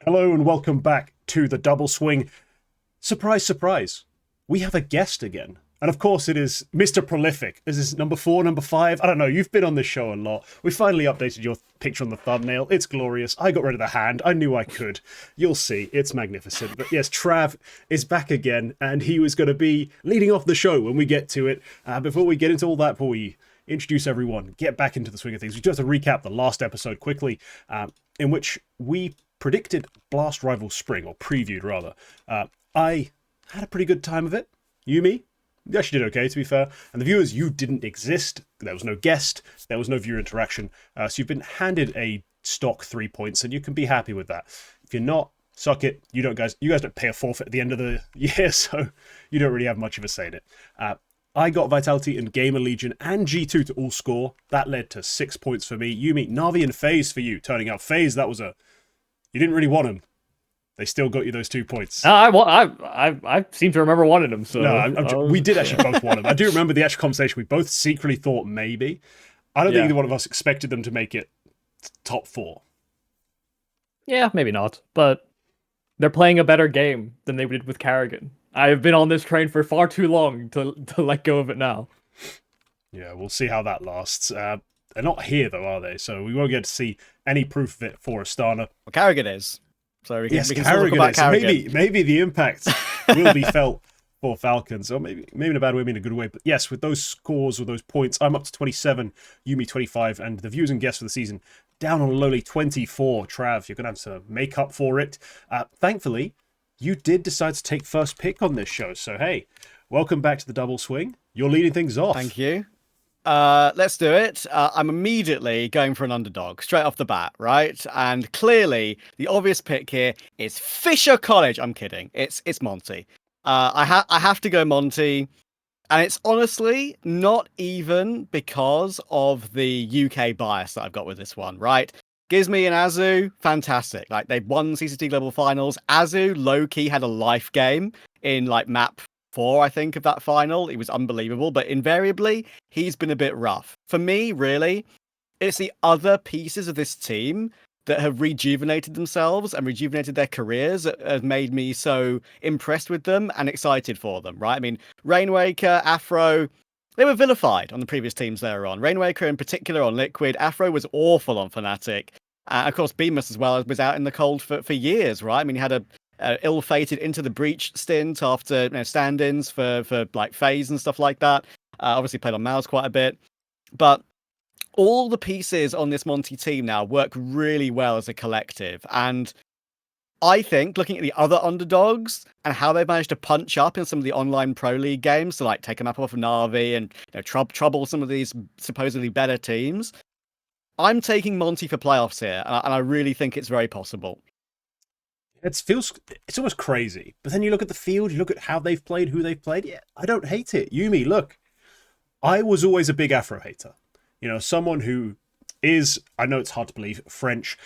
Hello and welcome back to the Double Swing. Surprise, surprise. We have a guest again. And of course it is Mr. Prolific. This is number 4, number 5. I don't know, you've been on this show a lot. We finally updated your picture on the thumbnail. It's glorious. I got rid of the hand. I knew I could. You'll see. It's magnificent. But yes, Trav is back again, and he was going to be leading off the show when we get to it. Before we get into all that, before we introduce everyone, get back into the swing of things, we do have to recap the last episode quickly, in which we predicted Blast Rival Spring, or previewed rather. I had a pretty good time of it. YouM3, you actually did okay, to be fair. And the viewers, you didn't exist. There was no guest. There was no viewer interaction. So you've been handed a stock 3 points, and you can be happy with that. If you're not, suck it. You guys don't pay a forfeit at the end of the year, so you don't really have much of a say in it. I got Vitality and Gamer Legion and G2 to all score. That led to 6 points for me. YouM3, Na'Vi and FaZe for you. Turning out FaZe, that was you didn't really want them. They still got you those 2 points. I seem to remember wanting them. So no, we did actually both want them. I do remember the actual conversation. We both secretly thought maybe. I don't think either one of us expected them to make it top 4. Yeah, maybe not. But they're playing a better game than they did with Karrigan. I've been on this train for far too long to let go of it now. Yeah, we'll see how that lasts. They're not here though, are they? So we won't get to see any proof of it for Astana. Well, Karrigan is. So we can yes, talk about Karrigan. Maybe the impact will be felt for Falcons, or maybe in a bad way, maybe in a good way. But yes, with those scores, with those points, I'm up to 27, YouM3 25, and the views and guests for the season down on a lowly 24. Trav, you're going to have to make up for it. Thankfully, you did decide to take first pick on this show. So hey, welcome back to the Double Swing. You're leading things off. Thank you. Let's do it. I'm immediately going for an underdog straight off the bat, right? And clearly, the obvious pick here is Fisher College. I'm kidding. It's Monte. I have to go Monte, and it's honestly not even because of the UK bias that I've got with this one, right? Gizmi and Azu, fantastic. Like, they've won CCT Global Finals. Azu, low-key, had a life game in like map 4, I think, of that final. It was unbelievable, but invariably, he's been a bit rough. For me, really, it's the other pieces of this team that have rejuvenated themselves and rejuvenated their careers that have made me so impressed with them and excited for them, right? I mean, Rainwaker, Afro, they were vilified on the previous teams they were on. Rainwaker in particular on Liquid. Afro was awful on Fnatic. Of course, Bemis as well was out in the cold for years, right? I mean, he had a ill-fated Into the Breach stint after stand-ins for like FaZe and stuff like that. Obviously played on Mouse quite a bit. But all the pieces on this Monte team now work really well as a collective. And I think, looking at the other underdogs and how they've managed to punch up in some of the online Pro League games to like take a map off of Na'Vi and trouble some of these supposedly better teams, I'm taking Monte for playoffs here, and I really think it's very possible. It's almost crazy. But then you look at the field, you look at how they've played, who they've played. Yeah, I don't hate it. YouM3, look, I was always a big Afro hater. You know, someone who is, I know it's hard to believe, French.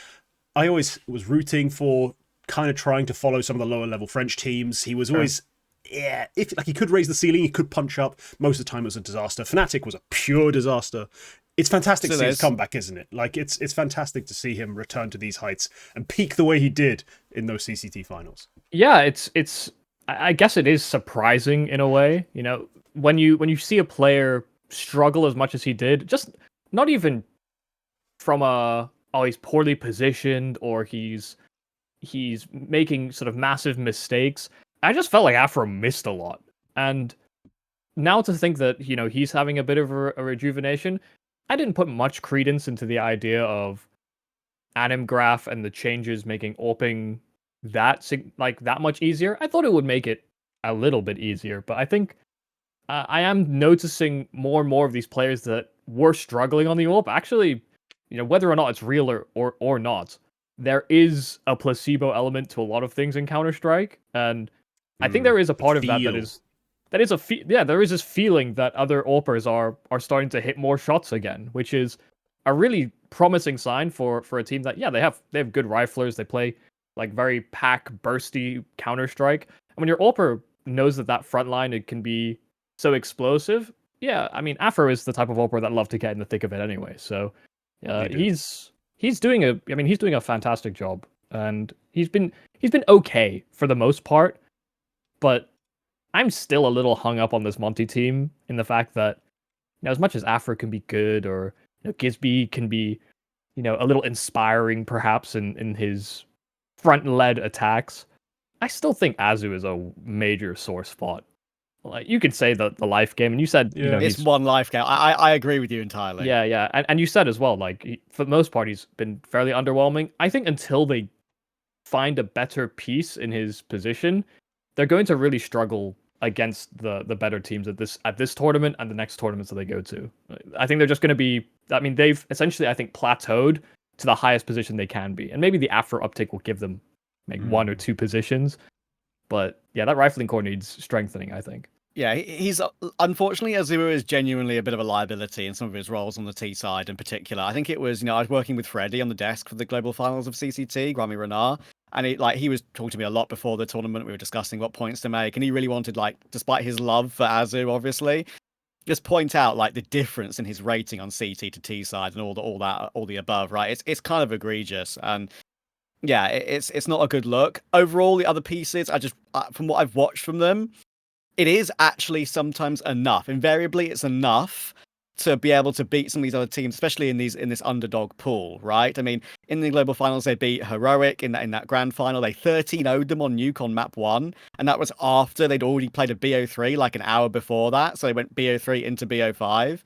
I always was rooting for, kind of trying to follow some of the lower level French teams. He was always, if like he could raise the ceiling, he could punch up. Most of the time it was a disaster. Fnatic was a pure disaster. It's fantastic to see his comeback, isn't it? Like, it's fantastic to see him return to these heights and peak the way he did in those CCT finals. Yeah, it's. I guess it is surprising in a way. You know, when you see a player struggle as much as he did, just not even from he's poorly positioned or he's making sort of massive mistakes. I just felt like Afro missed a lot, and now to think that he's having a bit of a rejuvenation. I didn't put much credence into the idea of anim graph and the changes making AWPing that much easier. I thought it would make it a little bit easier, but I think I am noticing more and more of these players that were struggling on the AWP. Actually, whether or not it's real or not, there is a placebo element to a lot of things in Counter-Strike, and I think there is a part of that is. There is this feeling that other AWPers are starting to hit more shots again, which is a really promising sign for a team that they have good riflers. They play like very pack bursty Counter-Strike. And when your AWPer knows that front line it can be so explosive, I mean Afro is the type of AWPer that love to get in the thick of it anyway. So he's doing a fantastic job. and he's been okay for the most part. But I'm still a little hung up on this Monte team in the fact that, as much as Afro can be good, or Gisby can be, a little inspiring perhaps in his front-led attacks, I still think Azu is a major sore spot. Like, you could say the life game, and you said, it's one life game. I agree with you entirely. Yeah, and you said as well, like, for the most part, he's been fairly underwhelming. I think until they find a better piece in his position, they're going to really struggle against the better teams at this tournament and the next tournaments that they go to. I think they're just going to be. I mean, they've essentially, I think, plateaued to the highest position they can be, and maybe the Afro uptick will give them like 1 or 2 positions. But yeah, that rifling core needs strengthening, I think. Yeah, he's unfortunately, Azura is genuinely a bit of a liability in some of his roles on the T side in particular. I think it was, I was working with Freddie on the desk for the global finals of CCT, Grammy Renard, and he was talking to me a lot before the tournament. We were discussing what points to make, and he really wanted, like, despite his love for Azu, obviously, just point out like the difference in his rating on CT to T side and all the above, right? It's kind of egregious, and yeah, it's not a good look. Overall, the other pieces, from what I've watched from them, it is actually sometimes enough. Invariably, it's enough to be able to beat some of these other teams, especially in this underdog pool, right? I mean, in the global finals, they beat Heroic in that grand final. They 13-0'd them on Nuke on map 1, and that was after they'd already played a BO3 like an hour before that. So they went BO3 into BO5.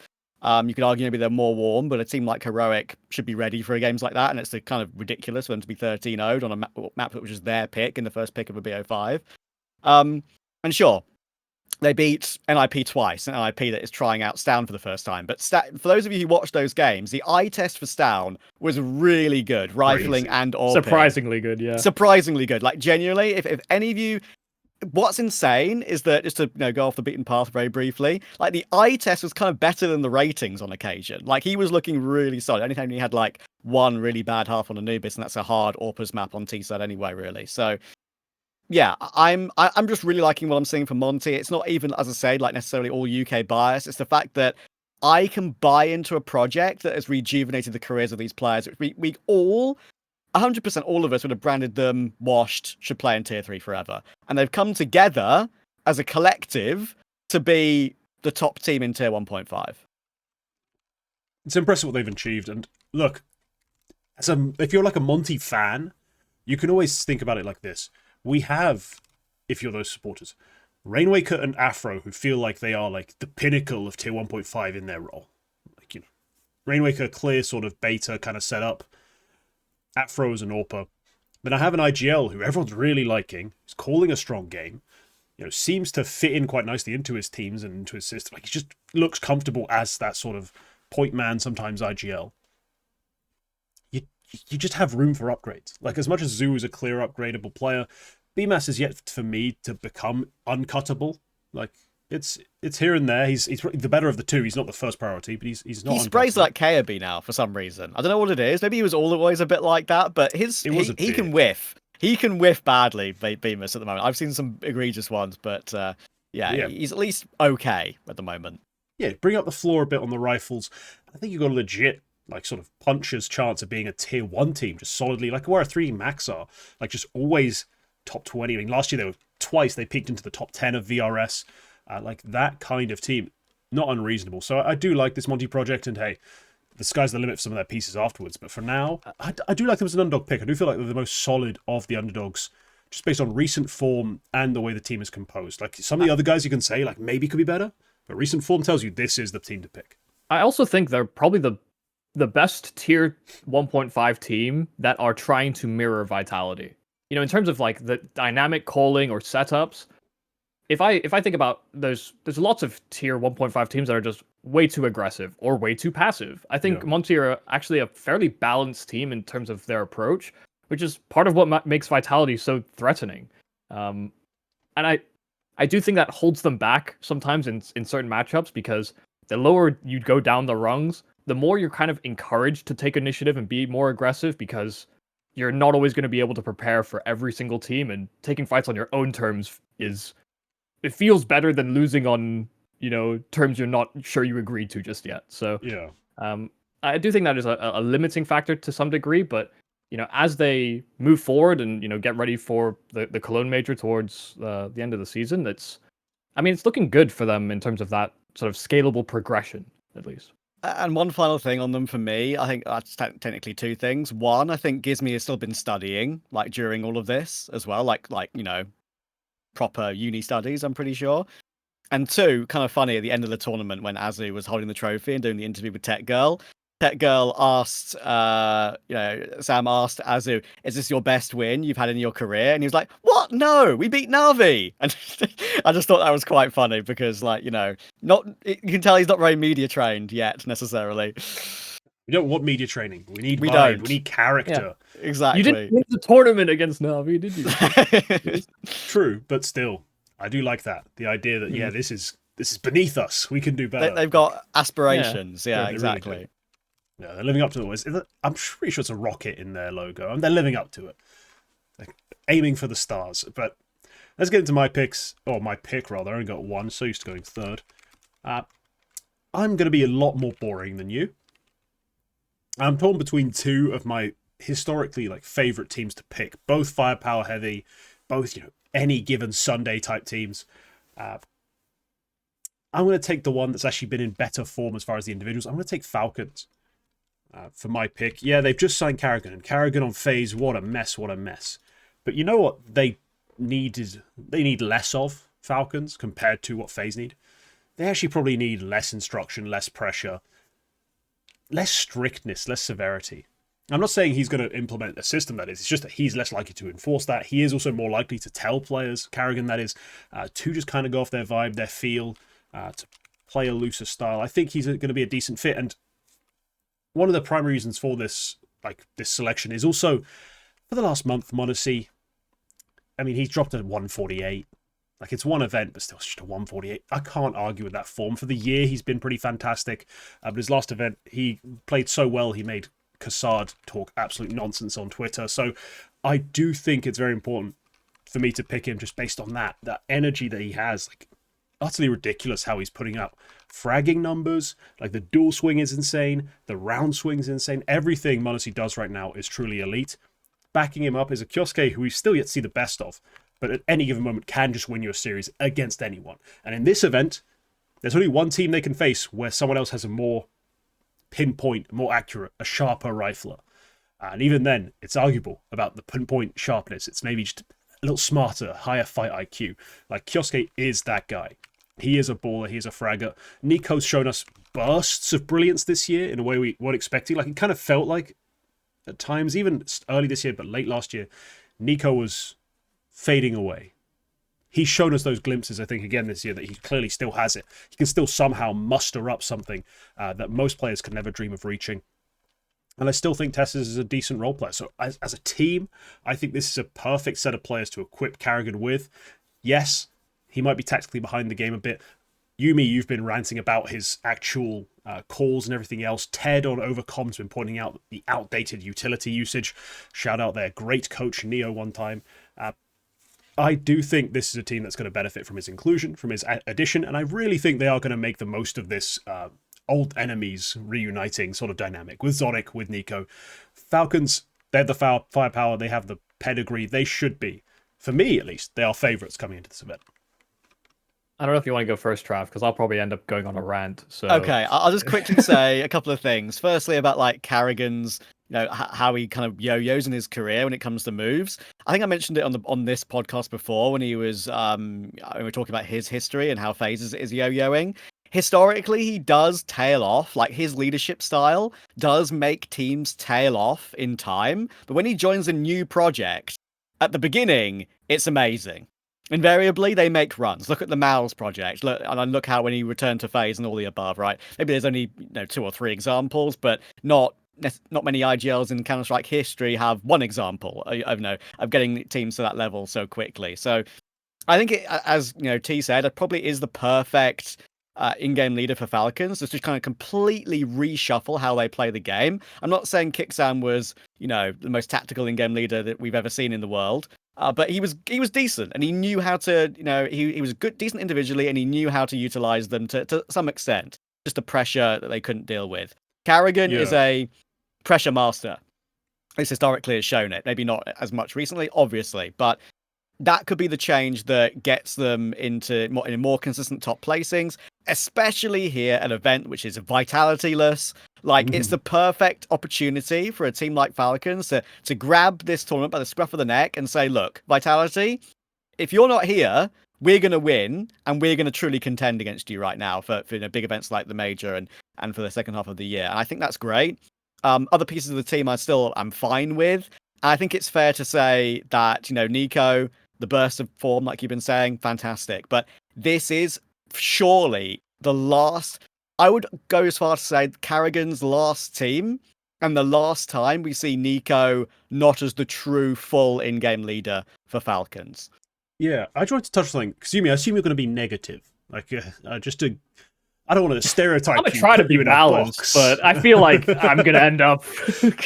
You could argue maybe they're more warm, but a team like Heroic should be ready for games like that, and it's kind of ridiculous for them to be 13-0'd on a map that was just their pick in the first pick of a BO5. And sure, they beat NIP twice, an NIP that is trying out Stown for the first time. But for those of you who watched those games, the eye test for Stown was really good. Rifling and AWP. Surprisingly good, yeah. Surprisingly good. Like, genuinely, if any of you... What's insane is that, just to go off the beaten path very briefly, like, the eye test was kind of better than the ratings on occasion. Like, he was looking really solid. Anytime he had, like, one really bad half on Anubis, and that's a hard AWPers map on T-side anyway, really. So... yeah, I'm just really liking what I'm seeing from Monte. It's not even, as I say, like necessarily all UK bias. It's the fact that I can buy into a project that has rejuvenated the careers of these players. We all, 100% all of us would have branded them washed, should play in Tier 3 forever. And they've come together as a collective to be the top team in Tier 1.5. It's impressive what they've achieved. And look, if you're like a Monte fan, you can always think about it like this. We have, if you're those supporters, Rainwaker and Afro, who feel like they are like the pinnacle of Tier 1.5 in their role. Like, Rainwaker, clear sort of beta kind of setup. Afro is an AWPer. Then I have an IGL who everyone's really liking. He's calling a strong game. Seems to fit in quite nicely into his teams and into his system. Like, he just looks comfortable as that sort of point man, sometimes IGL. You just have room for upgrades. Like, as much as Zoo is a clear upgradable player, BMAS is yet for me to become uncuttable. Like, it's here and there. He's the better of the two. He's not the first priority, but he's not. He sprays like KAB now for some reason. I don't know what it is. Maybe he was always a bit like that, but he can whiff. He can whiff badly, BMAS, at the moment. I've seen some egregious ones, but yeah, he's at least okay at the moment. Yeah, bring up the floor a bit on the rifles. I think you've got a legit, like, sort of puncher's chance of being a Tier 1 team, just solidly, like where 3 Max are, like, just always top 20. I mean, last year they peaked into the top 10 of VRS, like that kind of team. Not unreasonable. So I do like this Monte project, and hey, the sky's the limit for some of their pieces afterwards. But for now, I do like them as an underdog pick. I do feel like they're the most solid of the underdogs, just based on recent form and the way the team is composed. Like, some of the other guys you can say, like, maybe could be better, but recent form tells you this is the team to pick. I also think they're probably the best Tier 1.5 team that are trying to mirror Vitality. In terms of like the dynamic calling or setups, if I think about there's lots of Tier 1.5 teams that are just way too aggressive or way too passive. I think Monte are actually a fairly balanced team in terms of their approach, which is part of what makes Vitality so threatening. And I do think that holds them back sometimes in certain matchups, because the lower you go down the rungs, the more you're kind of encouraged to take initiative and be more aggressive, because you're not always going to be able to prepare for every single team, and taking fights on your own terms it feels better than losing on, terms you're not sure you agreed to just yet. So, yeah. I do think that is a limiting factor to some degree, but, as they move forward and get ready for the Cologne major towards the end of the season, it's looking good for them in terms of that sort of scalable progression, at least. And one final thing on them for me, I think that's technically two things. One, I think Gizmy has still been studying like during all of this as well, like proper uni studies, I'm pretty sure. And two, kind of funny, at the end of the tournament when Azu was holding the trophy and doing the interview with Tech Girl asked, Sam asked Azu, "Is this your best win you've had in your career?" And he was like, "What? No, we beat Na'Vi." And I just thought that was quite funny because, you can tell he's not very media trained yet necessarily. We don't want media training. We need vibe. Don't. We need character. Yeah, exactly. You didn't win the tournament against Na'Vi, did you? True, but still, I do like that. The idea that this is beneath us. We can do better. They've got aspirations. Yeah, exactly. Really, yeah, they're living up to it. I'm pretty sure it's a rocket in their logo, and they're living up to it. They're aiming for the stars. But let's get into my picks, or my pick rather. I only got one, so used to going third. I'm going to be a lot more boring than you. I'm torn between two of my historically favorite teams to pick, both firepower heavy, both any given Sunday type teams. I'm going to take the one that's actually been in better form as far as the individuals. I'm going to take Falcons. For my pick. Yeah, they've just signed Karrigan, and Karrigan on FaZe, what a mess. But you know what they need less of, Falcons, compared to what FaZe need? They actually probably need less instruction, less pressure, less strictness, less severity. I'm not saying he's going to implement a system that is, it's just that he's less likely to enforce that. He is also more likely to tell players, Karrigan that is, to just kind of go off their vibe, their feel, to play a looser style. I think he's going to be a decent fit, and one of the primary reasons for this selection is also for the last month, Monte. He's dropped a 148. It's one event, but still just a 148. I can't argue with that form. For the year, he's been pretty fantastic. But his last event, he played so well, he made Kassad talk absolute nonsense on Twitter. So I do think it's very important for me to pick him just based on that energy that he has. Utterly ridiculous how he's putting up fragging numbers. The dual swing is insane. The round swing is insane. Everything Monte does right now is truly elite. Backing him up is a kioske who we still yet to see the best of, but at any given moment can just win you a series against anyone. And in this event, there's only one team they can face where someone else has a more pinpoint, more accurate, a sharper rifler. And even then, it's arguable about the pinpoint sharpness. It's maybe just a little smarter, higher fight IQ. kioske is that guy. He is a baller. He is a fragger. NiKo's shown us bursts of brilliance this year in a way we weren't expecting. It kind of felt like at times, even early this year, but late last year, NiKo was fading away. He's shown us those glimpses, I think, again this year, that he clearly still has it. He can still somehow muster up something that most players could never dream of reaching. And I still think Tessus is a decent role player. So as a team, I think this is a perfect set of players to equip Karrigan with. Yes, he might be tactically behind the game a bit. Yumi, you've been ranting about his actual calls and everything else. Ted on Overcom's been pointing out the outdated utility usage. Shout out their great coach, Neo, one time. I do think this is a team that's going to benefit from his inclusion, from his addition, and I really think they are going to make the most of this old enemies reuniting sort of dynamic with Zonic, with NiKo. Falcons, they have the firepower, they have the pedigree. They should be, for me at least, they are favourites coming into this event. I don't know if you want to go first, Trav, because I'll probably end up going on a rant. So okay, I'll just quickly say a couple of things. Firstly, about Karrigan's, how he kind of yo-yos in his career when it comes to moves. I think I mentioned it on this podcast before when he was we were talking about his history and how FaZe is yo-yoing. Historically, he does tail off. His leadership style does make teams tail off in time. But when he joins a new project, at the beginning, it's amazing. Invariably, they make runs. Look at the Mongolz project. Look how when he returned to FaZe and all the above, right? Maybe there's only 2 or 3 examples, but not many IGLs in Counter-Strike history have one example of getting teams to that level so quickly. So I think, as T said, it probably is the perfect in-game leader for Falcons. Just to kind of completely reshuffle how they play the game. I'm not saying Kixam was, the most tactical in-game leader that we've ever seen in the world. But he was decent, and he knew how to, he was decent individually, and he knew how to utilize them to some extent. Just the pressure that they couldn't deal with. Karrigan is a pressure master. This historically has shown it. Maybe not as much recently, obviously, but that could be the change that gets them into more consistent top placings, especially here at an event which is vitality-less. Like, it's the perfect opportunity for a team like Falcons to grab this tournament by the scruff of the neck and say, look, Vitality, if you're not here, we're going to win, and we're going to truly contend against you right now for big events like the Major and for the second half of the year. And I think that's great. Other pieces of the team I'm fine with. I think it's fair to say that, Nico, the burst of form, like you've been saying, fantastic. But this is surely the last, I would go as far to say, Karrigan's last team, and the last time we see Nico not as the true full in-game leader for Falcons. Yeah, I tried to touch something, because I assume you're going to be negative. Like, just to... I don't want to stereotype. I'm gonna try to be balanced, but I feel like I'm gonna end up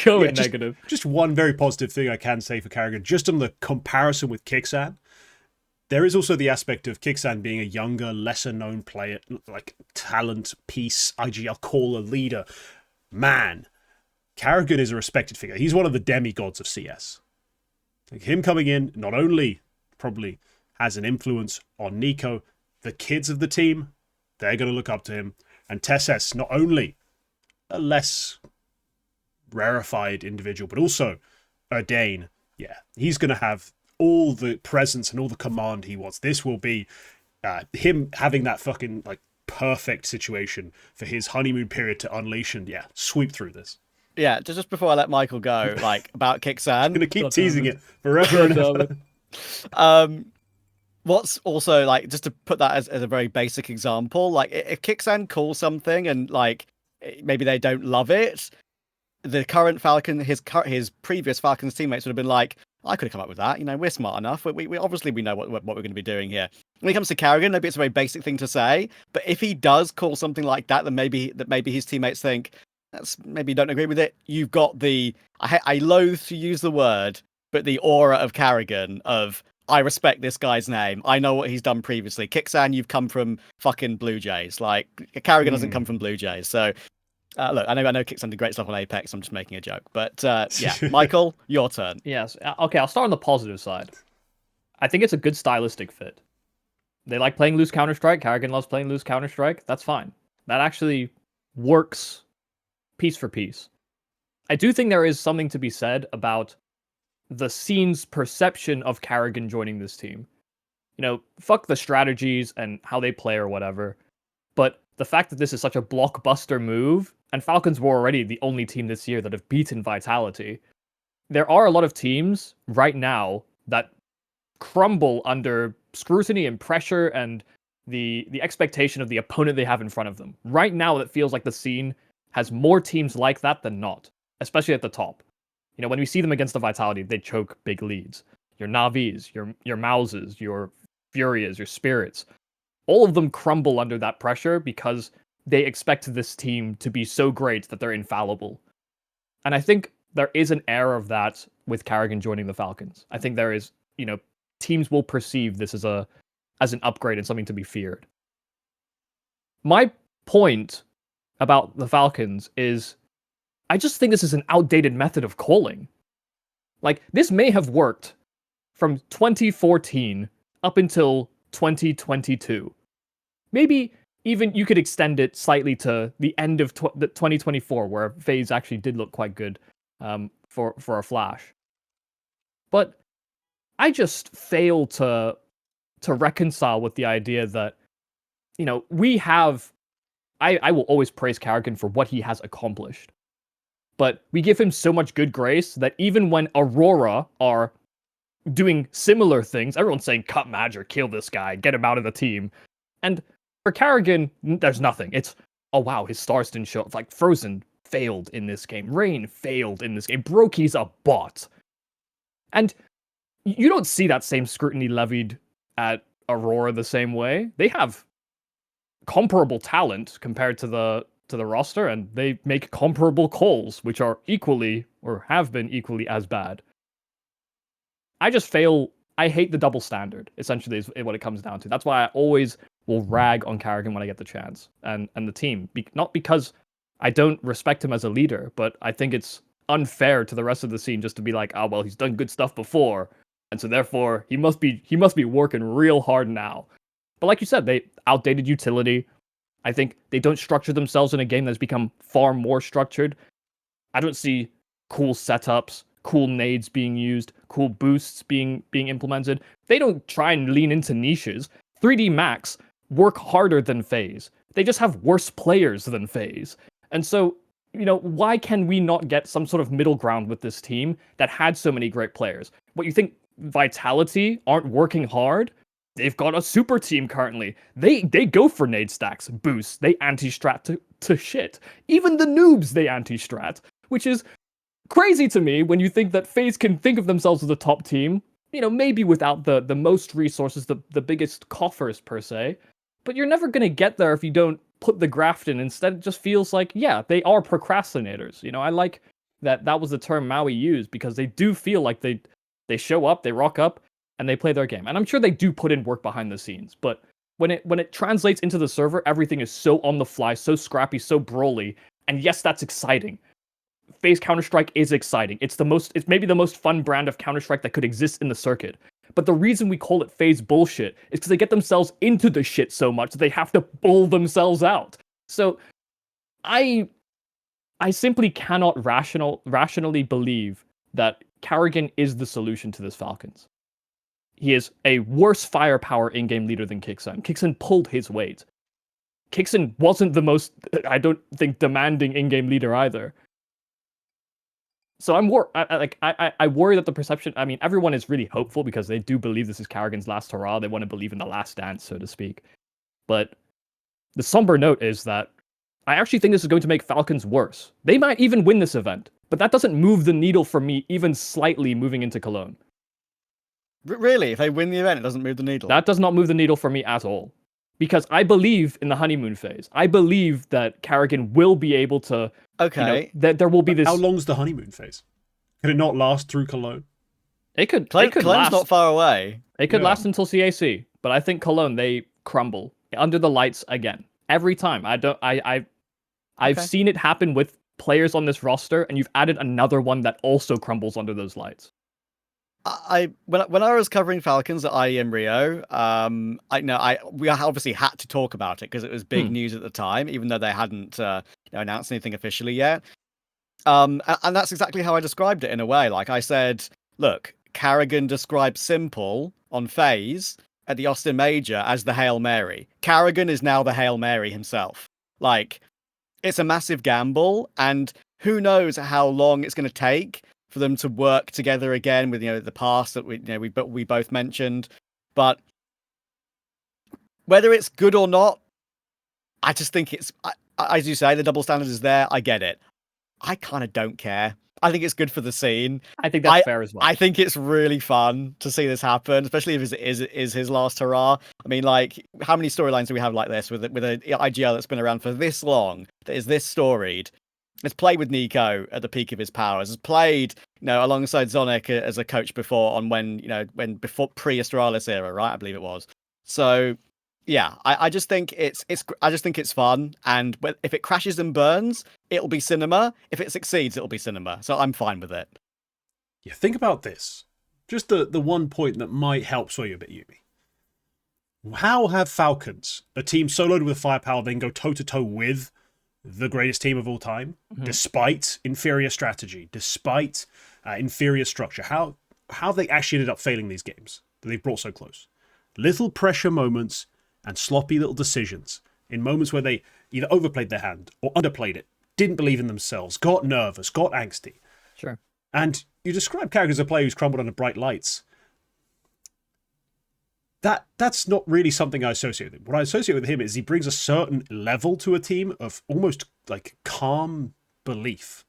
going negative. Just one very positive thing I can say for Karrigan, just on the comparison with Kixan. There is also the aspect of Kixan being a younger, lesser-known player, like talent, piece, IGL caller, leader. Man, Karrigan is a respected figure. He's one of the demigods of CS. Like, him coming in not only probably has an influence on Nico, the kids of the team. They're going to look up to him. And Tesses, not only a less rarefied individual, but also a Dane. Yeah, he's going to have all the presence and all the command he wants. This will be him having that fucking perfect situation for his honeymoon period to unleash and sweep through this. Yeah, just before I let Michael go, about Kixan. I'm going to keep teasing it forever and ever. What's also, just to put that as a very basic example, if Kixan calls something and, maybe they don't love it, the current Falcon, his previous Falcons teammates would have been like, I could have come up with that. We're smart enough. We obviously we know what we're going to be doing here. When it comes to Karrigan, maybe it's a very basic thing to say, but if he does call something like that, then maybe his teammates think, maybe don't agree with it. You've got I loathe to use the word, but the aura of Karrigan of, I respect this guy's name. I know what he's done previously. Kixan, you've come from fucking Blue Jays. Karrigan doesn't come from Blue Jays. So, look, I know Kixan did great stuff on Apex. I'm just making a joke. But, Michael, your turn. Yes. Okay, I'll start on the positive side. I think it's a good stylistic fit. They like playing loose Counter-Strike. Karrigan loves playing loose Counter-Strike. That's fine. That actually works piece for piece. I do think there is something to be said about the scene's perception of Karrigan joining this team. Fuck the strategies and how they play or whatever, but the fact that this is such a blockbuster move, and Falcons were already the only team this year that have beaten Vitality. There are a lot of teams right now that crumble under scrutiny and pressure and the expectation of the opponent they have in front of them. Right now, it feels like the scene has more teams like that than not, especially at the top. When we see them against the Vitality, they choke big leads. Your Navis, your Mouses, your Furias, your Spirits, all of them crumble under that pressure because they expect this team to be so great that they're infallible. And I think there is an air of that with Karrigan joining the Falcons. I think there is, teams will perceive this as an upgrade and something to be feared. My point about the Falcons is, I just think this is an outdated method of calling. This may have worked from 2014 up until 2022. Maybe even you could extend it slightly to the end of 2024, where FaZe actually did look quite good for a flash. But I just fail to reconcile with the idea that, we have... I will always praise Karrigan for what he has accomplished. But we give him so much good grace that even when Aurora are doing similar things, everyone's saying, cut Madger, kill this guy, get him out of the team. And for Karrigan, there's nothing. It's, oh wow, his stars didn't show up. Frozen failed in this game. Rain failed in this game. Brokey's a bot. And you don't see that same scrutiny levied at Aurora the same way. They have comparable talent compared to the roster, and they make comparable calls, which are equally, or have been equally as bad. I hate the double standard, essentially, is what it comes down to. That's why I always will rag on Karrigan when I get the chance, and the team. Not because I don't respect him as a leader, but I think it's unfair to the rest of the scene just to be like, oh well, he's done good stuff before, and so therefore he must be working real hard now. But like you said, they outdated utility. I think they don't structure themselves in a game that's become far more structured. I don't see cool setups, cool nades being used, cool boosts being implemented. They don't try and lean into niches. 3D Max work harder than FaZe. They just have worse players than FaZe. And so, why can we not get some sort of middle ground with this team that had so many great players? What, you think Vitality aren't working hard? They've got a super team currently. They go for nade stacks, boosts. They anti-strat to shit. Even the noobs, they anti-strat, which is crazy to me when you think that FaZe can think of themselves as a top team, maybe without the most resources, the biggest coffers per se, but you're never going to get there if you don't put the graft in. Instead, it just feels like, yeah, they are procrastinators. I like that was the term Maui used, because they do feel like they show up, they rock up, and they play their game. And I'm sure they do put in work behind the scenes, but when it translates into the server, everything is so on the fly, so scrappy, so brawly, and yes, that's exciting. FaZe Counter-Strike is exciting. It's maybe the most fun brand of Counter-Strike that could exist in the circuit. But the reason we call it FaZe bullshit is because they get themselves into the shit so much that they have to bull themselves out. So I simply cannot rationally believe that Karrigan is the solution to this Falcons. He is a worse firepower in-game leader than Kixen. Kixen pulled his weight. Kixen wasn't the most, I don't think, demanding in-game leader either. So I worry that the perception, everyone is really hopeful because they do believe this is Karrigan's last hurrah. They want to believe in the last dance, so to speak. But the somber note is that I actually think this is going to make Falcons worse. They might even win this event, but that doesn't move the needle for me even slightly moving into Cologne. Really? If they win the event, it doesn't move the needle? That does not move the needle for me at all. Because I believe in the honeymoon phase. I believe that Karrigan will be able to... Okay. That there will be this... How long's the honeymoon phase? Could it not last through Cologne? It could Cologne's last... not far away. It could last until CAC. But I think Cologne, they crumble. Under the lights again. Every time. I've seen it happen with players on this roster, and you've added another one that also crumbles under those lights. When I was covering Falcons at IEM Rio, we obviously had to talk about it because it was big news at the time, even though they hadn't announced anything officially yet. And that's exactly how I described it in a way. Like I said, look, Karrigan described Simple on FaZe at the Austin Major as the Hail Mary. Karrigan is now the Hail Mary himself. Like, it's a massive gamble, and who knows how long it's going to take for them to work together again with the past that we both mentioned. But whether it's good or not, I just think it's, as you say, the double standard is there. I get it. I kind of don't care. I think it's good for the scene. I think that's fair as well. I think it's really fun to see this happen, especially if it is his last hurrah. I mean, like, how many storylines do we have like this with an IGL that's been around for this long, that is this storied? It's played with Nico at the peak of his powers. It's played, alongside Zonic as a coach before on before pre-Astralis era, right? I believe it was. So, yeah, I just think it's fun, and if it crashes and burns, it'll be cinema. If it succeeds, it'll be cinema. So I'm fine with it. Yeah, think about this. Just the one point that might help sway you a bit, Yumi. How have Falcons, a team so loaded with firepower, then go toe-to-toe with the greatest team of all time, despite inferior strategy, despite inferior structure? How have they actually ended up failing these games that they've brought so close? Little pressure moments and sloppy little decisions in moments where they either overplayed their hand or underplayed it, didn't believe in themselves, got nervous, got angsty. Sure. And you describe Karrigan as a player who's crumbled under bright lights. That's not really something I associate with him. What I associate with him is he brings a certain level to a team of almost like calm belief.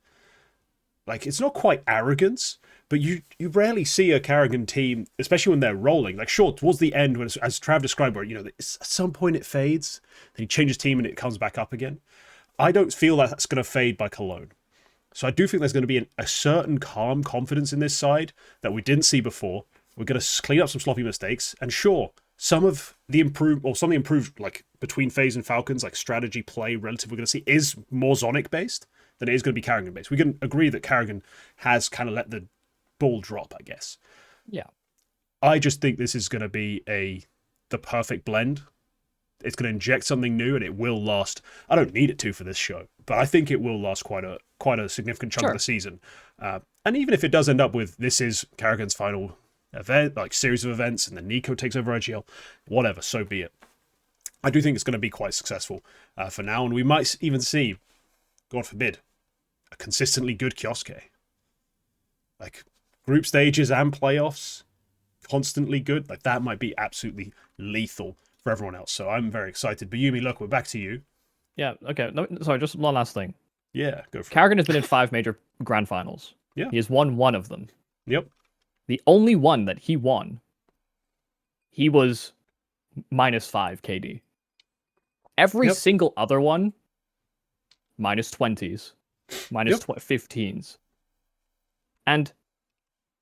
Like, it's not quite arrogance, but you rarely see a Karrigan team, especially when they're rolling. Like, sure, towards the end, when as Trav described, where at some point it fades, then he changes team and it comes back up again. I don't feel like that's going to fade by Cologne. So I do think there's going to be a certain calm confidence in this side that we didn't see before. We're going to clean up some sloppy mistakes, and sure, some of the improved, like between FaZe and Falcons, like strategy play relative, we're going to see is more Zonic based. than it is going to be Karrigan based. We can agree that Karrigan has kind of let the ball drop, I guess. Yeah. I just think this is going to be the perfect blend. It's going to inject something new, and it will last. I don't need it to for this show, but I think it will last quite a significant chunk of the season. And even if it does end up with this is Karrigan's final event, like series of events, and then Nico takes over IGL, whatever, so be it. I do think it's going to be quite successful for now, and we might even see, God forbid, a consistently good Kioske. Like group stages and playoffs, constantly good. Like that might be absolutely lethal for everyone else. So I'm very excited. But Yumi, look, we're back to you. Yeah. Okay. No, sorry. Just one last thing. Yeah, go for it. Karrigan has been in 5 major grand finals. Yeah. He has won 1 of them. Yep. The only one that he won, he was -5 KD. Every single other one, -20s, -15s. And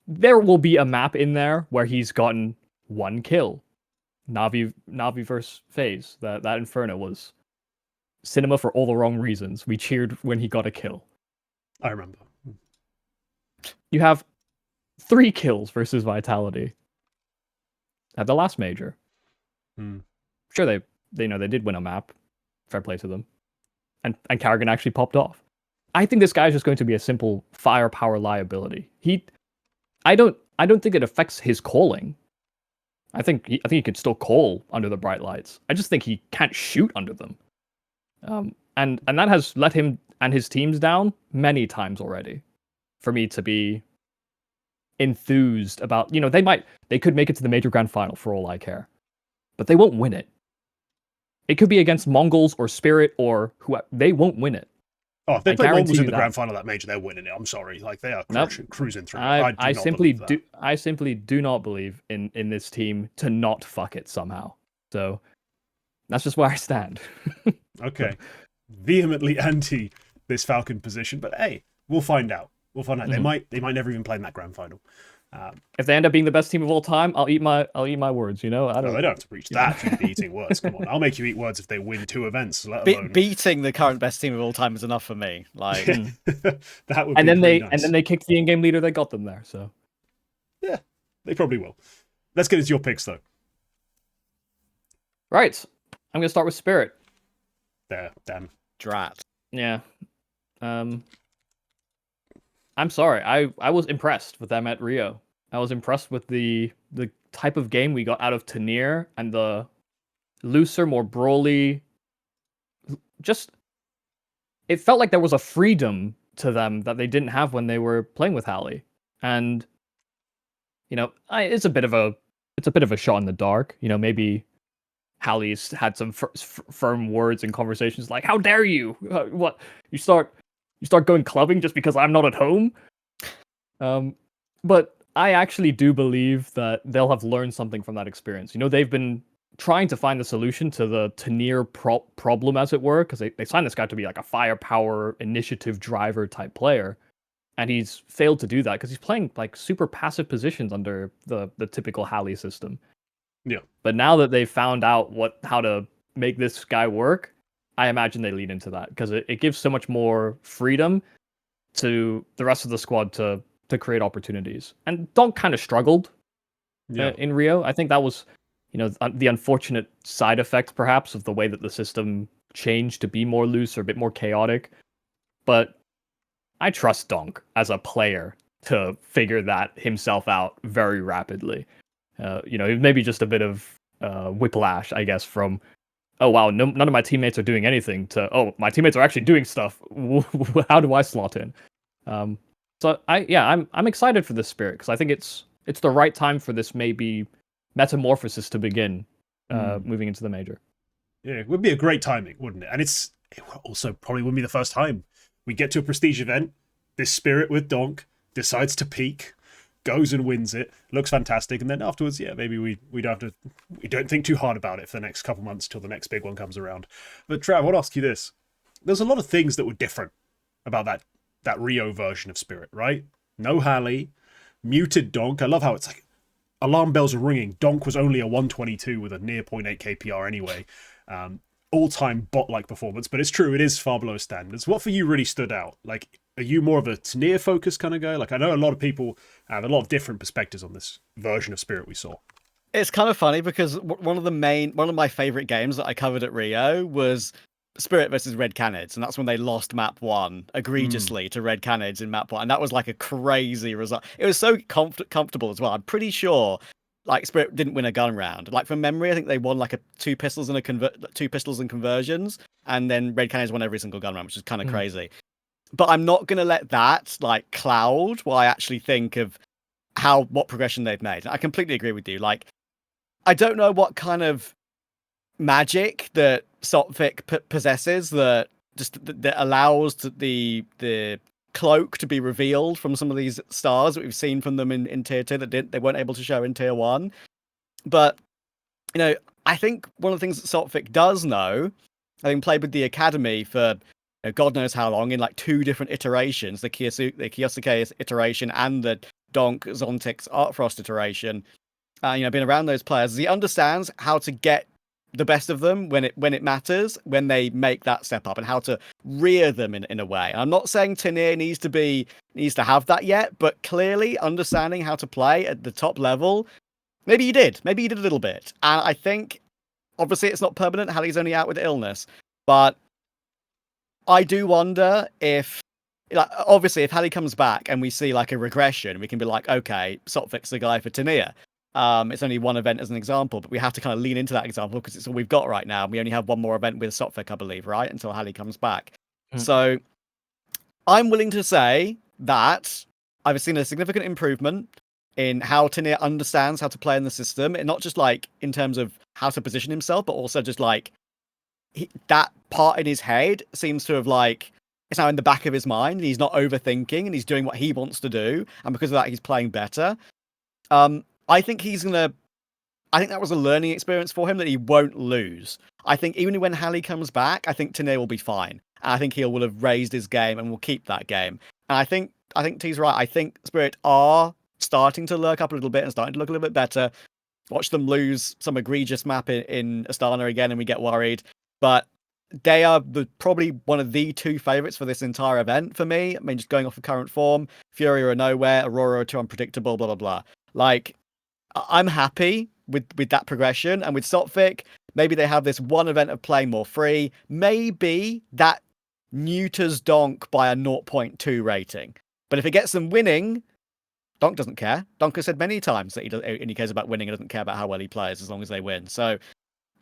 there will be a map in there where he's gotten 1 kill. Navi versus FaZe. That Inferno was cinema for all the wrong reasons. We cheered when he got a kill. I remember. You have 3 kills versus Vitality at the last major. Sure, they did win a map. Fair play to them. And Karrigan actually popped off. I think this guy is just going to be a simple firepower liability. I don't think it affects his calling. I think he could still call under the bright lights. I just think he can't shoot under them. And that has let him and his teams down many times already. For me to be enthused about, they could make it to the major grand final for all I care, but they won't win it. It could be against Mongolz or Spirit or whoever. They won't win it. Oh, if they play Mongolz in the grand final of that major, they're winning it. I'm sorry, like they are cruising through. I simply do not believe in this team to not fuck it somehow. So that's just where I stand. Okay, vehemently anti this Falcon position, but hey, we'll find out. Mm-hmm. They might never even play in that grand final. If they end up being the best team of all time, I'll eat my words. I don't. No, they don't have to preach that. You'd be eating words. Come on, I'll make you eat words if they win 2 events. Let alone beating the current best team of all time is enough for me. Like that would. And then nice. they kicked the in-game leader that got them there. So yeah, they probably will. Let's get into your picks though. Right, I'm gonna start with Spirit. There, damn. Drat. Yeah. I'm sorry. I was impressed with them at Rio. I was impressed with the type of game we got out of Tanir and the looser, more brawly. Just, it felt like there was a freedom to them that they didn't have when they were playing with Hallie. And it's a bit of a shot in the dark. Maybe Hallie's had some firm words and conversations like, "How dare you? What you start going clubbing just because I'm not at home?" But I actually do believe that they'll have learned something from that experience. They've been trying to find the solution to the Tanir problem, as it were, because they signed this guy to be like a firepower initiative driver type player, and he's failed to do that because he's playing like super passive positions under the typical Hallie system. Yeah. But now that they've found out how to make this guy work, I imagine they lean into that because it gives so much more freedom to the rest of the squad to create opportunities. And Donk kind of struggled in Rio. I think that was, the unfortunate side effect perhaps of the way that the system changed to be more loose or a bit more chaotic. But I trust Donk as a player to figure that himself out very rapidly. Maybe just a bit of whiplash, I guess, from, oh wow, none of my teammates are doing anything, to, oh, my teammates are actually doing stuff. How do I slot in? So I'm excited for this Spirit because I think it's the right time for this maybe metamorphosis to begin, moving into the major. Yeah, it would be a great timing, wouldn't it? And it also probably wouldn't be the first time we get to a prestige event. This Spirit with Donk decides to peak, goes and wins it, looks fantastic, and then afterwards, maybe we don't think too hard about it for the next couple months till the next big one comes around. But Trav, I want to ask you this: there's a lot of things that were different about that Rio version of Spirit, right? No Hallie, muted Donk. I love how it's like alarm bells are ringing. Donk was only a 122 with a near 0.8 KPR anyway. all-time bot-like performance, but it's true, it is far below standards. What for you really stood out? Like, are you more of a Tanier-focused kind of guy? Like, I know a lot of people have a lot of different perspectives on this version of Spirit we saw. It's kind of funny because one of my favorite games that I covered at Rio was Spirit versus Red Canids, and that's when they lost map 1 egregiously to Red Canids in map 1, and that was like a crazy result. It was so comfortable as well. I'm pretty sure like Spirit didn't win a gun round. Like from memory, I think they won like a 2 pistols and conversions, and then Red Canids won every single gun round, which is kind of crazy. But I'm not gonna let that like cloud what I actually think of what progression they've made. I completely agree with you. Like, I don't know what kind of magic that Sotvic possesses that allows the cloak to be revealed from some of these stars that we've seen from them in tier 2 that they weren't able to show in tier 1. But you know, I think one of the things that Sotvic does know, having played with the academy for God knows how long in like 2 different iterations, the Kyosuke iteration and the Donk Zontix Artfrost iteration, been around those players, he understands how to get the best of them when it matters, when they make that step up, and how to rear them in a way. And I'm not saying Tanier needs to have that yet, but clearly understanding how to play at the top level, maybe he did a little bit. And I think obviously it's not permanent. Hallie's only out with illness, but I do wonder if, like, obviously if Hallie comes back and we see like a regression, we can be like, okay, Sotvic's the guy for Tanier. It's only one event as an example, but we have to kind of lean into that example because it's all we've got right now. We only have one more event with Sotvic, I believe, right? Until Hallie comes back. So I'm willing to say that I've seen a significant improvement in how Tanier understands how to play in the system. And not just like in terms of how to position himself, but also just like that part in his head seems to have like, it's now in the back of his mind. He's not overthinking and he's doing what he wants to do. And because of that, he's playing better. I think that was a learning experience for him that he won't lose. I think even when Hallie comes back, I think Tanier will be fine. And I think he will have raised his game and will keep that game. And I think T's right. I think Spirit are starting to lurk up a little bit and starting to look a little bit better. Watch them lose some egregious map in Astana again and we get worried. But they are probably one of the 2 favorites for this entire event for me. I mean, just going off of current form, Fury are nowhere, Aurora are too unpredictable, blah, blah, blah. Like, I'm happy with that progression. And with Sotvic, maybe they have this one event of playing more free. Maybe that neuters Donk by a 0.2 rating. But if it gets them winning, Donk doesn't care. Donk has said many times that he cares about winning and doesn't care about how well he plays as long as they win. So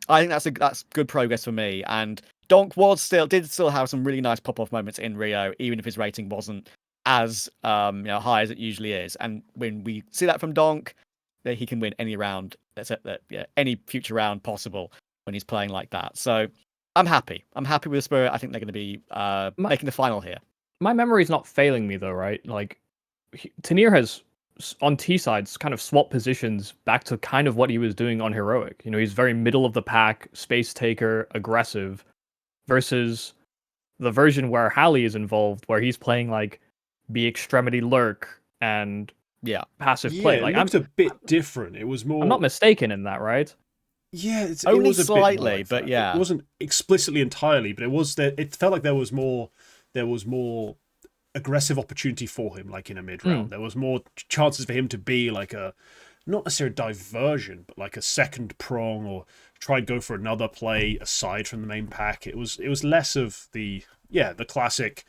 I think that's good progress for me. And Donk did still have some really nice pop-off moments in Rio, even if his rating wasn't as high as it usually is. And when we see that from Donk, that he can win any round, any future round possible when he's playing like that. So I'm happy. I'm happy with Spirit. I think they're going to be making the final here. My memory's not failing me though, right? Like Tanier has on T sides kind of swapped positions back to kind of what he was doing on Heroic. He's very middle of the pack, space taker, aggressive, versus the version where Hallie is involved, where he's playing like the extremity lurk and passive play. Like it looked a bit different. It was more. I'm not mistaken in that, right? Yeah, only it was slightly, a bit but yeah, it wasn't explicitly entirely, but it was that. It felt like there was more aggressive opportunity for him, like in a mid round. There was more chances for him to be like a, not necessarily a diversion, but like a second prong or try and go for another play aside from the main pack. It was less of the classic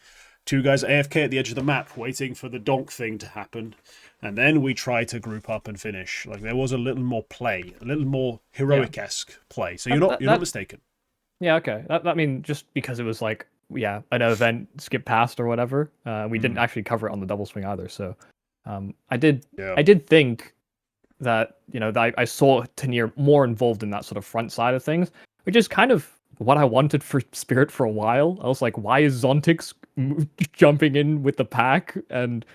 2 guys AFK at the edge of the map waiting for the donk thing to happen. And then we try to group up and finish. Like there was a little more play, a little more heroic-esque play. So you're not mistaken. Yeah, okay. That mean just because it was like an event skip past or whatever. We didn't actually cover it on the double swing either. So I did think that I saw Tanier more involved in that sort of front side of things, which is kind of what I wanted for Spirit for a while. I was like, why is Zontix jumping in with the pack and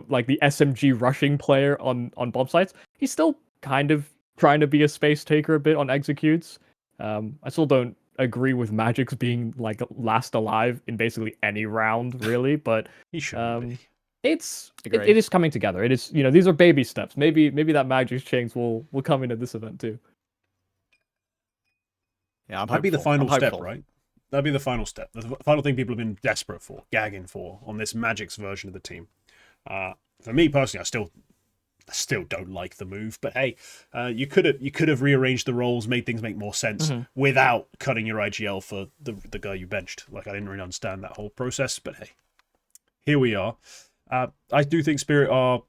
like the SMG rushing player on bomb sites? He's still kind of trying to be a space taker a bit on executes. I still don't agree with Magic's being like last alive in basically any round, really, but he should be. It is coming together. It is, these are baby steps. Maybe that Magic's change will come into this event too. Yeah, I'm That'd be the hopeful. I'm final step, hopeful. right? That'd be the final step. The final thing people have been desperate for, gagging for on this Magic's version of the team. For me personally, I still don't like the move, but hey, you could have rearranged the roles, made things make more sense without cutting your IGL for the guy you benched. Like, I didn't really understand that whole process, but hey, here we are. I do think Spirit are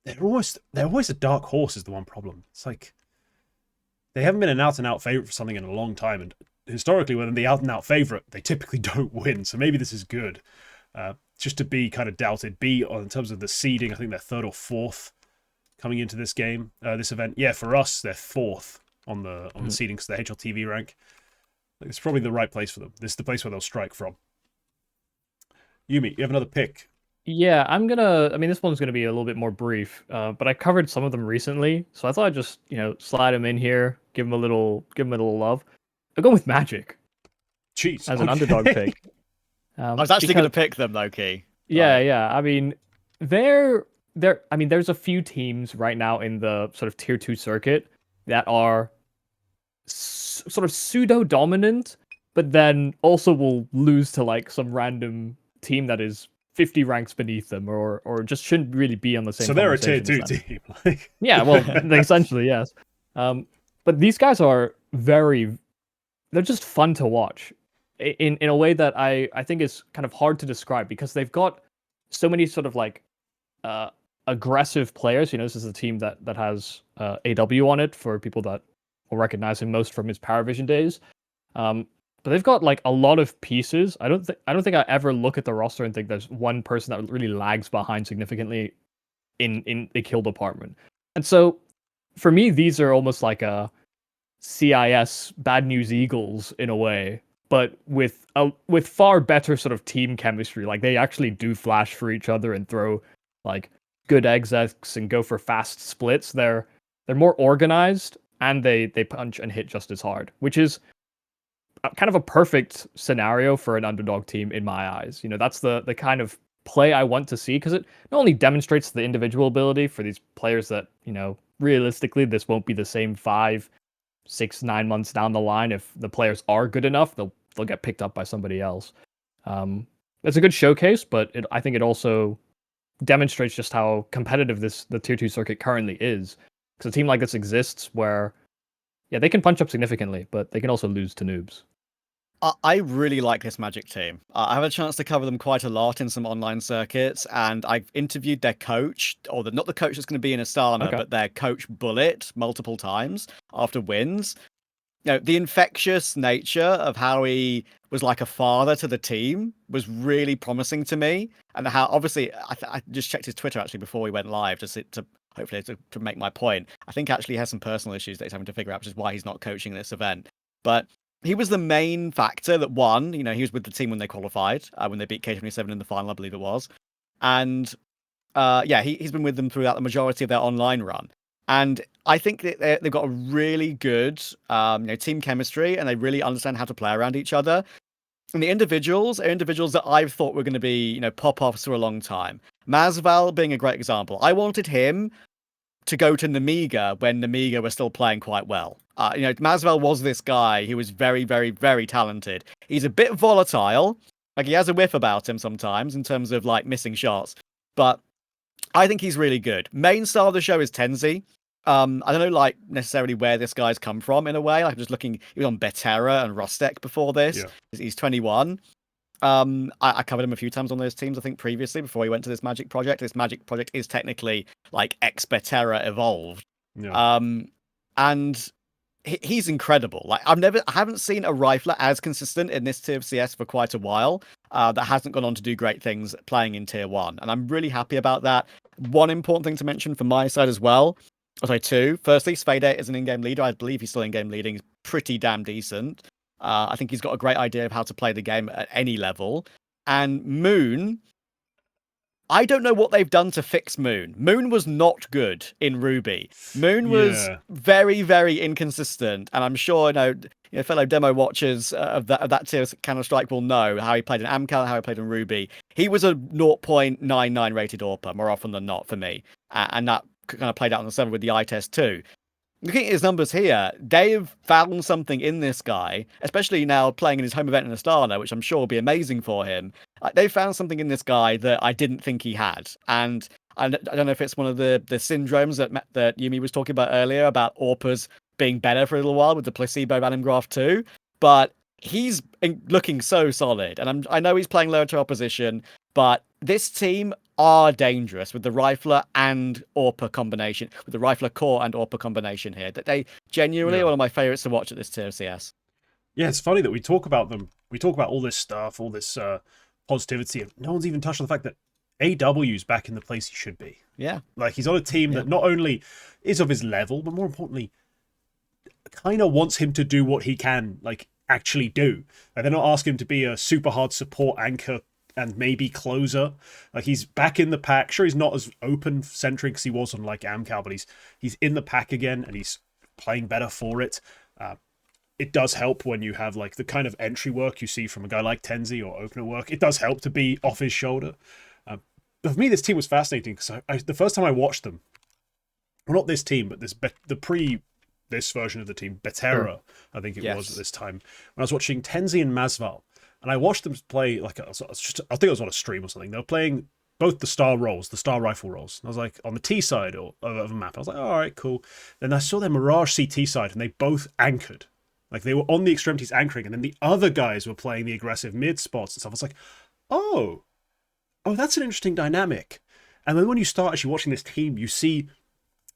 they're always a dark horse is the one problem. It's like they haven't been an out and out favorite for something in a long time, and historically, when they're the out and out favorite, they typically don't win. So maybe this is good. Just to be kind of doubted. In terms of the seeding, I think they're third or fourth coming into this game, this event. Yeah, for us, they're fourth on the seeding because the HLTV rank. It's probably the right place for them. This is the place where they'll strike from. Yumi, you have another pick. Yeah, I mean, this one's gonna be a little bit more brief, but I covered some of them recently, so I thought I'd just, slide them in here, give them a little love. I'll go with Magic Jeez, as an underdog pick. I was actually going to pick them, low key. Yeah, yeah. I mean, I mean, there's a few teams right now in the sort of tier 2 circuit that are sort of pseudo dominant, but then also will lose to like some random team that is 50 ranks beneath them, or just shouldn't really be on the same. So they're a tier 2 team. Yeah, well, essentially yes. But these guys are they're just fun to watch in a way that I think is kind of hard to describe, because they've got so many sort of like aggressive players. This is a team that has AW on it, for people that will recognize him most from his Parivision days. But they've got like a lot of pieces. I don't think I ever look at the roster and think there's one person that really lags behind significantly in the kill department. And so for me, these are almost like a CIS Bad News Eagles in a way, but with far better sort of team chemistry. Like, they actually do flash for each other and throw like good execs and go for fast splits. They're more organized, and they punch and hit just as hard, which is kind of a perfect scenario for an underdog team in my eyes. That's the kind of play I want to see, because it not only demonstrates the individual ability for these players that, realistically this won't be the same 5, 6, 9 months down the line. If the players are good enough, they'll get picked up by somebody else. It's a good showcase, but I think it also demonstrates just how competitive the tier 2 circuit currently is. Because a team like this exists where, yeah, they can punch up significantly, but they can also lose to noobs. I really like this Magic team. I have a chance to cover them quite a lot in some online circuits, and I've interviewed their coach, or not the coach that's going to be in Astana, but their coach Bullet multiple times after wins. The infectious nature of how he was like a father to the team was really promising to me, and how obviously I just checked his Twitter actually before we went live to hopefully to make my point. I think actually he has some personal issues that he's having to figure out, which is why he's not coaching this event. But he was the main factor that won. He was with the team when they qualified, when they beat K27 in the final, I believe it was. And he's been with them throughout the majority of their online run. And I think that they've got a really good team chemistry, and they really understand how to play around each other. And the individuals are individuals that I've thought were going to be, pop-offs for a long time. Masval being a great example. I wanted him to go to Namiga when Namiga was still playing quite well. Masval was this guy who was very, very, very talented. He's a bit volatile. Like, he has a whiff about him sometimes in terms of like missing shots. But I think he's really good. Main star of the show is Tenzi. I don't know, like, necessarily where this guy's come from in a way. Like, I'm just looking, he was on Betera and Rostek before this. Yeah. He's 21. I covered him a few times on those teams, I think, previously, before he went to this Magic project. This Magic project is technically like ex-Betera evolved. Yeah. And he's incredible. Like, I haven't seen a rifler as consistent in this tier of CS for quite a while, that hasn't gone on to do great things playing in tier 1. And I'm really happy about that. One important thing to mention from my side as well. Sorry, 2. Firstly, Svade is an in-game leader. I believe he's still in-game leading. He's pretty damn decent. I think he's got a great idea of how to play the game at any level. And Moon, I don't know what they've done to fix Moon. Moon was not good in Ruby. Moon was very, very inconsistent. And I'm sure, fellow demo watchers of that tier of Counter-Strike will know how he played in Amcal, how he played in Ruby. He was a 0.99 rated AWPer more often than not for me. And that kind of played out on the server with the eye test too. looking at his numbers here, they've found something in this guy, especially now playing in his home event in Astana, which I'm sure will be amazing for him. They found something in this guy that I didn't think he had. And I don't know if it's one of the syndromes that Yumi was talking about earlier about Orpa's being better for a little while with the placebo random graph too. But he's looking so solid. And I know he's playing lower to opposition, but this team are dangerous with the Rifler and Orpa combination, with the Rifler core and Orpa combination here. That they genuinely are one of my favorites to watch at this tier of CS. Yeah, it's funny that we talk about them. We talk about all this stuff, all this positivity, and no one's even touched on the fact that AW's back in the place he should be. Yeah. Like, he's on a team that not only is of his level, but more importantly, kind of wants him to do what he can, like, actually do. Like, they're not asking him to be a super hard support anchor and maybe closer. Like, he's back in the pack. Sure, he's not as open-centric as he was on, like, Amcal, but he's in the pack again, and he's playing better for it. It does help when you have, like, the kind of entry work you see from a guy like Tenzi or opener work. It does help to be off his shoulder. But for me, this team was fascinating because the first time I watched them, well, not this team, but this version of the team, Betera, I think it was at this time, when I was watching Tenzi and Masval, and I watched them play, like, I think it was on a stream or something. They were playing both the star roles, the star rifle roles. And I was like, on the T side of a map, I was like, all right, cool. Then I saw their Mirage CT side, and they both anchored. Like, they were on the extremities anchoring, and then the other guys were playing the aggressive mid spots and stuff. I was like, oh, that's an interesting dynamic. And then when you start actually watching this team, you see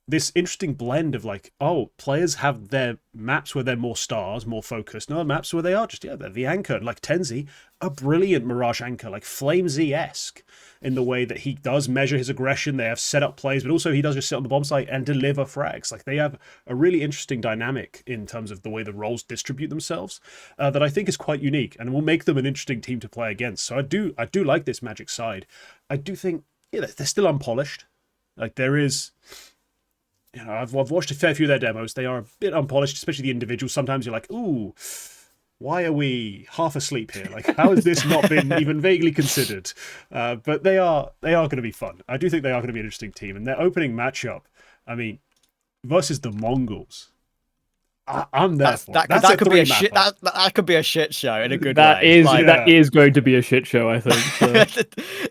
this interesting blend of, like, players have their maps where they're more stars, more focused, and other maps where they are just, they're the anchor. And like Tenzi, a brilliant Mirage anchor, like FlameZ-esque in the way that he does measure his aggression. They have set up plays, but also he does just sit on the bomb site and deliver frags. Like, they have a really interesting dynamic in terms of the way the roles distribute themselves that I think is quite unique and will make them an interesting team to play against. So I do like this Magic side. I do think they're still unpolished. Like, there is... I've watched a fair few of their demos. They are a bit unpolished, especially the individuals. Sometimes you're like, ooh, why are we half asleep here? Like, how has this not been even vaguely considered? But they are going to be fun. I do think they are going to be an interesting team. And their opening matchup, I mean, versus the Mongols. I'm there. That could be a shit. That could be a shit show in a good way. That is going to be a shit show, I think. So.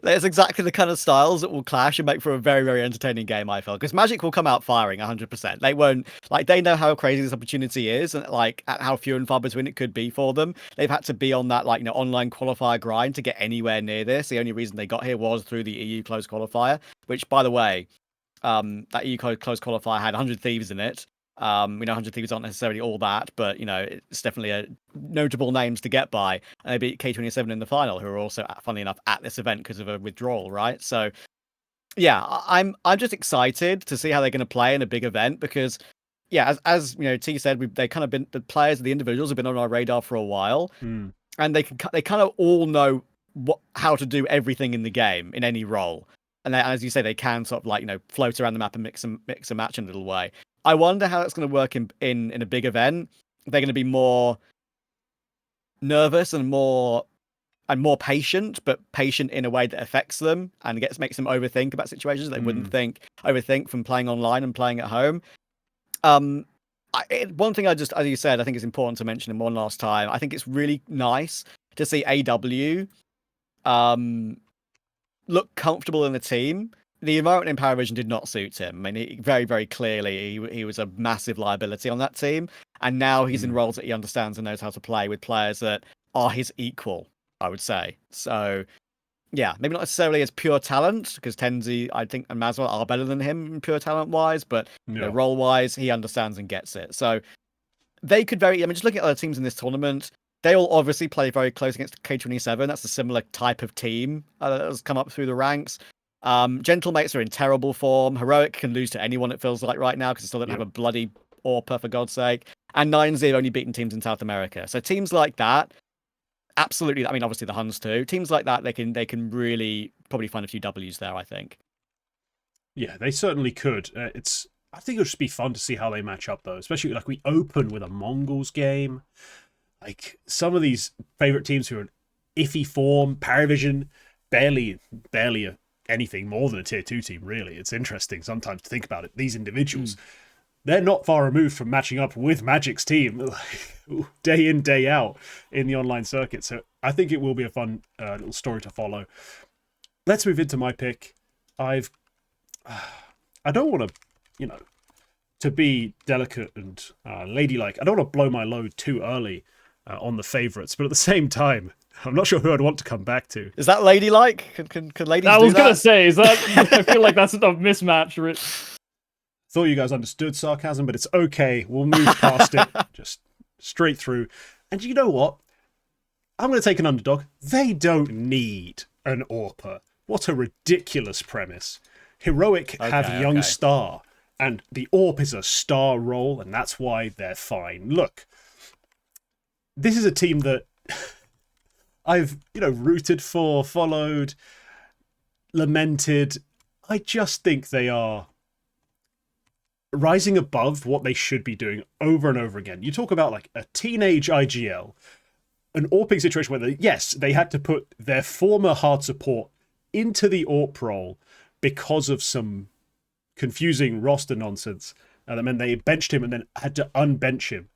There's exactly the kind of styles that will clash and make for a very, very entertaining game, I feel. Because Magic will come out firing 100%. They won't, like, they know how crazy this opportunity is and, like, how few and far between it could be for them. They've had to be on that, like, online qualifier grind to get anywhere near this. The only reason they got here was through the EU closed qualifier, which, by the way, that EU closed qualifier had 100 Thieves in it. 100 Thieves aren't necessarily all that, but, it's definitely a notable names to get by. And they beat K27 in the final, who are also, funnily enough, at this event because of a withdrawal, right? So, yeah, I'm just excited to see how they're going to play in a big event because, yeah, as T said, they kind of been, the players, the individuals have been on our radar for a while, and they kind of all know how to do everything in the game in any role. And as you say, they can sort of, like, float around the map and mix and match in a little way. I wonder how it's going to work in a big event. They're going to be more nervous and more patient, but patient in a way that affects them and makes them overthink about situations they wouldn't overthink from playing online and playing at home. One thing as you said, I think it's important to mention one last time. I think it's really nice to see AW look comfortable in the team. The environment in Parivision did not suit him. I mean, very, very clearly, he was a massive liability on that team. And now he's in roles that he understands and knows how to play with players that are his equal, I would say. So, yeah, maybe not necessarily as pure talent, because Tenzi, I think, and Maswell are better than him pure talent-wise, but role-wise, he understands and gets it. So, they could just looking at other teams in this tournament, they all obviously play very close against K27. That's a similar type of team that has come up through the ranks. Gentlemates are in terrible form. Heroic can lose to anyone, it feels like, right now, because they still don't have a bloody Orpa, for God's sake. And 9Z have only beaten teams in South America. So teams like that, absolutely. I mean, obviously the Huns too. Teams like that, they can really probably find a few W's there, I think. Yeah, they certainly could. I think it'll just be fun to see how they match up, though. Especially, like, we open with a Mongolz game. Like, some of these favorite teams who are in iffy form, Parivision, barely anything more than a tier 2 team, really. It's interesting sometimes to think about it. These individuals, they're not far removed from matching up with Magic's team day in, day out in the online circuit. So I think it will be a fun little story to follow. Let's move into my pick. I don't want to, to be delicate and ladylike. I don't want to blow my load too early on the favourites, but at the same time, I'm not sure who I'd want to come back to. Is that ladylike? Can ladies I do was that? gonna say, is that? I feel like that's a mismatch. Thought you guys understood sarcasm, but it's okay. We'll move past it, just straight through. And you know what? I'm going to take an underdog. They don't need an AWPer. What a ridiculous premise. Heroic have Young Star, and the AWP is a star role, and that's why they're fine. Look, this is a team that I've, rooted for, followed, lamented. I just think they are rising above what they should be doing over and over again. You talk about like a teenage IGL, an AWPing situation where they had to put their former hard support into the AWP role because of some confusing roster nonsense. That meant they benched him and then had to unbench him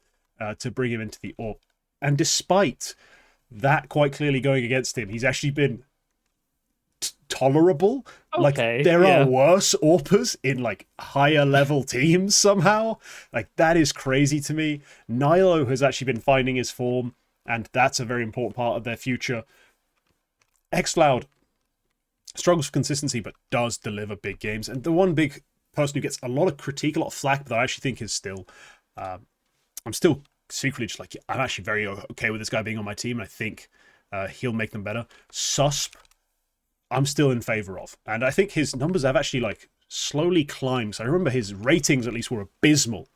to bring him into the AWP. And despite that quite clearly going against him, he's actually been tolerable. Okay, like there are worse AWPers in like higher level teams somehow. Like that is crazy to me. Nilo has actually been finding his form, and that's a very important part of their future. xCloud struggles for consistency, but does deliver big games. And the one big person who gets a lot of critique, a lot of flack, but I actually think is still, I'm still secretly just like, I'm actually very okay with this guy being on my team. And I think he'll make them better. Susp, I'm still in favor of. And I think his numbers have actually like slowly climbed. So I remember his ratings at least were abysmal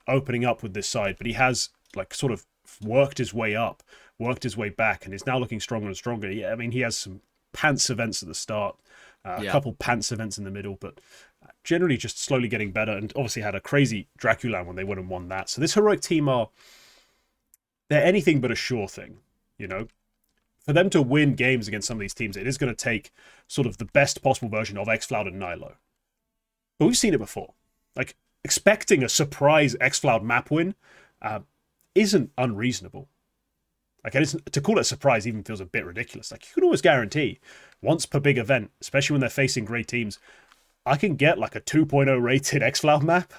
opening up with this side, but he has like sort of worked his way up, worked his way back, and is now looking stronger and stronger. Yeah, I mean, he has some pants events at the start, a couple pants events in the middle, but generally just slowly getting better, and obviously had a crazy Draculan when they went and won that. So this heroic team they're anything but a sure thing, For them to win games against some of these teams, it is going to take sort of the best possible version of xCloud and Nilo. But we've seen it before. Like, expecting a surprise xCloud map win isn't unreasonable. Like, to call it a surprise even feels a bit ridiculous. Like, you can always guarantee once per big event, especially when they're facing great teams, I can get like a 2.0 rated xCloud map,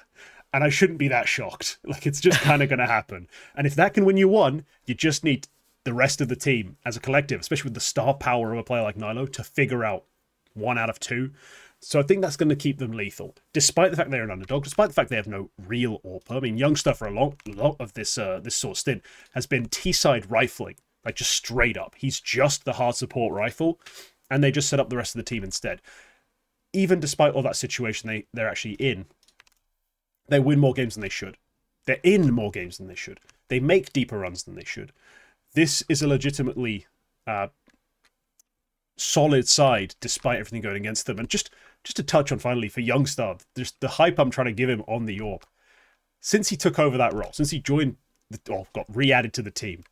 and I shouldn't be that shocked. Like, it's just kind of going to happen. And if that can win you one, you just need the rest of the team as a collective, especially with the star power of a player like Nilo, to figure out 1 out of 2. So I think that's going to keep them lethal, despite the fact they're an underdog, despite the fact they have no real AWPer. I mean, Youngster for a lot of this sort of stint has been T-side rifling, like just straight up. He's just the hard support rifle, and they just set up the rest of the team instead. Even despite all that situation they're actually in, they win more games than they should. They're in more games than they should. They make deeper runs than they should. This is a legitimately solid side, despite everything going against them. And just to touch on finally for Youngstar, just the hype I'm trying to give him on the AWP. Since he took over that role, since he joined or got re-added to the team,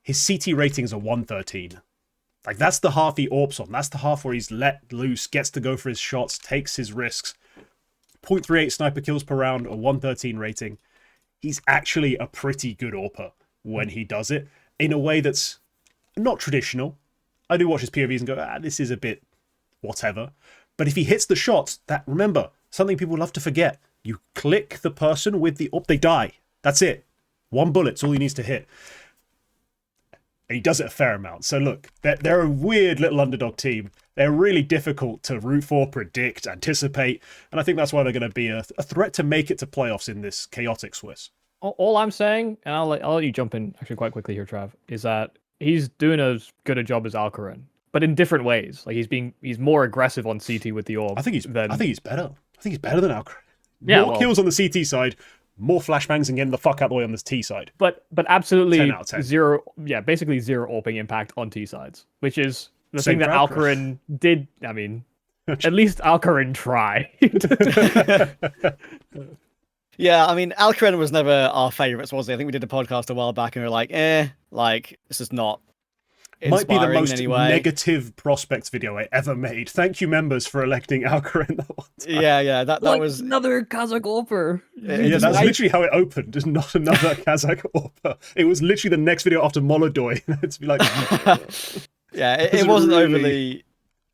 his CT ratings are 113. Like, that's the half he AWPs on. That's the half where he's let loose, gets to go for his shots, takes his risks. 0.38 sniper kills per round, a 113 rating. He's actually a pretty good AWPer when he does it, in a way that's not traditional. I do watch his POVs and go, this is a bit whatever. But if he hits the shots, remember, something people love to forget. You click the person with the AWP, they die. That's it. 1 bullet's all he needs to hit. And he does it a fair amount. So look, they're a weird little underdog team. They're really difficult to root for, predict, anticipate. And I think that's why they're going to be a threat to make it to playoffs in this chaotic Swiss. All I'm saying, and I'll let you jump in actually quite quickly here, Trav, is that he's doing as good a job as Alcaran, but in different ways. Like, he's more aggressive on CT with the AWP. I think he's better. I think he's better than Alcaran. Yeah, more kills on the CT side, more flashbangs, and getting the fuck out of the way on this T side. But absolutely 10 out of 10. zero. Yeah, basically zero AWPing impact on T sides, which is the Same thing that Alcaran did. I mean, at least Alcaran tried. Yeah, I mean, Alcaran was never our favourites, was he? I think we did a podcast a while back and we were like, this is not might be the inspiring in most any way. negative prospects video I ever made. Thank you, members, for electing Alka in that one. Yeah, that like was another Kazakh Orper. Yeah, that's literally how it opened. Just not another Kazakh Orpa. It was literally the next video after Molodoy. It's be like, yeah, it was wasn't really- overly.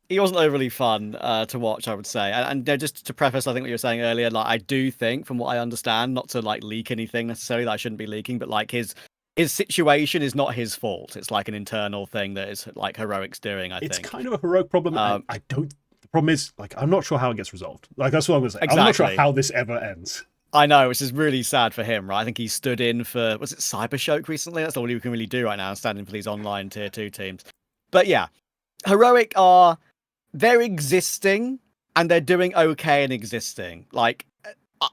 He wasn't overly fun to watch, I would say. And just to preface, I think what you were saying earlier, like I do think, from what I understand, not to like leak anything necessarily that I shouldn't be leaking, but like his situation is not his fault. It's like an internal thing that is like Heroic's doing. I it's think kind of a heroic problem. And I don't. The problem is, like, I'm not sure how it gets resolved. Like, that's what I'm gonna say. I'm not sure Exactly. how this ever ends. I know, which is really sad for him, right? I think he stood in for, was it Cybershock recently? That's all he can really do right now, standing for these online tier 2 teams. But yeah, Heroic they're existing and they're doing okay in existing. Like,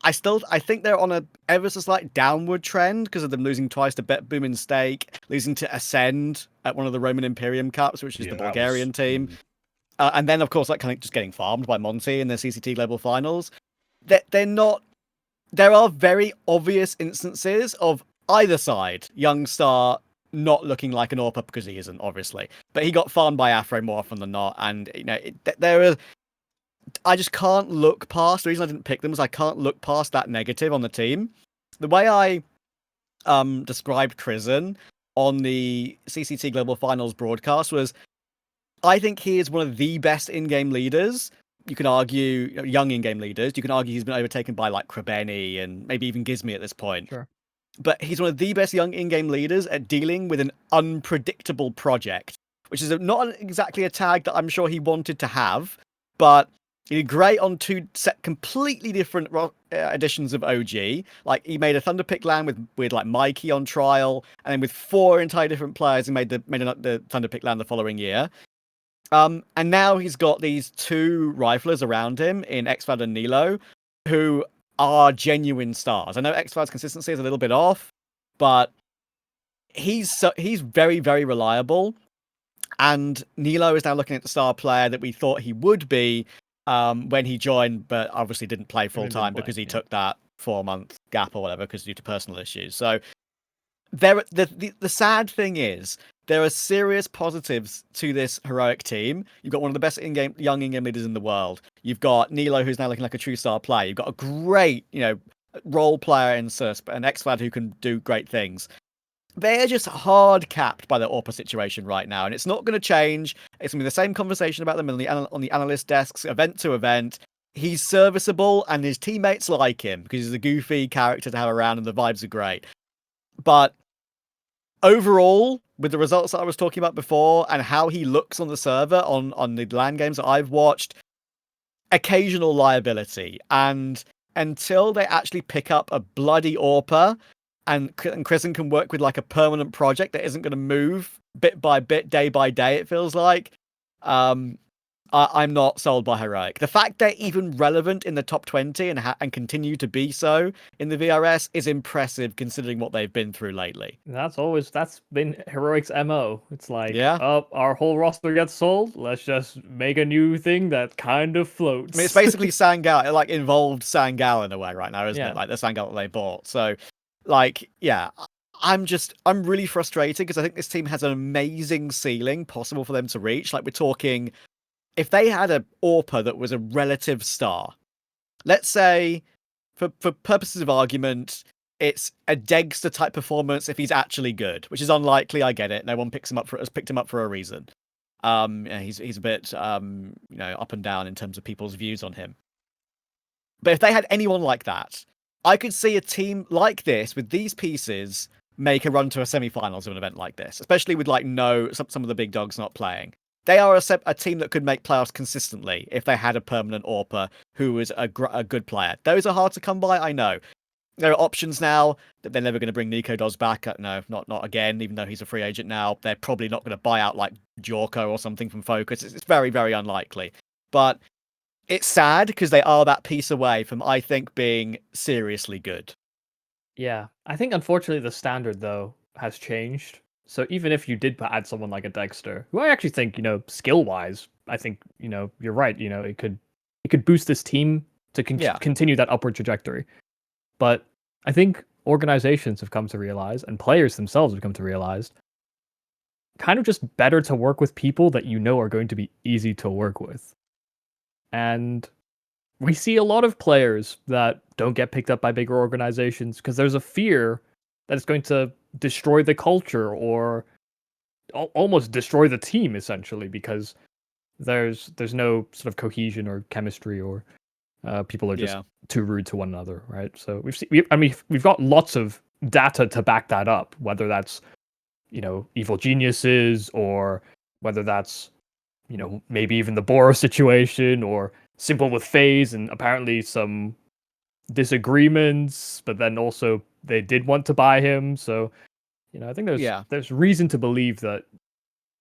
I think they're on a ever so slight downward trend because of them losing twice to Bet Boom and Stake, losing to Ascend at one of the Roman Imperium Cups, which is the Bulgarian team. And then, of course, like kind of just getting farmed by Monte in the CCT Global Finals. They're not. There are very obvious instances of either side. Youngstar not looking like an Orpa because he isn't, obviously, but he got farmed by Afro more often than not. And you know, I just can't look past. The reason I didn't pick them is I can't look past that negative on the team. The way I described Krizen on the CCT Global Finals broadcast was, I think he is one of the best in-game leaders. You can argue, young in-game leaders, you can argue he's been overtaken by like Krebeni and maybe even Gizmi at this point. Sure. But he's one of the best young in-game leaders at dealing with an unpredictable project, which is not exactly a tag that I'm sure he wanted to have, but he did great on two completely different editions of OG. Like, he made a Thunder Pick LAN with like Mikey on trial, and then with 4 entirely different players, he made the Thunder Pick LAN the following year. And now he's got these 2 riflers around him in Xvad and Nilo, who are genuine stars. I know Xvad's consistency is a little bit off, but he's very, very reliable. And Nilo is now looking at the star player that we thought he would be when he joined, but obviously didn't play full time because he took that 4-month gap or whatever because due to personal issues. So the sad thing is, there are serious positives to this Heroic team. You've got one of the best young in-game leaders in the world. You've got Nilo, who's now looking like a true star player. You've got a great, role player in Susp, an Xvad who can do great things. They're just hard capped by the Orpa situation right now, and it's not going to change. It's going to be the same conversation about them on the analyst desks, event to event. He's serviceable, and his teammates like him because he's a goofy character to have around, and the vibes are great. But overall, with the results that I was talking about before and how he looks on the server on the LAN games that I've watched, occasional liability. And until they actually pick up a bloody Orpa and Krizen can work with like a permanent project that isn't going to move bit by bit, day by day, it feels like, I'm not sold by Heroic. The fact they're even relevant in the top 20 and continue to be so in the VRS is impressive considering what they've been through lately. That's been Heroic's MO. It's like, Yeah. oh, our whole roster gets sold. Let's just make a new thing that kind of floats. I mean, it's basically Sangal. It like involved Sangal in a way right now, isn't Yeah. it? Like the Sangal that they bought. So, like, yeah, I'm really frustrated because I think this team has an amazing ceiling possible for them to reach. Like, we're talking, if they had a Orpa that was a relative star, let's say, for purposes of argument, it's a Degster type performance if he's actually good, which is unlikely. I get it. No one has picked him up for a reason. He's a bit up and down in terms of people's views on him. But if they had anyone like that, I could see a team like this with these pieces make a run to a semi-finals of an event like this, especially with like some of the big dogs not playing. They are a team that could make playoffs consistently if they had a permanent Orpa who was a good player. Those are hard to come by, I know. There are options now that they're never going to bring Nico Dos back. No, not again, even though he's a free agent now. They're probably not going to buy out like Jorko or something from Focus. It's very, very unlikely. But it's sad because they are that piece away from, I think, being seriously good. Yeah, I think unfortunately the standard though has changed. So even if you did add someone like a Dexter, who I actually think, skill wise, I think, you're right. It could boost this team to continue that upward trajectory. But I think organizations have come to realize, and players themselves have come to realize, kind of just better to work with people that you know are going to be easy to work with. And we see a lot of players that don't get picked up by bigger organizations because there's a fear that it's going to destroy the culture or almost destroy the team, essentially, because there's no sort of cohesion or chemistry, or people are just too rude to one another, right? So we've got lots of data to back that up, whether that's evil geniuses, or whether that's maybe even the Boros situation, or Simple with FaZe and apparently some disagreements, but then also they did want to buy him. So I think there's reason to believe that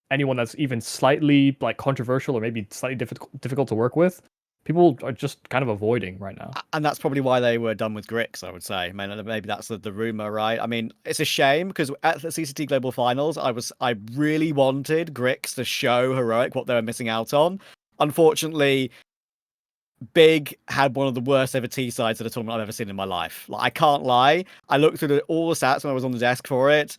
anyone that's even slightly like controversial or maybe slightly difficult to work with, people are just kind of avoiding right now. And that's probably why they were done with Grix, I would say. Maybe that's the rumor, right? I mean, it's a shame because at the CCT Global Finals, I really wanted Grix to show Heroic what they were missing out on. Unfortunately, Big had one of the worst ever T sides of the tournament I've ever seen in my life. Like, I can't lie. I looked through all the stats when I was on the desk for it.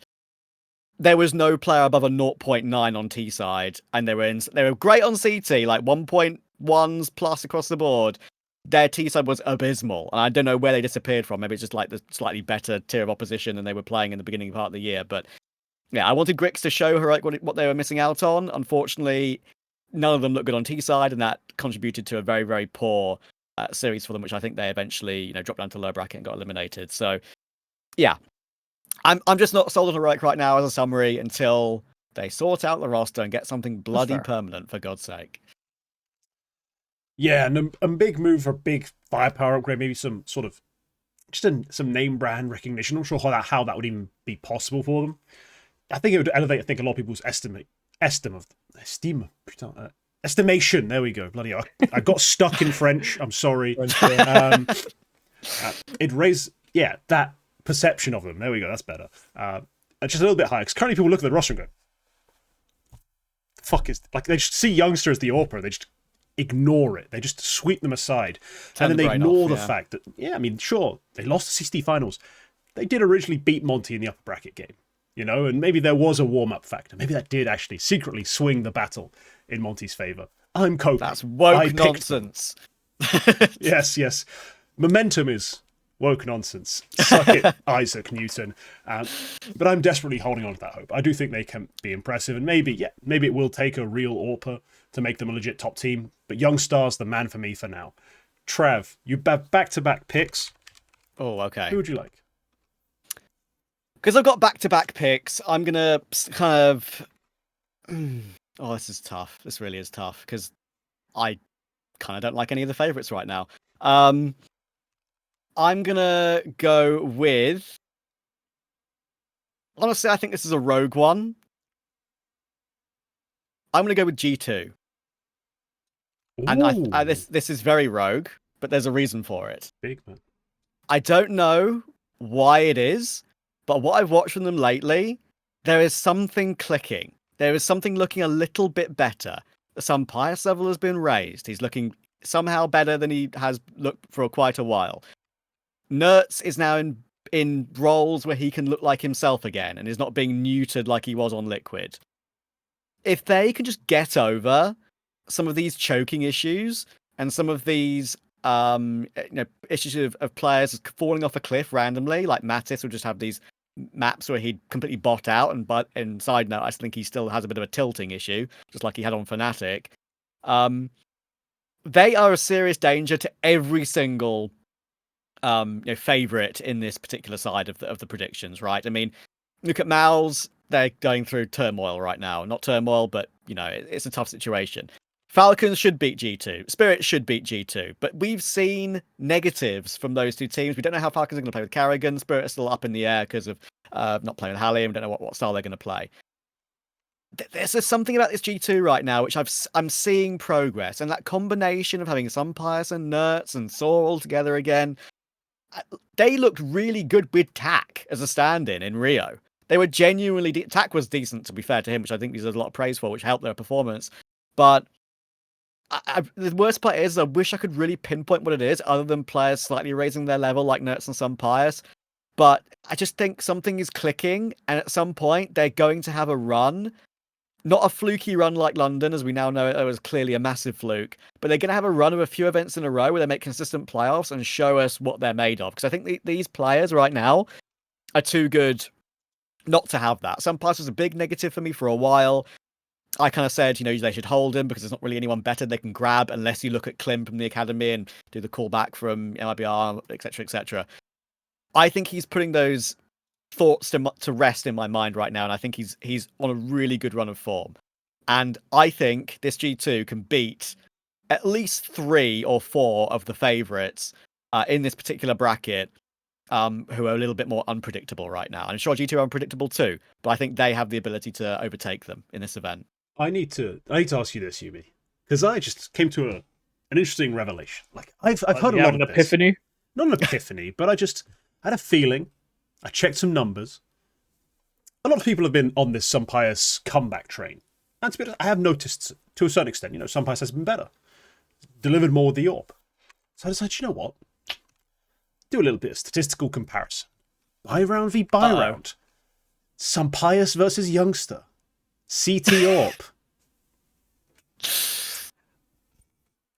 There was no player above a 0.9 on T side, and they were great on CT, like 1.1s plus across the board. Their T side was abysmal, and I don't know where they disappeared from. Maybe it's just like the slightly better tier of opposition than they were playing in the beginning part of the year. But yeah, I wanted Grix to show her what they were missing out on. Unfortunately, none of them looked good on T side, and that contributed to a very, very poor series for them, which I think they eventually dropped down to lower bracket and got eliminated. So yeah, I'm just not sold on Heroic right now as a summary until they sort out the roster and get something bloody permanent, for God's sake. Yeah, and a big move for a big firepower upgrade, maybe some sort of some name brand recognition. I'm not sure how that would even be possible for them. I think it would elevate, a lot of people's estimation. There we go. Bloody hell. I got stuck in French. I'm sorry. It raised, that perception of them. There we go. That's better. Just a little bit higher. Because currently people look at the roster and go, the fuck is... Like, they just see Youngster as the AWPer. They just ignore it. They just sweep them aside. And then they ignore the fact that, sure, they lost the CCT finals. They did originally beat Monte in the upper bracket game. And maybe there was a warm-up factor. Maybe that did actually secretly swing the battle in Monte's favour. I'm coping. That's woke nonsense. Yes. Momentum is woke nonsense. Suck it, Isaac Newton. But I'm desperately holding on to that hope. I do think they can be impressive, and maybe it will take a real AWPer to make them a legit top team. But Youngstar's the man for me for now. Trav, you have back-to-back picks. Oh, okay. Who would you like? Because I've got back-to-back picks, I'm going to kind of... Oh, this is tough. This really is tough, because I kind of don't like any of the favourites right now. I'm going to go with... Honestly, I think this is a rogue one. I'm going to go with G2. Ooh. And this is very rogue, but there's a reason for it. Big man. I don't know why it is, but what I've watched from them lately, there is something clicking. There is something looking a little bit better. Some pious level has been raised. He's looking somehow better than he has looked for quite a while. Nertz is now in roles where he can look like himself again and is not being neutered like he was on Liquid. If they can just get over some of these choking issues and some of these issues of players falling off a cliff randomly, like Mattis will just have these maps where he'd completely bot out, and side note, I think he still has a bit of a tilting issue, just like he had on Fnatic. They are a serious danger to every single favorite in this particular side of the predictions, right? I mean, look at Mongolz. They're going through turmoil right now. Not turmoil, but it's a tough situation. Falcons should beat G2. Spirit should beat G2. But we've seen negatives from those two teams. We don't know how Falcons are going to play with Karrigan. Spirit is still up in the air because of not playing with Hallie. We don't know what style they're going to play. There's something about this G2 right now which I'm seeing progress. And that combination of having some Pius and Nertz and Saw all together again, they looked really good with TAC as a stand-in Rio. They were genuinely... TAC was decent, to be fair to him, which I think there's a lot of praise for, which helped their performance. But the worst part is, I wish I could really pinpoint what it is, other than players slightly raising their level, like Nertz and some Pius. But I just think something is clicking, and at some point, they're going to have a run not a fluky run like London, as we now know it was clearly a massive fluke, but they're going to have a run of a few events in a row where they make consistent playoffs and show us what they're made of. Because I think these players right now are too good not to have that. Sampayas was a big negative for me for a while. I kind of said, they should hold him because there's not really anyone better they can grab unless you look at Klim from the academy and do the callback from MIBR, etc., etc. I think he's putting those thoughts to rest in my mind right now, and I think he's on a really good run of form. And I think this G2 can beat at least 3 or 4 of the favourites in this particular bracket, who are a little bit more unpredictable right now. I'm sure G2 are unpredictable too, but I think they have the ability to overtake them in this event. I need to ask you this, Yumi, because I just came to an interesting revelation. Like I've heard a lot of an epiphany. This. Not an epiphany, but I had a feeling. I checked some numbers. A lot of people have been on this Sampayas comeback train. And to be honest, I have noticed to a certain extent, Sampayas has been better. Delivered more with the AWP. So I decided, you know what? Do a little bit of statistical comparison. Buy round v buy round. Sampayas versus Youngster. CT AWP.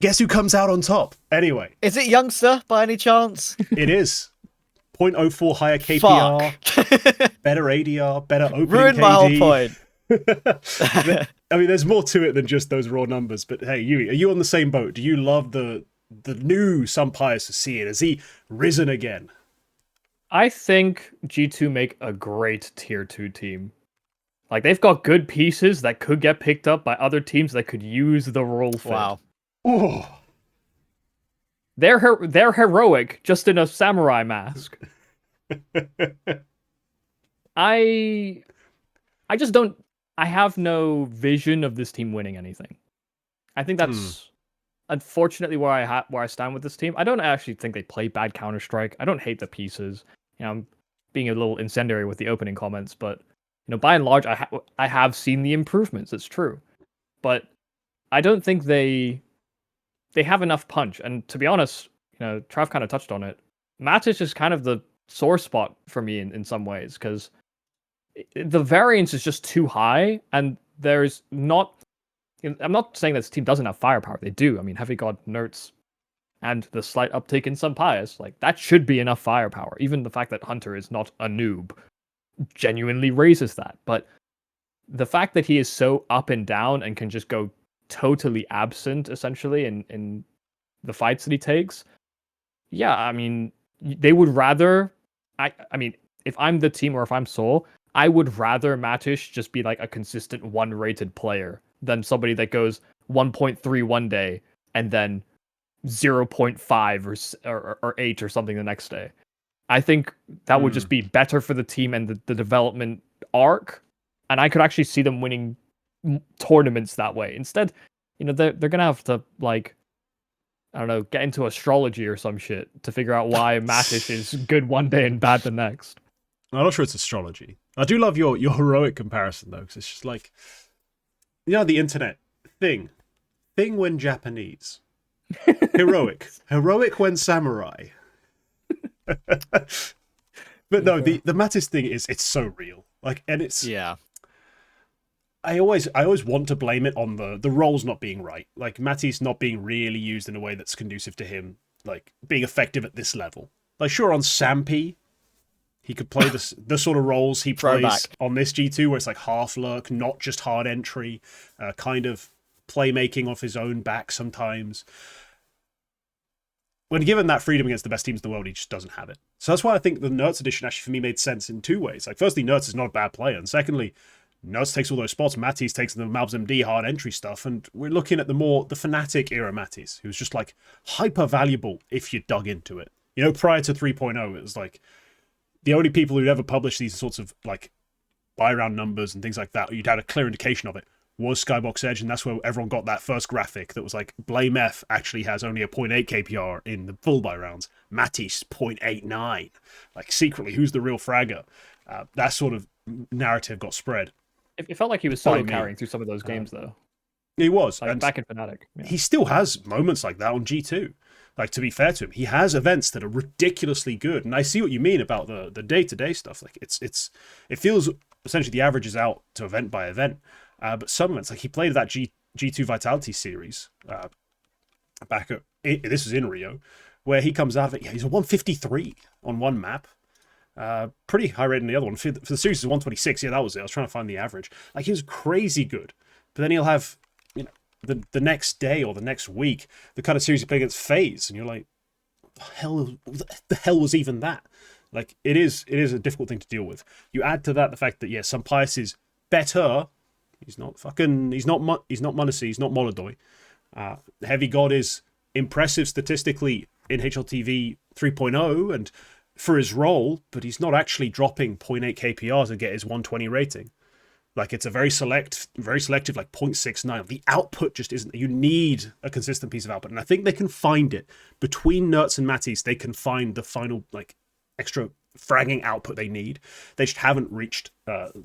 Guess who comes out on top? Anyway. Is it Youngster by any chance? It is. 0.04 higher KPR, better ADR, better opening Ruined KD. my whole point. I mean, there's more to it than just those raw numbers. But hey, Yui, are you on the same boat? Do you love the new Sampayas to see it? Has he risen again? I think G2 make a great tier 2 team. Like, they've got good pieces that could get picked up by other teams that could use the role fit. Wow. Oh. They're heroic, just in a samurai mask. I just don't. I have no vision of this team winning anything. I think that's unfortunately where I stand with this team. I don't actually think they play bad Counter-Strike. I don't hate the pieces. I'm being a little incendiary with the opening comments, but by and large, I have seen the improvements. It's true, but I don't think they have enough punch. And to be honest, Trav kind of touched on it. Matish is kind of the sore spot for me in some ways, because the variance is just too high, and there's not... I'm not saying this team doesn't have firepower. They do. I mean, Heavy God, Nerds, and the slight uptick in Sampayas, that should be enough firepower. Even the fact that Hunter is not a noob genuinely raises that. But the fact that he is so up and down and can just go totally absent, essentially, in the fights that he takes, yeah, I mean, they would rather... I mean, if I'm the team or if I'm Seoul, I would rather Matish just be a consistent 1-rated player than somebody that goes 1.3 one day and then 0.5 or 8 or something the next day. I think that would just be better for the team and the development arc, and I could actually see them winning tournaments that way. Instead, they're gonna have to I don't know, get into astrology or some shit to figure out why Matish is good one day and bad the next. I'm not sure it's astrology. I do love your heroic comparison though, because it's just the internet thing when Japanese, heroic when samurai. But no, the Mattis thing it's so real. And it's I always want to blame it on the roles not being right. Mattis not being really used in a way that's conducive to him being effective at this level. Sure, on Sampy, he could play the sort of roles he plays on this G2, where it's half lurk, not just hard entry, kind of playmaking off his own back sometimes. When given that freedom against the best teams in the world, he just doesn't have it. So that's why I think the Nerds edition actually for me made sense in 2 ways. Firstly, Nerds is not a bad player, and secondly, Nerds takes all those spots. Mattis takes the Malbs MD hard entry stuff, and we're looking at the Fnatic era Mattis, who's just hyper valuable if you dug into it. Prior to 3.0, it was the only people who'd ever published these sorts of buy round numbers and things like that, you'd had a clear indication of it, was Skybox Edge, and that's where everyone got that first graphic that was Blame F actually has only a 0.8 KPR in the full buy rounds. Mattis 0.89. Secretly, who's the real fragger? That sort of narrative got spread. It felt like he was solo carrying through some of those games, though. He was. And back in Fnatic. Yeah. He still has moments like that on G2. To be fair to him, he has events that are ridiculously good. And I see what you mean about the day-to-day stuff. It feels essentially the average is out to event by event. But some events, like he played that G2 Vitality series back at, this was in Rio, where he comes out of it, he's a 153 on one map. Pretty high rate in the other one. For the series, is 126. Yeah, that was it. I was trying to find the average. Like, he was crazy good. But then he'll have, the next day or the next week, the kind of series you play against FaZe, and you're like, the hell was even that? Like, it is a difficult thing to deal with. You add to that the fact that, yes, Sampius is better. He's not Monte, he's not Molodoy. Heavy God is impressive statistically in HLTV 3.0 and for his role, but he's not actually dropping 0.8 KPRs and get his 120 rating. Like, it's a very selective, like 0.69. The output just isn't. You need a consistent piece of output, and I think they can find it between Nertz and Matisse. They can find the final like extra fragging output they need. They just haven't reached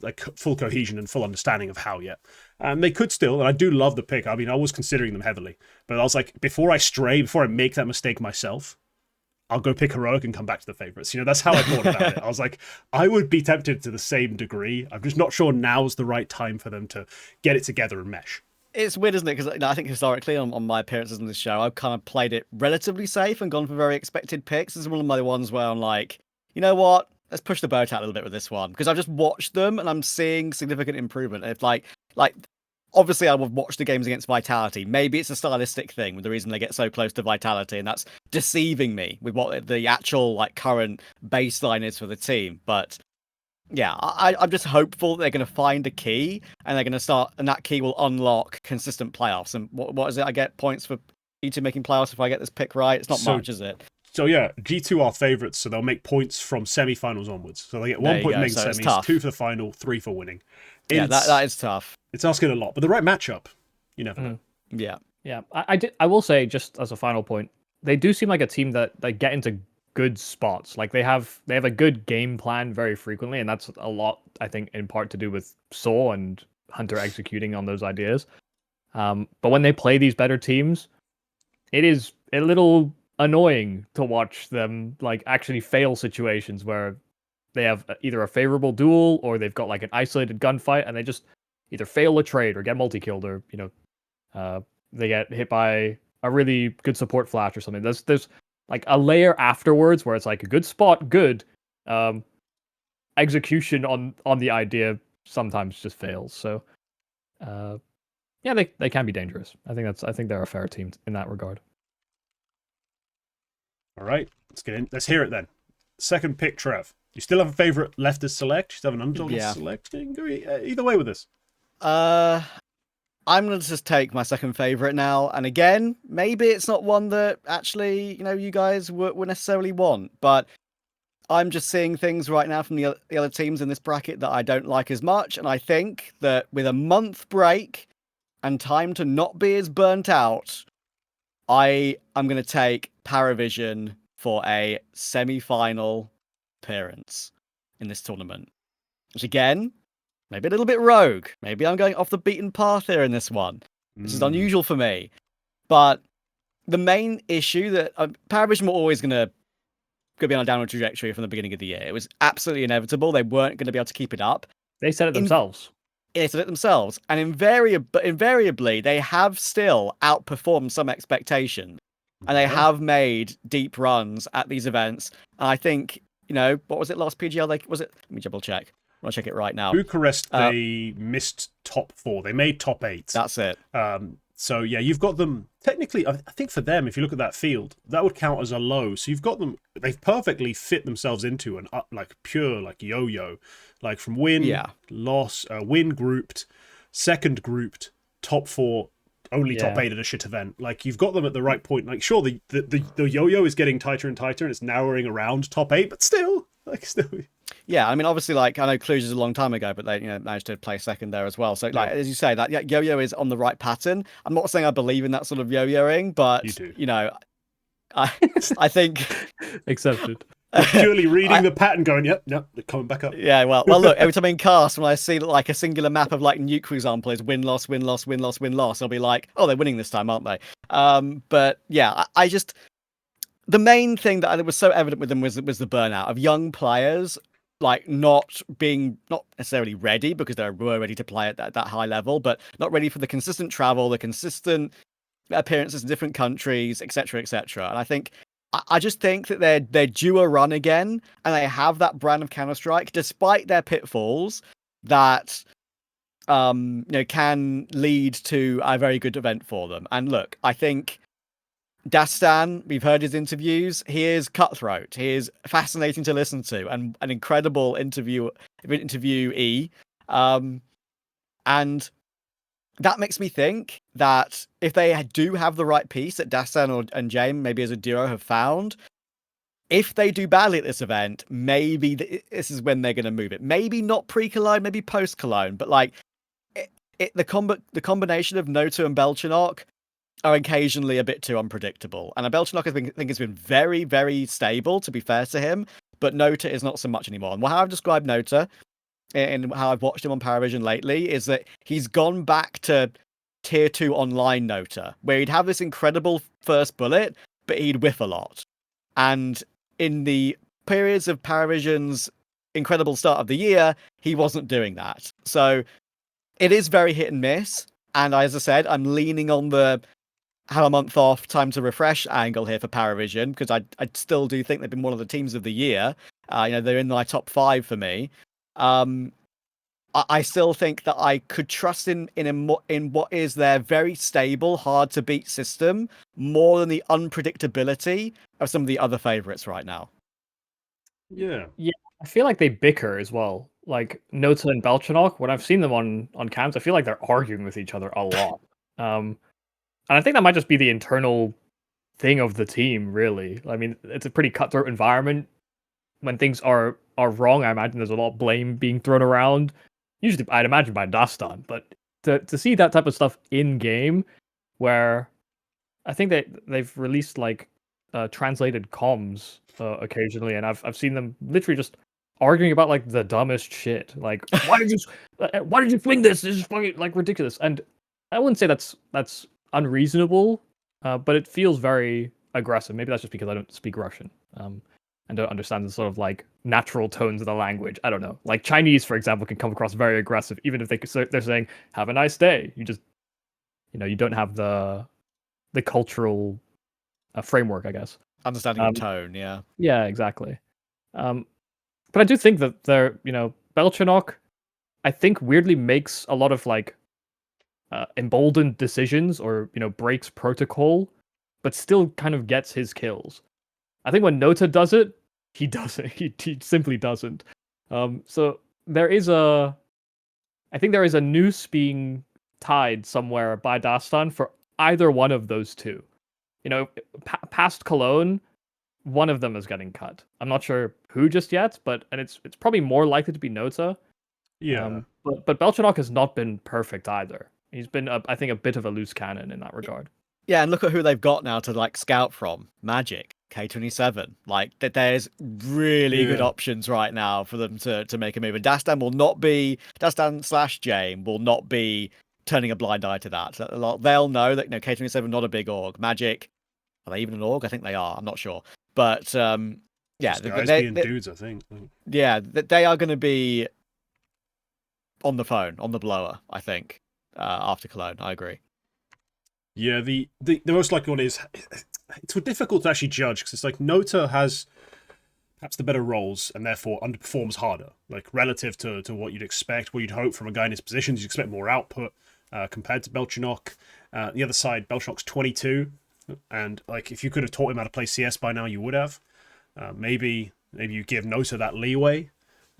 like full cohesion and full understanding of how yet. And they could still, and I do love the pick. I mean, I was considering them heavily, but I was like, before I make that mistake myself, I'll go pick Heroic and come back to the favorites. That's how I thought about it. I was like, I would be tempted to the same degree. I'm just not sure now's the right time for them to get it together and mesh. It's weird, isn't it? Because I think historically on my appearances on this show, I've kind of played it relatively safe and gone for very expected picks. This is one of my ones where I'm like, you know what? Let's push the boat out a little bit with this one. Because I've just watched them and I'm seeing significant improvement. If like obviously I would watch the games against Vitality. Maybe it's a stylistic thing with the reason they get so close to Vitality, and that's deceiving me with what the actual like current baseline is for the team. But yeah, I'm just hopeful they're going to find a key and they're going to start, and that key will unlock consistent playoffs. And what is it? I get points for G2 making playoffs if I get this pick right. It's not much, is it? So yeah, G2 are favourites, so they'll make points from semi-finals onwards. So they get 1 point making semis, 2 for the final, 3 for winning. Yeah, that is tough. It's asking a lot, but the right matchup, you never know. Yeah. I will say, just as a final point, they do seem like a team that they get into good spots. Like they have a good game plan very frequently, and that's a lot, I think, in part to do with Saw and Hunter executing on those ideas. But when they play these better teams, it is a little annoying to watch them like actually fail situations where they have either a favorable duel or they've got like an isolated gunfight and they just either fail a trade or get multi-killed, or they get hit by a really good support flash or something. There's like a layer afterwards where it's like a good spot, good execution on the idea sometimes just fails. So yeah, they can be dangerous. I think they're a fair team in that regard. All right, let's get in. Let's hear it then. Second pick, Trev. You still have a favorite left to select? You still have an underdog to select? You can go either way with this. I'm going to just take my second favorite now. And again, maybe it's not one that actually, you guys would necessarily want. But I'm just seeing things right now from the other teams in this bracket that I don't like as much. And I think that with a month break and time to not be as burnt out, I am going to take Parivision for a semi-final appearance in this tournament. Which again, maybe a little bit rogue. Maybe I'm going off the beaten path here in this one. This is unusual for me. But the main issue that Parivision were always going to be on a downward trajectory from the beginning of the year. It was absolutely inevitable. They weren't going to be able to keep it up. They said it themselves. They said it themselves. And invariably, they have still outperformed some expectations. And they have made deep runs at these events. And I think, what was it last PGL? Let me double check. I'll check it right now. Bucharest, they missed top 4. They made top 8. That's it. So yeah, you've got them. Technically, I think for them, if you look at that field, that would count as a low. So you've got them. They've perfectly fit themselves into an like pure like yo-yo, like from win, loss, win grouped, second grouped, top 4. Only top 8 at a shit event. Like, you've got them at the right point. Like, sure, the yo-yo is getting tighter and tighter, and it's narrowing around top 8, but still. Yeah, I mean, obviously, like, I know Cluj is a long time ago, but they managed to play second there as well. So, like, as you say, that yo-yo is on the right pattern. I'm not saying I believe in that sort of yo-yoing, but, you do. I think... Accepted. Purely reading the pattern, going, yep, they're coming back up. Yeah, well, look, every time in cast, when I see like a singular map of like Nuke, for example, is win loss, win loss, win loss, win loss, I'll be like, oh, they're winning this time, aren't they? But yeah, I just the main thing that was so evident with them was the burnout of young players like not necessarily ready, because they were ready to play at that high level, but not ready for the consistent travel, the consistent appearances in different countries, etc., etc. And I think I just think that they're due a run again, and they have that brand of Counter-Strike, despite their pitfalls, that can lead to a very good event for them. And look, I think Dastan, we've heard his interviews. He is cutthroat. He is fascinating to listen to, and an incredible interviewee. And that makes me think that if they do have the right piece that Dastan and James, maybe as a duo, have found, if they do badly at this event, maybe this is when they're going to move it. Maybe not pre-Cologne, maybe post-Cologne, but like the combination of Noto and Belchenok are occasionally a bit too unpredictable. And Belchenok, I think, has been very, very stable, to be fair to him, but Noto is not so much anymore. And how I've described Noto, and how I've watched him on Parivision lately, is that he's gone back to tier 2 online Noto, where he'd have this incredible first bullet, but he'd whiff a lot. And in the periods of Parivision's incredible start of the year, he wasn't doing that. So it is very hit and miss. And as I said, I'm leaning on the have a month off, time to refresh angle here for Parivision, because I still do think they've been one of the teams of the year. They're in my top 5 for me. I still think that I could trust in what is their very stable, hard to beat system more than the unpredictability of some of the other favorites right now. Yeah. I feel like they bicker as well. Like Nota and Belchenok, when I've seen them on cams, I feel like they're arguing with each other a lot. And I think that might just be the internal thing of the team, really. I mean, it's a pretty cutthroat environment. When things are wrong, I imagine there's a lot of blame being thrown around. Usually, I'd imagine by Dastan. But to see that type of stuff in game, where I think they've released like translated comms occasionally, and I've seen them literally just arguing about like the dumbest shit. Like, why did you swing this? This is fucking like ridiculous. And I wouldn't say that's unreasonable, but it feels very aggressive. Maybe that's just because I don't speak Russian and don't understand the sort of like natural tones of the language. I don't know. Like Chinese, for example, can come across very aggressive, even if they're saying "Have a nice day." You just, you don't have the cultural framework, I guess. Understanding of tone, yeah. Yeah, exactly. But I do think that Belchenok, I think, weirdly makes a lot of like emboldened decisions, or breaks protocol, but still kind of gets his kills. I think when Nota does it, he doesn't. He simply doesn't. So I think there is a noose being tied somewhere by Dastan for either one of those two. Past Cologne, one of them is getting cut. I'm not sure who just yet, and it's probably more likely to be Nota. Yeah. But Belchenok has not been perfect either. He's been, I think, a bit of a loose cannon in that regard. Yeah, and look at who they've got now to like scout from. Magic, K27. Like there's really good options right now for them to make a move. And Dastan / James will not be turning a blind eye to that. So they'll know that K27 not a big org. Magic, are they even an org? I think they are. I'm not sure. But yeah, guys being dudes, I think. Yeah, they are going to be on the phone, on the blower, I think, after Cologne. I agree. Yeah, the most likely one is, it's difficult to actually judge, because it's like Nota has perhaps the better roles and therefore underperforms harder, like relative to what you'd expect, what you'd hope from a guy in his positions. You'd expect more output compared to Belchenok. The other side, Belchenok's 22, and like if you could have taught him how to play CS by now, you would have. Maybe you give Nota that leeway.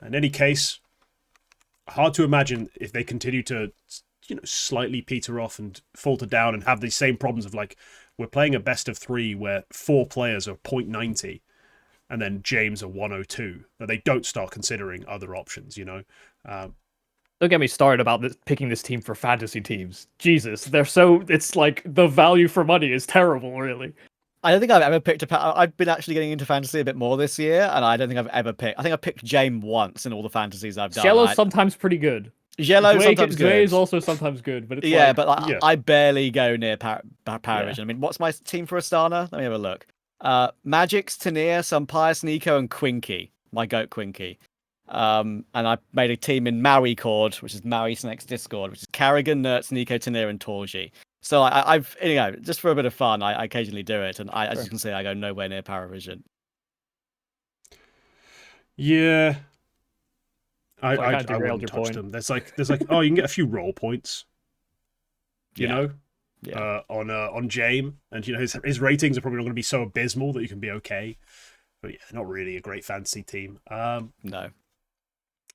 In any case, hard to imagine if they continue to slightly peter off and falter down and have the same problems of like, we're playing a best of 3 where 4 players are 0.90 and then James are 102, that they don't start considering other options, Don't get me started about picking this team for fantasy teams. Jesus, it's like the value for money is terrible, really. I don't think I've ever picked I've been actually getting into fantasy a bit more this year, and I don't think I've ever picked. I think I picked James once in all the fantasies I've done. Yellow's sometimes pretty good. Yellow sometimes good. Gray is also sometimes good, but it's I barely go near Parivision. I mean, what's my team for Astana? Let me have a look. Magic's Tania, Pious Nico, and Quinky. My goat Quinky. And I made a team in Maui Cord, which is Maui Snake's Discord, which is Carrigan, Nertz, Nico, Tanir, and Torji. So I've just for a bit of fun, I occasionally do it, and as you can see, I go nowhere near Parivision. Yeah. I derailed wouldn't your touch point. them. There's like oh, you can get a few roll points. You know? Yeah. On Jame, and his ratings are probably not going to be so abysmal that you can be okay. But yeah, not really a great fantasy team. No.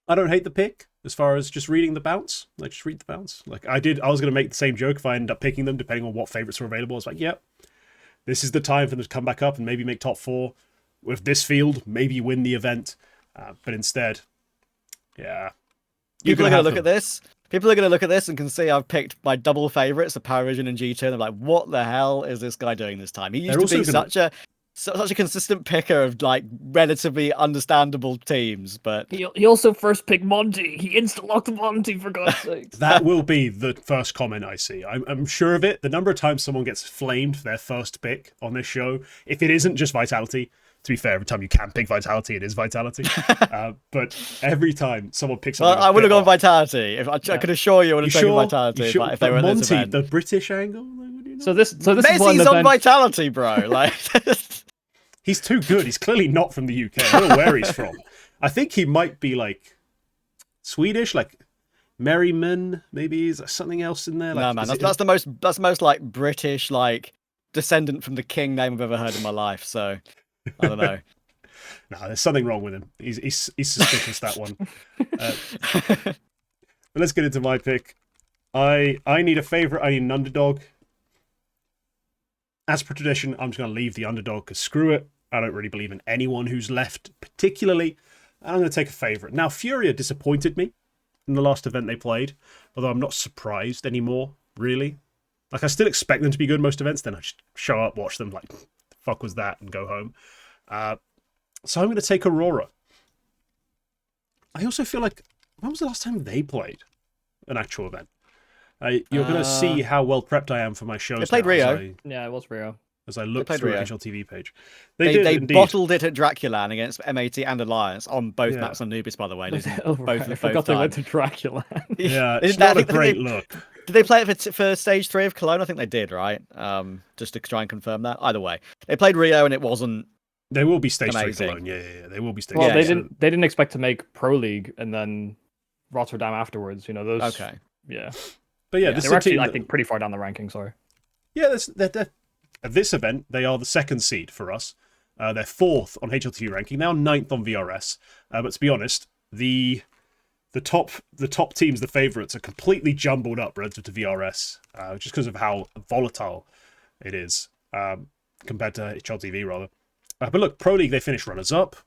I don't hate the pick as far as just reading the bounce. Like, just read the bounce. Like, I was going to make the same joke if I ended up picking them, depending on what favorites were available. I was like, yep, this is the time for them to come back up and maybe make top 4. With this field, maybe win the event. But instead, yeah. People are going to look at this. People are going to look at this and can see I've picked my double favorites of Parivision and G2. And they're like, what the hell is this guy doing this time? He used to be such a consistent picker of like relatively understandable teams, but he also first picked Monte. He insta-locked Monte, for God's sake. That will be the first comment I see. I'm sure of it. The number of times someone gets flamed for their first pick on this show, if it isn't just Vitality, to be fair, every time you can pick Vitality, it is Vitality. But every time someone picks something, I would have gone Vitality. If I could assure you, I would have taken Vitality. If they were Monte, in this event. the British angle. So this is one Messi's event... on Vitality, bro. Like, he's too good. He's clearly not from the UK. I don't know where he's from. I think he might be like Swedish, like Merriman. Maybe is there something else in there? Like, no, man, that's the most like British like descendant from the king name I've ever heard in my life. So I don't know. No, there's something wrong with him. He's suspicious, that one. But let's get into my pick. I need a favorite. I need an underdog. As per tradition, I'm just going to leave the underdog because screw it. I don't really believe in anyone who's left particularly. I'm going to take a favorite. Now, Furia disappointed me in the last event they played, although I'm not surprised anymore, really. Like, I still expect them to be good most events, then I just show up, watch them, like, the fuck was that, and go home. So I'm going to take Aurora. I also feel like, when was the last time they played an actual event? You're going to see how well prepped I am for my shows. They played Rio. Yeah, it was Rio. As I look through the HLTV page. They bottled it at Draculan against M80 and Alliance on both maps on Nubis, by the way. I forgot they went to Draculan. Yeah, it's not a great look. Did they play it for stage 3 of Cologne? I think they did, right? Just to try and confirm that. Either way, they played Rio and it wasn't. They will be stage 3 amazing. Cologne. Yeah. They will be stage 3. Well, they didn't expect to make Pro League and then Rotterdam afterwards. You know those. Okay. Yeah. But yeah, they were actually, I think, pretty far down the ranking. Sorry. Yeah, at this event, they are the 2nd seed for us. They're 4th on HLTV ranking. Now 9th on VRS. But to be honest, the top teams, the favourites, are completely jumbled up relative to VRS, just because of how volatile it is compared to HLTV, rather. But look, Pro League, they finished runners-up.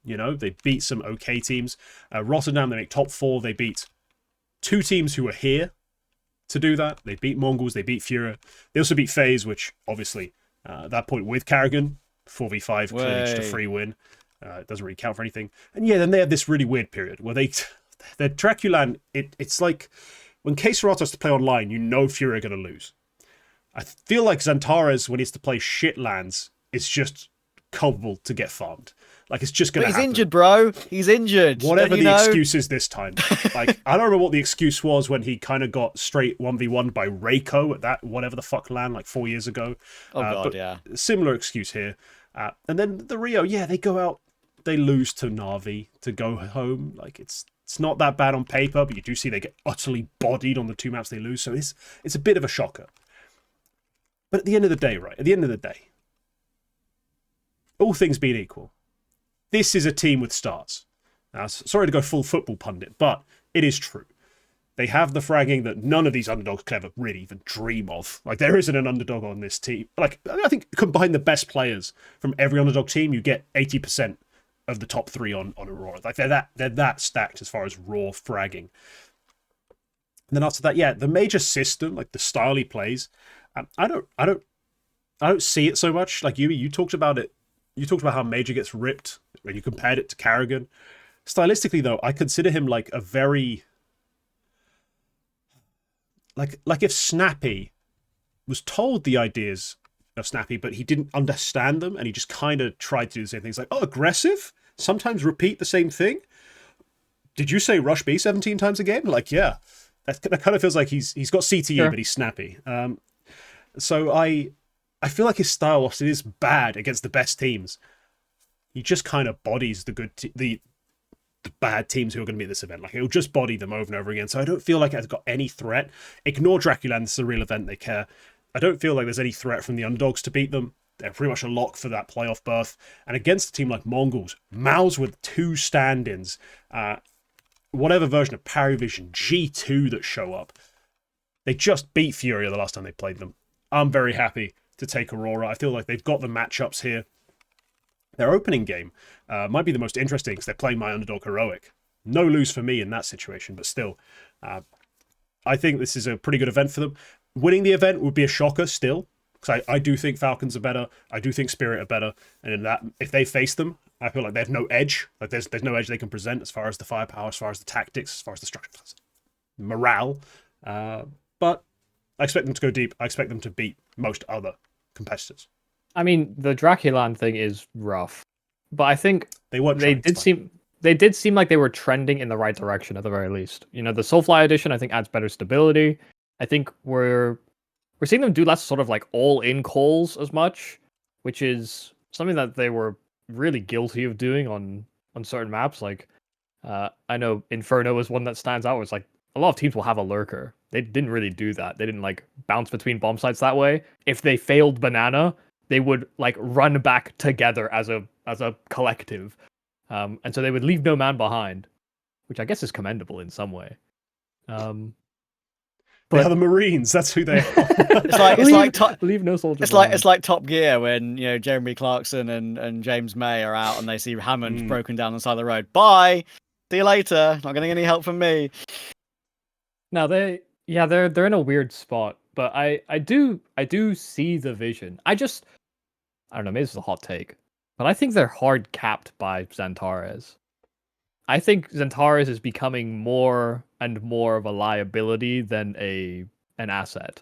You know, they beat some okay teams. Rotterdam, they make top 4. They beat 2 teams who are here to do that. They beat Mongolz, they beat Furia. They also beat FaZe, which obviously at that point with Carrigan, 4v5, clearly just a free win. It doesn't really count for anything. And yeah, then they had this really weird period where their Draculan, it's like when K27 has to play online, you know Furia are going to lose. I feel like Xantares, when he has to play shit lands, is just culpable to get farmed. Like, it's just going to happen. He's injured, bro. He's injured. Whatever the excuse is this time. Like, I don't remember what the excuse was when he kind of got straight 1v1 by Reiko at that whatever the fuck land, like 4 years ago. Oh, God, but yeah. Similar excuse here. And then the Rio, yeah, they go out, they lose to Na'Vi to go home. Like, it's not that bad on paper, but you do see they get utterly bodied on the 2 maps they lose. So it's a bit of a shocker. But at the end of the day, right, all things being equal, this is a team with stars. Now, sorry to go full football pundit, but it is true. They have the fragging that none of these underdogs could ever really even dream of. Like, there isn't an underdog on this team. Like, I think combine the best players from every underdog team, you get 80% of the top 3 on Aurora. Like, they're that stacked as far as raw fragging. And then after that, yeah, the major system, like the style he plays, I don't see it so much. Like you talked about it. You talked about how Major gets ripped when you compared it to Carrigan. Stylistically, though, I consider him like a very... Like if Snappy was told the ideas of Snappy, but he didn't understand them, and he just kind of tried to do the same things. Like, oh, aggressive? Sometimes repeat the same thing? Did you say rush B 17 times a game? Like, yeah, that kind of feels like he's got CTE, Sure. but he's snappy. So I feel like his style, whilst it is bad against the best teams, he just kind of bodies the bad teams who are going to be at this event. Like, he'll just body them over and over again. So I don't feel like it's got any threat. Ignore Draculand, this is a real event, they care. I don't feel like there's any threat from the underdogs to beat them. They're pretty much a lock for that playoff berth. And against a team like Mongolz, Mals with 2 stand-ins, whatever version of Parivision, G2 that show up, they just beat Furia the last time they played them. I'm very happy to take Aurora. I feel like they've got the matchups here. Their opening game might be the most interesting because they're playing my underdog Heroic. No lose for me in that situation, but still, I think this is a pretty good event for them. Winning the event would be a shocker still, because I do think Falcons are better. I do think Spirit are better. And in that, if they face them, I feel like they have no edge. Like there's no edge they can present as far as the firepower, as far as the tactics, as far as the structure, morale. But I expect them to go deep. I expect them to beat most other competitors. I mean, the Draculand thing is rough, but I think they did seem like they were trending in the right direction at the very least. You know, the Soulfly edition I think adds better stability. I think we're seeing them do less sort of like all-in calls as much, which is something that they were really guilty of doing on certain maps. Like, I know Inferno is one that stands out. Where it's like a lot of teams will have a lurker. They didn't really do that. They didn't like bounce between bomb sites that way. If they failed banana, they would like run back together as a collective, and so they would leave no man behind, which I guess is commendable in some way. They are the Marines. That's who they are. leave no soldiers. It's like Top Gear when Jeremy Clarkson and James May are out and they see Hammond broken down on the side of the road. Bye. See you later. Not getting any help from me. No, they're in a weird spot, but I do see the vision. I don't know, maybe this is a hot take, but I think they're hard capped by Xantares. I think Xantares is becoming more and more of a liability than an asset.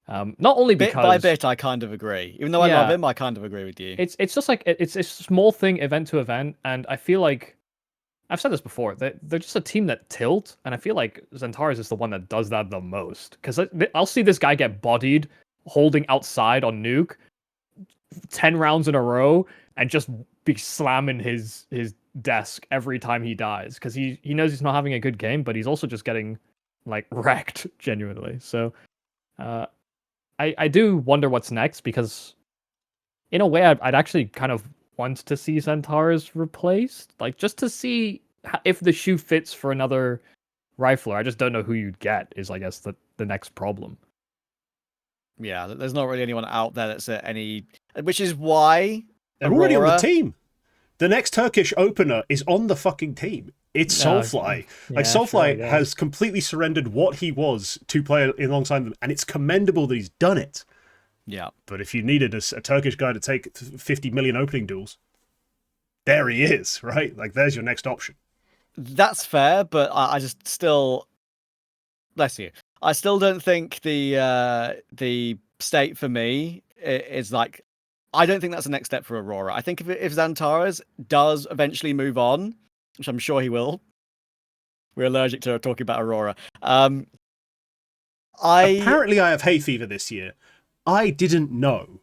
Not only because bit by bit, I kind of agree. Even though I love him, I kind of agree with you. It's just like it's a small thing, event to event, and I feel like I've said this before. They're just a team that tilt, and I feel like Xantares is the one that does that the most. Because I'll see this guy get bodied holding outside on nuke 10 rounds in a row and just be slamming his desk every time he dies because he knows he's not having a good game, but he's also just getting like wrecked genuinely. So I do wonder what's next, because in a way I'd actually kind of want to see Xantares replaced, like just to see if the shoe fits for another rifler. I just don't know who you'd get is I guess the next problem. Yeah, there's not really anyone out there that's at any, which is why they're already on the team. The next Turkish opener is on the fucking team. It's Soulfly. Soulfly has completely surrendered what he was to play alongside them, and it's commendable that he's done it. Yeah. But if you needed a Turkish guy to take 50 million opening duels, there he is, right? Like, there's your next option. That's fair, but I just still... Bless you. I still don't think the state for me is like... I don't think that's the next step for Aurora. I think if Xantares does eventually move on, which I'm sure he will, we're allergic to talking about Aurora. Apparently I have hay fever this year. I didn't know.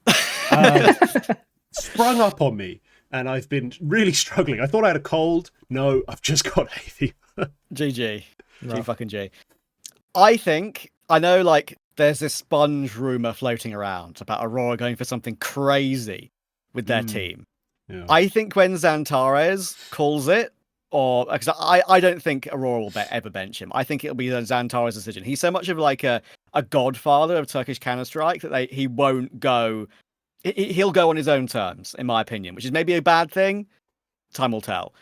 Sprung up on me, and I've been really struggling. I thought I had a cold. No, I've just got hay fever. GG. G fucking G. I know, like, there's this sponge rumor floating around about Aurora going for something crazy with their team. Yeah. I think when Xantares calls it, or because I don't think Aurora will ever bench him. I think it'll be Xantares' decision. He's so much of like a godfather of Turkish Counter-Strike that he won't go. He'll go on his own terms, in my opinion, which is maybe a bad thing. Time will tell.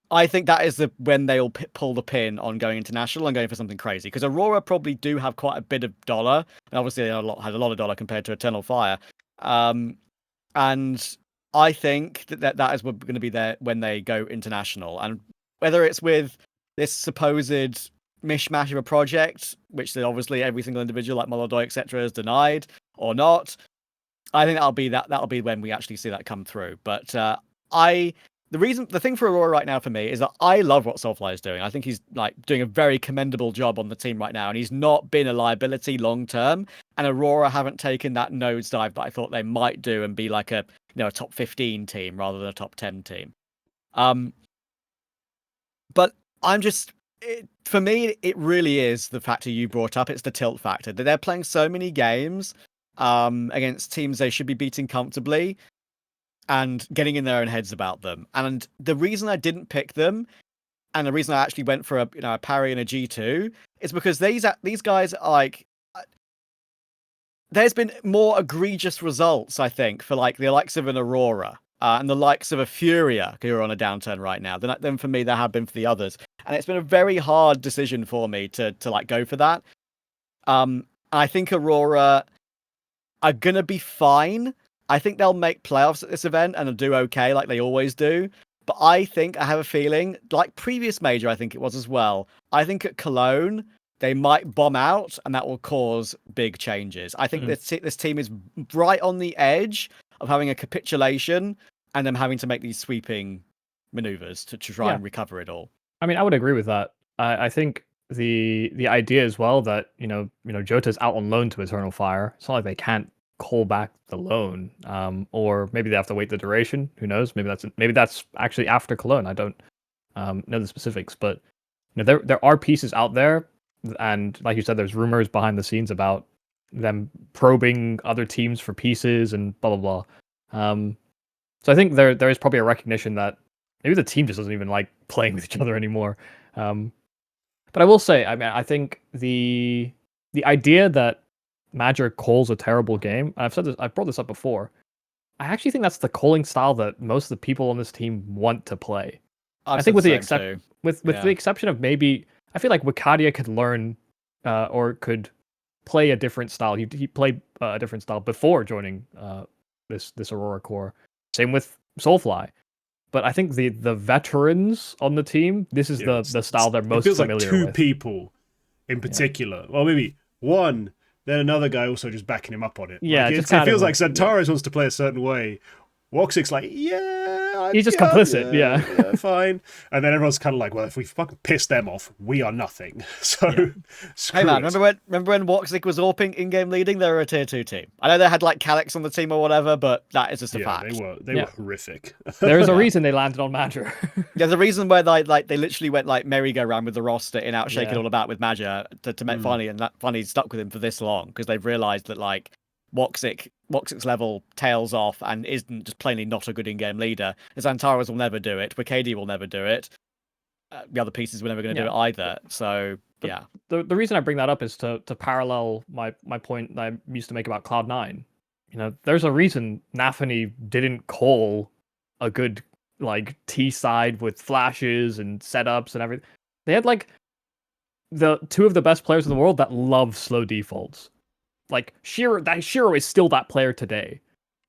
I think that is when they'll pull the pin on going international and going for something crazy. Because Aurora probably do have quite a bit of dollar. And obviously, they had a lot of dollar compared to Eternal Fire. And I think that is going to be there when they go international. And whether it's with this supposed mishmash of a project, which obviously every single individual like Molodoi, etc., has denied, or not, I think that'll be when we actually see that come through. But the thing for Aurora right now for me is that I love what Soulfly is doing. I think he's like doing a very commendable job on the team right now, and he's not been a liability long term. And Aurora haven't taken that nosedive that I thought they might do and be like a top 15 team rather than a top 10 team. But I'm just for me, it really is the factor you brought up. It's the tilt factor that they're playing so many games against teams they should be beating comfortably, and getting in their own heads about them. And the reason I didn't pick them, and the reason I actually went for a parry and a G2, is because these guys are like, there's been more egregious results, I think, for like the likes of an Aurora and the likes of a Furia, who are on a downturn right now, than for me there have been for the others. And it's been a very hard decision for me to like go for that. I think Aurora are gonna be fine. I think they'll make playoffs at this event and they'll do okay like they always do. But I have a feeling, like previous major, I think it was as well. I think at Cologne, they might bomb out and that will cause big changes. I think this team is right on the edge of having a capitulation and them having to make these sweeping maneuvers to try and recover it all. I mean, I would agree with that. I think the idea as well that, Jota's out on loan to Eternal Fire. It's not like they can't call back the loan, or maybe they have to wait the duration. Who knows? Maybe that's actually after Cologne. I don't know the specifics, but there are pieces out there, and like you said, there's rumors behind the scenes about them probing other teams for pieces and blah blah blah. So I think there is probably a recognition that maybe the team just doesn't even like playing with each other anymore. But I will say, I mean, I think the idea that Magic calls a terrible game, and I've brought this up before, I actually think that's the calling style that most of the people on this team want to play. I think with the exception of maybe, I feel like Wikadia could learn or could play a different style. He played a different style before joining this Aurora core. Same with Soulfly. But I think the veterans on the team, this is the style they're most familiar with. It feels like two people in particular. Well, maybe one, then another guy also just backing him up on it. Yeah, it feels like Xantares wants to play a certain way. Woxic's like, he's just complicit, yeah, fine. And then everyone's kind of like, well, if we fucking piss them off, we are nothing. So, hey man, remember when Woxic was AWPing in-game leading? They were a tier 2 team. I know they had like Calyx on the team or whatever, but that is just a fact. They were horrific. There is a reason they landed on Madra. There's a reason where they literally went like merry-go-round with the roster in out shaking all about with Madra to make funny, and that funny stuck with him for this long because they've realized that like Woxic's level tails off and isn't just plainly not a good in-game leader. Xantares will never do it. Wikadia will never do it. The other pieces were never going to do it either. So, yeah. The reason I bring that up is to parallel my point that I used to make about Cloud9. There's a reason Nafany didn't call a good like T side with flashes and setups and everything. They had like the two of the best players in the world that love slow defaults. Like Shiro is still that player today.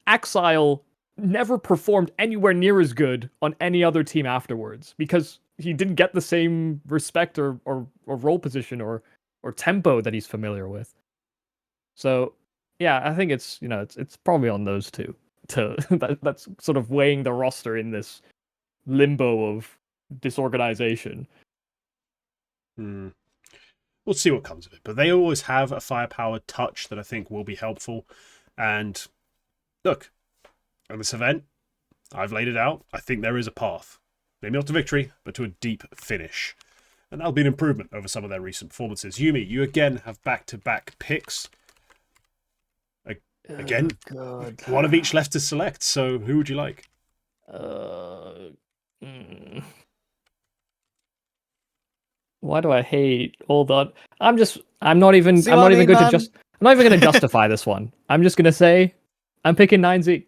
Axile never performed anywhere near as good on any other team afterwards because he didn't get the same respect or role position or tempo that he's familiar with. So yeah, I think it's probably on those two that's sort of weighing the roster in this limbo of disorganization. We'll see what comes of it. But they always have a firepower touch that I think will be helpful. And look, on this event, I've laid it out. I think there is a path. Maybe not to victory, but to a deep finish. And that'll be an improvement over some of their recent performances. Yumi, you again have back-to-back picks. Again, one of each left to select. So who would you like? Why do I hate? Hold on. I'm not even going to justify this one. I'm just going to say I'm picking 9Z.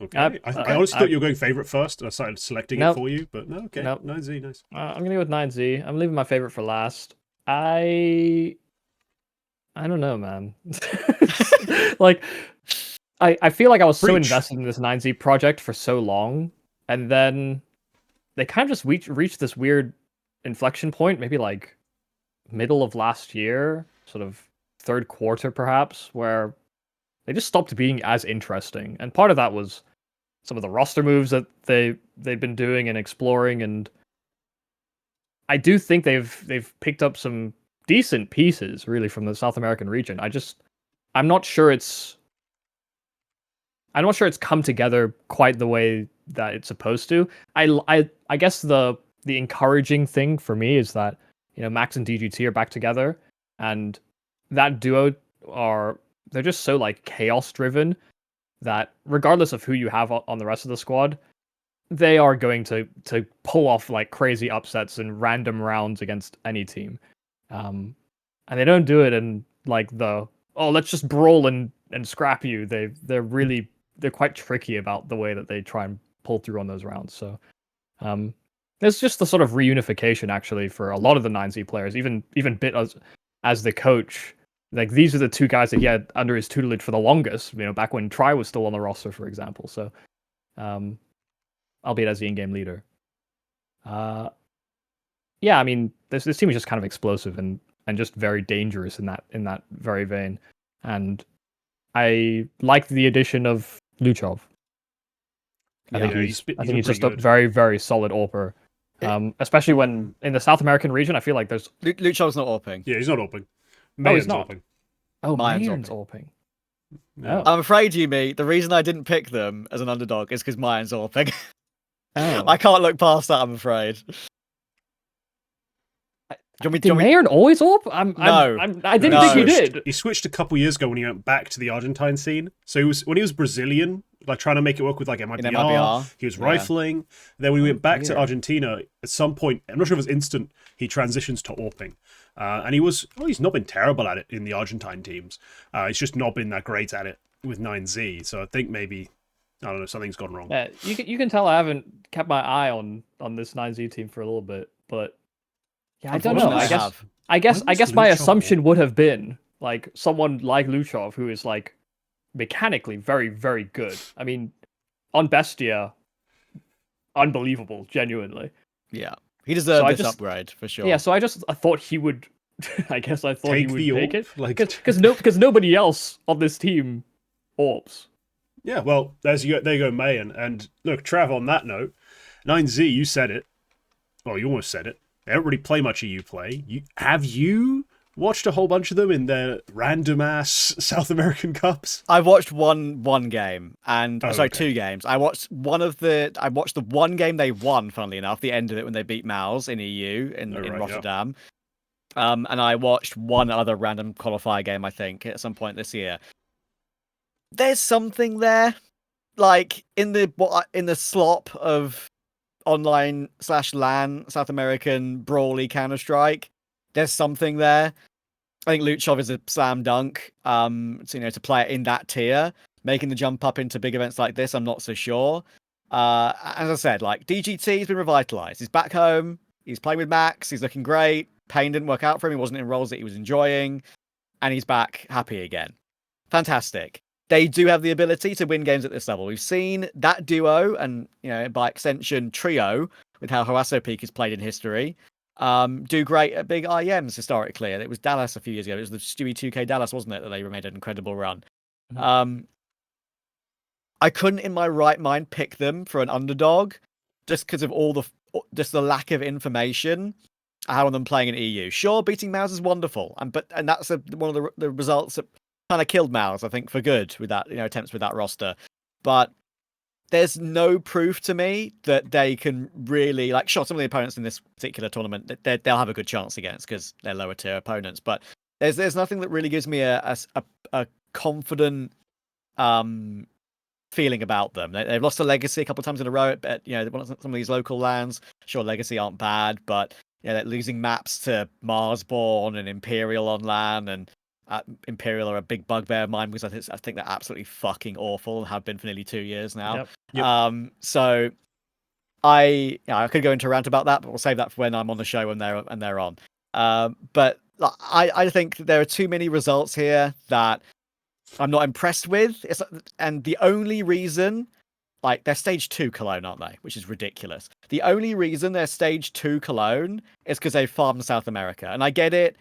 Okay. I honestly thought you were going favorite first, and I started selecting it for you, but no, okay. Nope. 9Z, nice. I'm going to go with 9Z. I'm leaving my favorite for last. I don't know, man. Like, I feel like I was so invested in this 9Z project for so long, and then they kind of just reached this weird inflection point, maybe like middle of last year, sort of third quarter perhaps, where they just stopped being as interesting. And part of that was some of the roster moves that they've been doing and exploring, and I do think they've picked up some decent pieces really from the South American region. I'm not sure it's come together quite the way that it's supposed to. I guess the encouraging thing for me is that, you know, Max and DGT are back together, and that duo they're just so like chaos driven that regardless of who you have on the rest of the squad, they are going to pull off like crazy upsets in random rounds against any team. And they don't do it in like let's just brawl and scrap you. They're quite tricky about the way that they try and pull through on those rounds. So there's just the sort of reunification actually for a lot of the 9Z players, even Bit as the coach. Like, these are the two guys that he had under his tutelage for the longest, you know, back when Tri was still on the roster, for example. So, albeit as the in-game leader. Yeah, I mean, this team is just kind of explosive and just very dangerous in that very vein. And I like the addition of Luchov. I think he's just good. a very, very solid AWPer. Especially when in the South American region, I feel like there's... Luchov's not AWPing. Yeah, he's not AWPing. He's not. AWPing. Oh, Mayan's Mayan's AWPing. Yeah. Oh. I'm afraid, YouM3, the reason I didn't pick them as an underdog is because Mayan's AWPing. Oh. I can't look past that, I'm afraid. Did Mayan always AWP? I didn't think he did. He switched a couple years ago when he went back to the Argentine scene. So when he was Brazilian, like trying to make it work with like MIBR, he was rifling. Then when he went back to Argentina, at some point, I'm not sure if it was instant, he transitions to AWPing. And he's not been terrible at it in the Argentine teams. He's just not been that great at it with 9Z. So I think maybe, I don't know, something's gone wrong. Yeah, you can tell I haven't kept my eye on this 9Z team for a little bit, but yeah, I don't know. I guess my assumption would have been like someone like Luchov, who is like mechanically very, very good. I mean, on Bestia, unbelievable, genuinely. Yeah, he deserved this upgrade for sure. Yeah, so I thought he would. I thought he would take it, like because nobody else on this team AWPs. Yeah, well, there you go, Mayan. And look, Trav, on that note, 9Z, you said it. Oh, you almost said it. They don't really play much EU play. Have you watched a whole bunch of them in their random ass South American Cups? I watched one game and two games. I watched the one game they won, funnily enough, the end of it when they beat Mongolz in EU in Rotterdam. Yeah. And I watched one other random qualifier game, I think, at some point this year. There's something there, like in the slop of online/LAN South American brawly Counter-Strike. There's something there. I think Luchov is a slam dunk. To play it in that tier, making the jump up into big events like this, I'm not so sure. As I said, like DGT's been revitalized. He's back home. He's playing with Max. He's looking great. Pain didn't work out for him. He wasn't in roles that he was enjoying, and he's back happy again. Fantastic. They do have the ability to win games at this level. We've seen that duo, and by extension trio, with how Harasso Peak is played in history, do great at big IEMs historically. And it was Dallas a few years ago. It was the Stewie 2K Dallas, wasn't it, that they made an incredible run. Mm-hmm. I couldn't, in my right mind, pick them for an underdog, just because of the lack of information. How are them playing in EU? Sure, beating Mongolz is wonderful, and that's one of the results that kind of killed Mongolz, I think, for good with that attempts with that roster. But there's no proof to me that they can really sure, some of the opponents in this particular tournament they'll have a good chance against because they're lower tier opponents. But there's nothing that really gives me a confident feeling about them. They've lost to Legacy a couple of times in a row. But some of these local lands, sure, Legacy aren't bad, but they're losing maps to Marsborn and Imperial on LAN, and Imperial are a big bugbear of mine because I think they're absolutely fucking awful and have been for nearly 2 years now. Yep. So I could go into a rant about that, but we'll save that for when I'm on the show and they're on. But I think there are too many results here that I'm not impressed with. And the only reason, they're stage 2 Cologne, aren't they? Which is ridiculous. The only reason they're stage 2 Cologne is because they farmed South America. And I get it.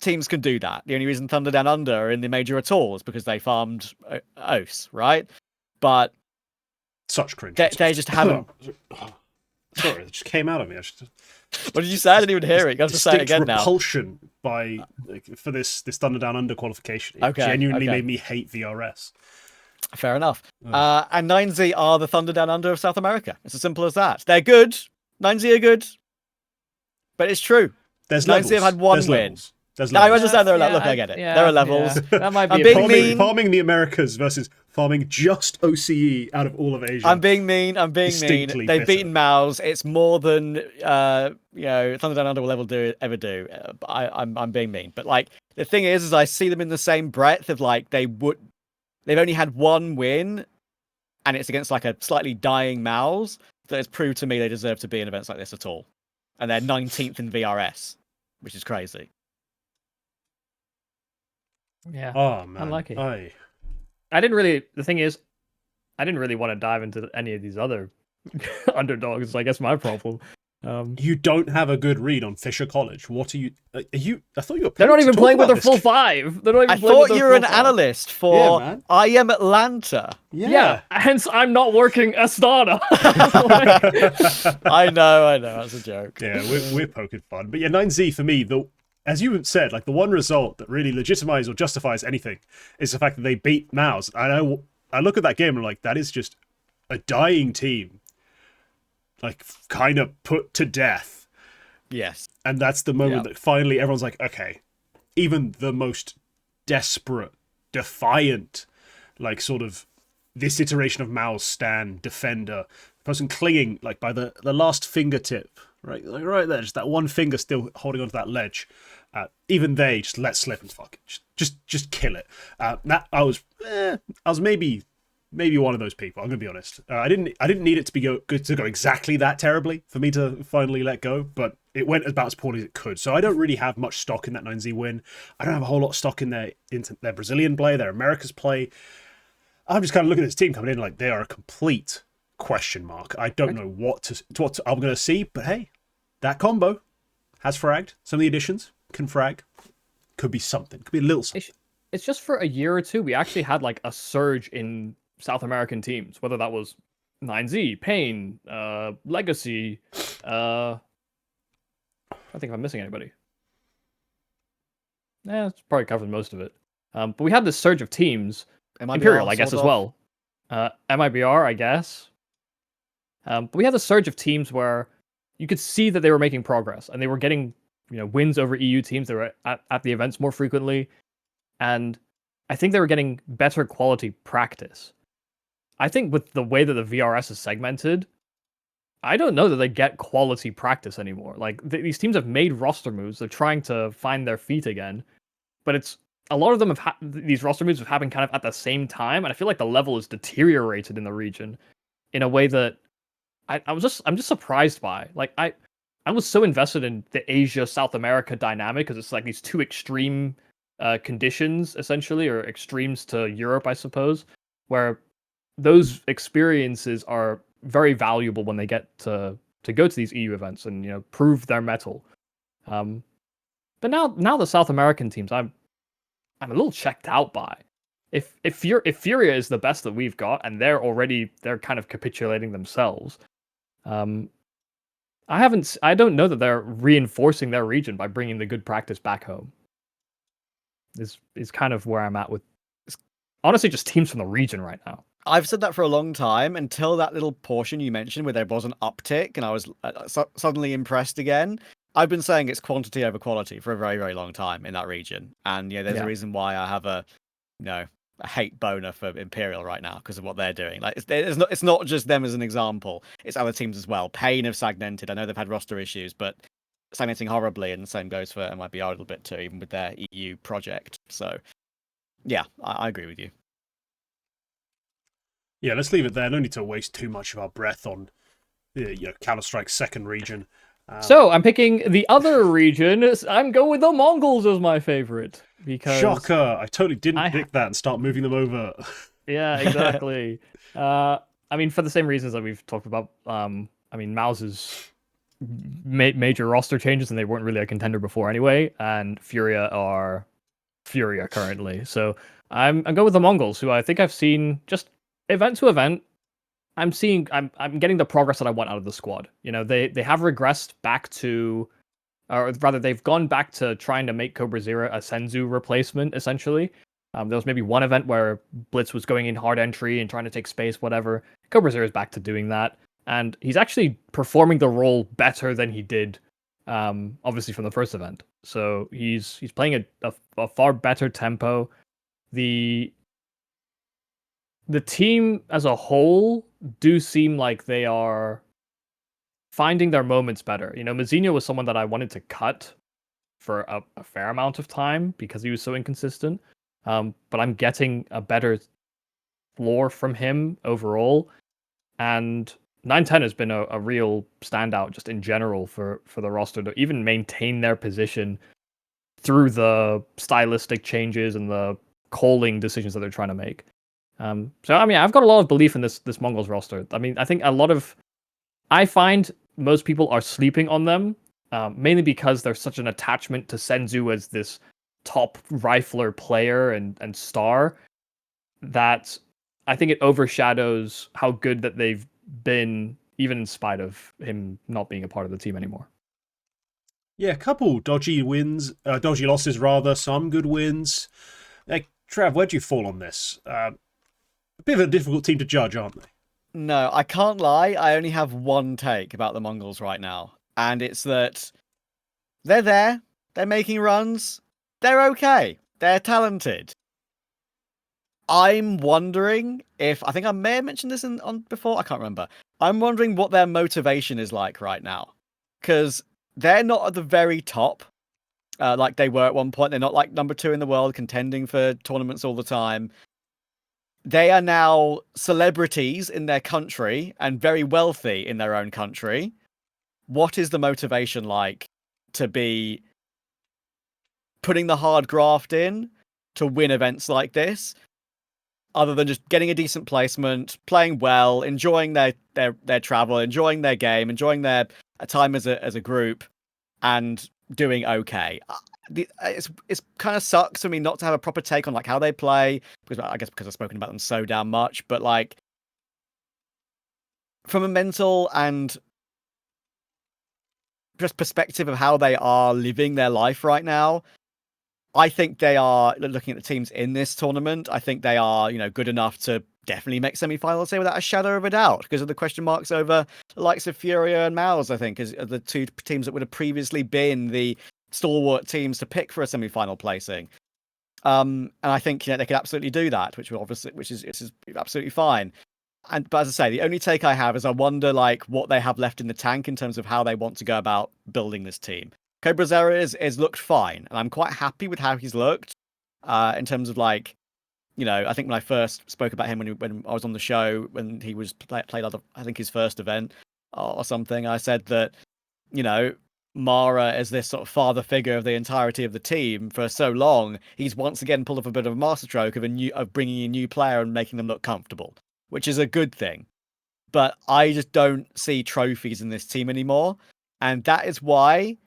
Teams can do that. The only reason Thunder Down Under are in the major at all is because they farmed OS, right? But Such cringe. They just haven't. Sorry, it just came out of me. What did you say? I didn't even hear it. You got to say it again now. Repulsion for this Thunder Down Under qualification. It genuinely made me hate VRS. Fair enough. And 9Z are the Thunder Down Under of South America. It's as simple as that. They're good. 9Z are good. But it's true. There's 9Z levels. have had one win. Levels. There's No, I levels. understand there are levels. Look, I get it. There are levels. Yeah. That might be I'm being a mean. Farming the Americas versus farming just OCE out of all of Asia. I'm being mean. Distinctly They've bitter. beaten Mongolz. It's more than Thunder Down Under will ever do. I'm being mean. But like the thing is I see them in the same breadth of like they've only had one win, and it's against like a slightly dying Mongolz. That has proved to me they deserve to be in events like this at all. And they're 19th in VRS, which is crazy. Yeah. Oh man, Unlucky. I didn't really. The thing is, I didn't really want to dive into any of these other underdogs. I guess my problem. You don't have a good read on Fisher College. What are you? I thought you were. They're not even playing with their this full game. five. They're not even I playing with thought their you were full an five. analyst for man. I Am Atlanta. Yeah. Hence, I'm not working Astana. I know. That's a joke. Yeah, we're poking fun. But yeah, 9Z for me, as you said, like the one result that really legitimizes or justifies anything is the fact that they beat Mongolz. I look at that game and I'm like, that is just a dying team, like kind of put to death. Yes. And that's the moment that finally everyone's like, okay, even the most desperate, defiant, like sort of this iteration of Mao's stand defender, person clinging like by the last fingertip, right, like right there, just that one finger still holding onto that ledge. Even they just let slip and fuck it, just kill it. That I was maybe one of those people. I'm gonna be honest. I didn't need it to go exactly that terribly for me to finally let go, but it went about as poorly as it could. So I don't really have much stock in that 9Z win. I don't have a whole lot of stock in their Brazilian play, their Americas play. I'm just kind of looking at this team coming in like they are a complete question mark. I don't know what I'm going to see, but hey, that combo has fragged. Some of the additions can frag. Could be something. Could be a little something. It's just for a year or two, we actually had like a surge in South American teams, whether that was 9Z, Pain, Legacy. I think I'm missing anybody. Yeah, it's probably covered most of it. But we had this surge of teams. Imperial, I guess, as well. MIBR, I guess. But we had a surge of teams where you could see that they were making progress and they were getting, wins over EU teams. They were at the events more frequently, and I think they were getting better quality practice. I think with the way that the VRS is segmented, I don't know that they get quality practice anymore. Like these teams have made roster moves. They're trying to find their feet again, but a lot of them have these roster moves have happened kind of at the same time, and I feel like the level is deteriorated in the region in a way that I'm just surprised by. Like I was so invested in the Asia South America dynamic because it's like these two extreme conditions essentially, or extremes to Europe, I suppose, where those experiences are very valuable when they get to go to these EU events and prove their mettle. But now the South American teams, I'm a little checked out by. If Furia is the best that we've got, and they're kind of capitulating themselves, I don't know that they're reinforcing their region by bringing the good practice back home. Is kind of where I'm at with, honestly, just teams from the region right now. I've said that for a long time until that little portion you mentioned where there was an uptick and I was suddenly impressed again. I've been saying it's quantity over quality for a very, very long time in that region. And there's a reason why I have a hate boner for Imperial right now because of what they're doing. Like it's not just them as an example. It's other teams as well. Pain have stagnated. I know they've had roster issues, but stagnating horribly, and the same goes for MIBR a little bit too, even with their EU project. So yeah, I agree with you. Yeah, let's leave it there. No need to waste too much of our breath on Counter-Strike's second region. So I'm picking the other region. I'm going with the Mongolz as my favorite because shocker! I totally didn't pick that and start moving them over. Yeah, exactly. I mean, for the same reasons that we've talked about. Mongolz's major roster changes, and they weren't really a contender before anyway. And Furia are Furia currently. So I'm going with the Mongolz, who I think I've seen just event to event. I'm getting the progress that I want out of the squad. You know, they have regressed back to, or rather, they've gone back to trying to make Cobra Zero a Senzu replacement, essentially. There was maybe one event where Blitz was going in hard entry and trying to take space, whatever. Cobra Zero is back to doing that, and he's actually performing the role better than he did, obviously from the first event. So he's playing a far better tempo. The team as a whole do seem like they are finding their moments better. You know, Mazinho was someone that I wanted to cut for a fair amount of time because he was so inconsistent. But I'm getting a better floor from him overall. And 9-10 has been a real standout just in general for the roster to even maintain their position through the stylistic changes and the calling decisions that they're trying to make. So I mean, I've got a lot of belief in this Mongolz roster. I mean, I think I find most people are sleeping on them, mainly because there's such an attachment to Senzu as this top rifler player and star that I think it overshadows how good that they've been, even in spite of him not being a part of the team anymore. Yeah, a couple dodgy losses rather, some good wins. Like, Trav, where'd you fall on this? A bit of a difficult team to judge, aren't they? No, I can't lie. I only have one take about the Mongolz right now. And it's that they're there. They're making runs. They're okay. They're talented. I'm wondering if... I think I may have mentioned this on before. I can't remember. I'm wondering what their motivation is like right now. Because they're not at the very top like they were at one point. They're not like number 2 in the world contending for tournaments all the time. They are now celebrities in their country and very wealthy in their own country. What is the motivation like to be putting the hard graft in to win events like this, other than just getting a decent placement, playing well, enjoying their travel, enjoying their game, enjoying their time as a group, and doing okay? It's kind of sucks for me not to have a proper take on like how they play, because I guess because I've spoken about them so damn much, but like from a mental and just perspective of how they are living their life right now, I think they are, looking at the teams in this tournament, I think they are, good enough to definitely make semi-finals, say, without a shadow of a doubt, because of the question marks over the likes of Furia and Mouse, I think, are the two teams that would have previously been the stalwart teams to pick for a semi-final placing. And I think they could absolutely do that, which is absolutely fine. But as I say, the only take I have is I wonder like what they have left in the tank in terms of how they want to go about building this team. Cobra Zero is looked fine, and I'm quite happy with how he's looked. In terms of like, I think when I first spoke about him when I was on the show, when he was played other, I think his first event or something, I said that, Mara is this sort of father figure of the entirety of the team for so long. He's once again pulled off a bit of a masterstroke of bringing a new player and making them look comfortable, which is a good thing. But I just don't see trophies in this team anymore, and that is why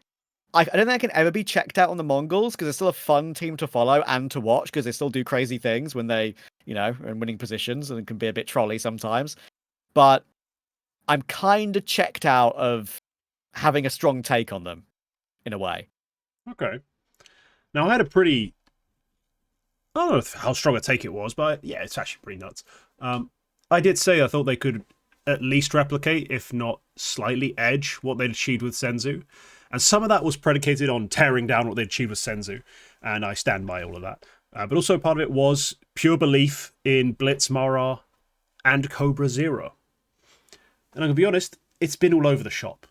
I don't think I can ever be checked out on the Mongolz, because they're still a fun team to follow and to watch, because they still do crazy things when they, are in winning positions, and it can be a bit trolly sometimes. But I'm kind of checked out of having a strong take on them, in a way. Okay. Now, I had I don't know how strong a take it was, but yeah, it's actually pretty nuts. I did say I thought they could at least replicate, if not slightly edge, what they'd achieved with Senzu. And some of that was predicated on tearing down what they'd achieved with Senzu, and I stand by all of that. But also part of it was pure belief in Blitz, Mara, and Cobra Zero. And I'm going to be honest, it's been all over the shop.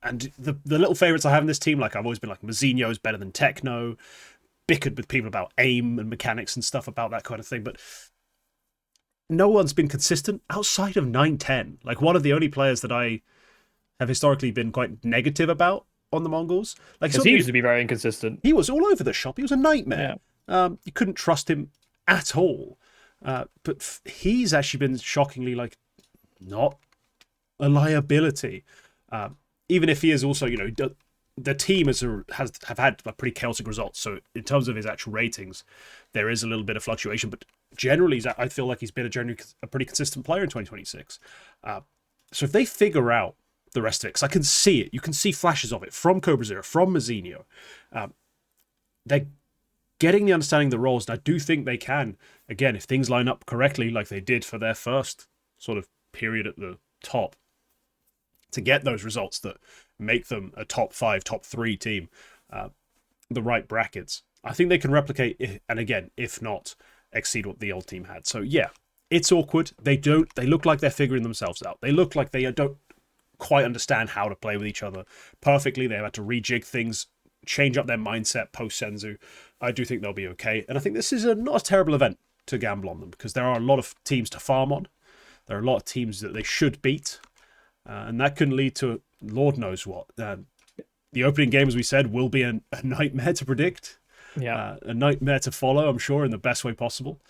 And the little favourites I have in this team, like I've always been like, Mazinho's better than Techno, bickered with people about aim and mechanics and stuff about that kind of thing, but no one's been consistent outside of 9-10. Like, one of the only players that I have historically been quite negative about on the Mongolz. Like, because he used to be very inconsistent. He was all over the shop. He was a nightmare. Yeah. You couldn't trust him at all. But he's actually been shockingly, like, not a liability. Even if he is also, the team have had pretty chaotic results. So in terms of his actual ratings, there is a little bit of fluctuation. But generally, I feel like he's been a pretty consistent player in 2026. So if they figure out the rest of it, because I can see it, you can see flashes of it from Cobra Zero, from Mazzinho. They're getting the understanding of the roles, and I do think they can, again, if things line up correctly, like they did for their first sort of period at the top, to get those results that make them a top 5, top 3 team, the right brackets. I think they can replicate, and again, if not, exceed what the old team had. So yeah, it's awkward. They look like they're figuring themselves out. They look like they don't quite understand how to play with each other perfectly. They've had to rejig things, change up their mindset post Senzu. I do think they'll be okay. And I think this is not a terrible event to gamble on them, because there are a lot of teams to farm on. There are a lot of teams that they should beat. And that can lead to Lord knows what. The opening game, as we said, will be a nightmare to predict. Yeah. A nightmare to follow, I'm sure, in the best way possible.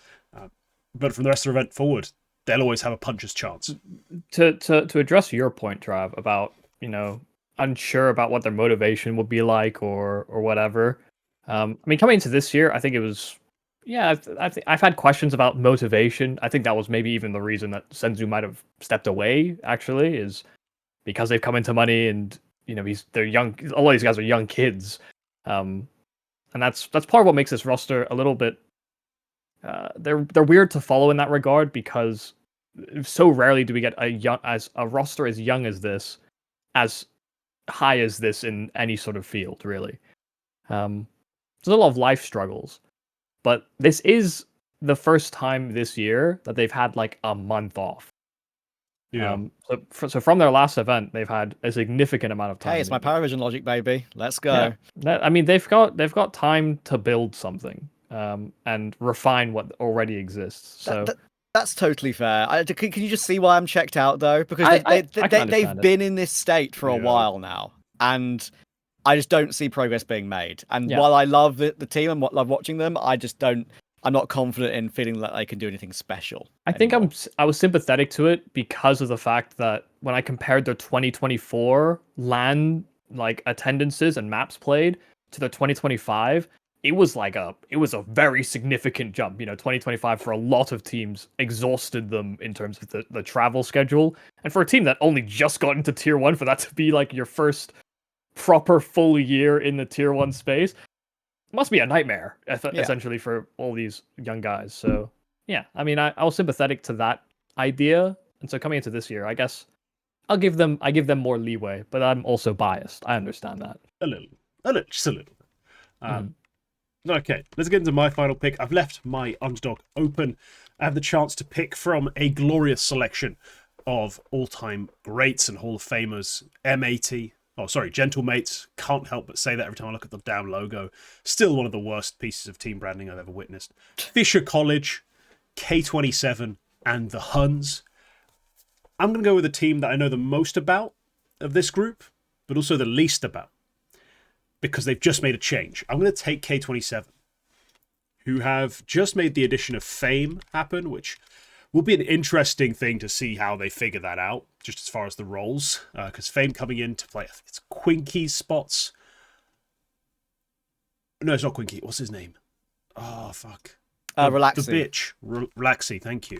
But from the rest of the event forward, they'll always have a puncher's chance. To address your point, Trav, about, unsure about what their motivation would be like or whatever. I mean, coming into this year, I think it was, I've had questions about motivation. I think that was maybe even the reason that Senzu might have stepped away, actually, is because they've come into money and, they're young. A lot of these guys are young kids. And that's part of what makes this roster a little bit, they're weird to follow in that regard, because so rarely do we get a roster as young as this, as high as this in any sort of field, really. There's a lot of life struggles, but this is the first time this year that they've had like a month off. Yeah. So from their last event, they've had a significant amount of time. Hey, it's my Parivision logic, baby. Let's go. Yeah. I mean, they've got time to build something, and refine what already exists. So that's totally fair. Can you just see why I'm checked out, though? Because they've been in this state for a while now, and I just don't see progress being made. And while I love the team and love watching them, I'm not confident in feeling that they can do anything special. I think I was sympathetic to it because of the fact that when I compared their 2024 LAN attendances and maps played to their 2025, it was a very significant jump. 2025 for a lot of teams exhausted them in terms of the travel schedule, and for a team that only just got into tier 1, for that to be like your first proper full year in the tier 1 space, must be a nightmare, essentially, for all these young guys. So yeah, I mean, I was sympathetic to that idea, and so coming into this year, I guess I give them more leeway, but I'm also biased. I understand that just a little. Okay, let's get into my final pick. I've left my underdog open. I have the chance to pick from a glorious selection of all-time greats and Hall of Famers. M80. Oh, sorry, Gentlemates. Can't help but say that every time I look at the damn logo. Still one of the worst pieces of team branding I've ever witnessed. Fisher College, K27, and the Huns. I'm going to go with a team that I know the most about of this group, but also the least about, because they've just made a change. I'm going to take K27, who have just made the addition of Fame happen, which will be an interesting thing to see how they figure that out, just as far as the roles, because Fame coming in to play, it's Quinky's spots. No, it's not Quinky. What's his name? Oh, fuck. Relaxy. The bitch. Relaxy, thank you.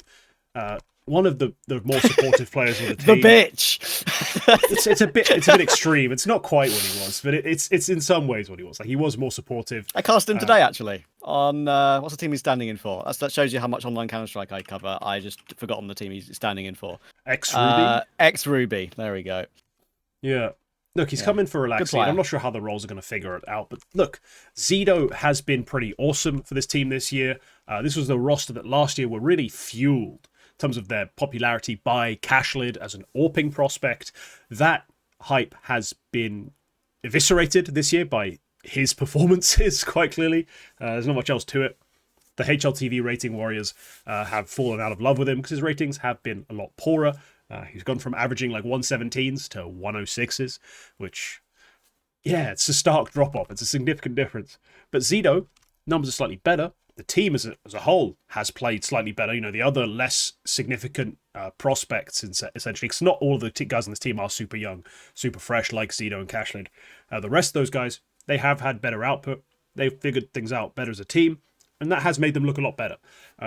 One of the more supportive players of the team. The bitch. It's a bit extreme. It's not quite what he was, but it's in some ways what he was. Like, he was more supportive. I cast him today, actually, on what's the team he's standing in for? That shows you how much online Counter-Strike I cover. I just forgotten the team he's standing in for. X-Ruby? X-Ruby. There we go. Yeah. Look, he's come in for Relaxing. I'm not sure how the roles are going to figure it out, but look, Zido has been pretty awesome for this team this year. This was the roster that last year were really fueled in terms of their popularity by Cashlid as an AWPing prospect. That hype has been eviscerated this year by his performances, quite clearly. There's not much else to it. The HLTV rating warriors have fallen out of love with him because his ratings have been a lot poorer. He's gone from averaging like 117s to 106s, which, yeah, it's a stark drop-off. It's a significant difference. But Zido, numbers are slightly better. The team as a whole has played slightly better. The other less significant prospects, essentially, because not all of the guys on this team are super young, super fresh, like Zido and Cashlid. The rest of those guys, they have had better output. They've figured things out better as a team. And that has made them look a lot better.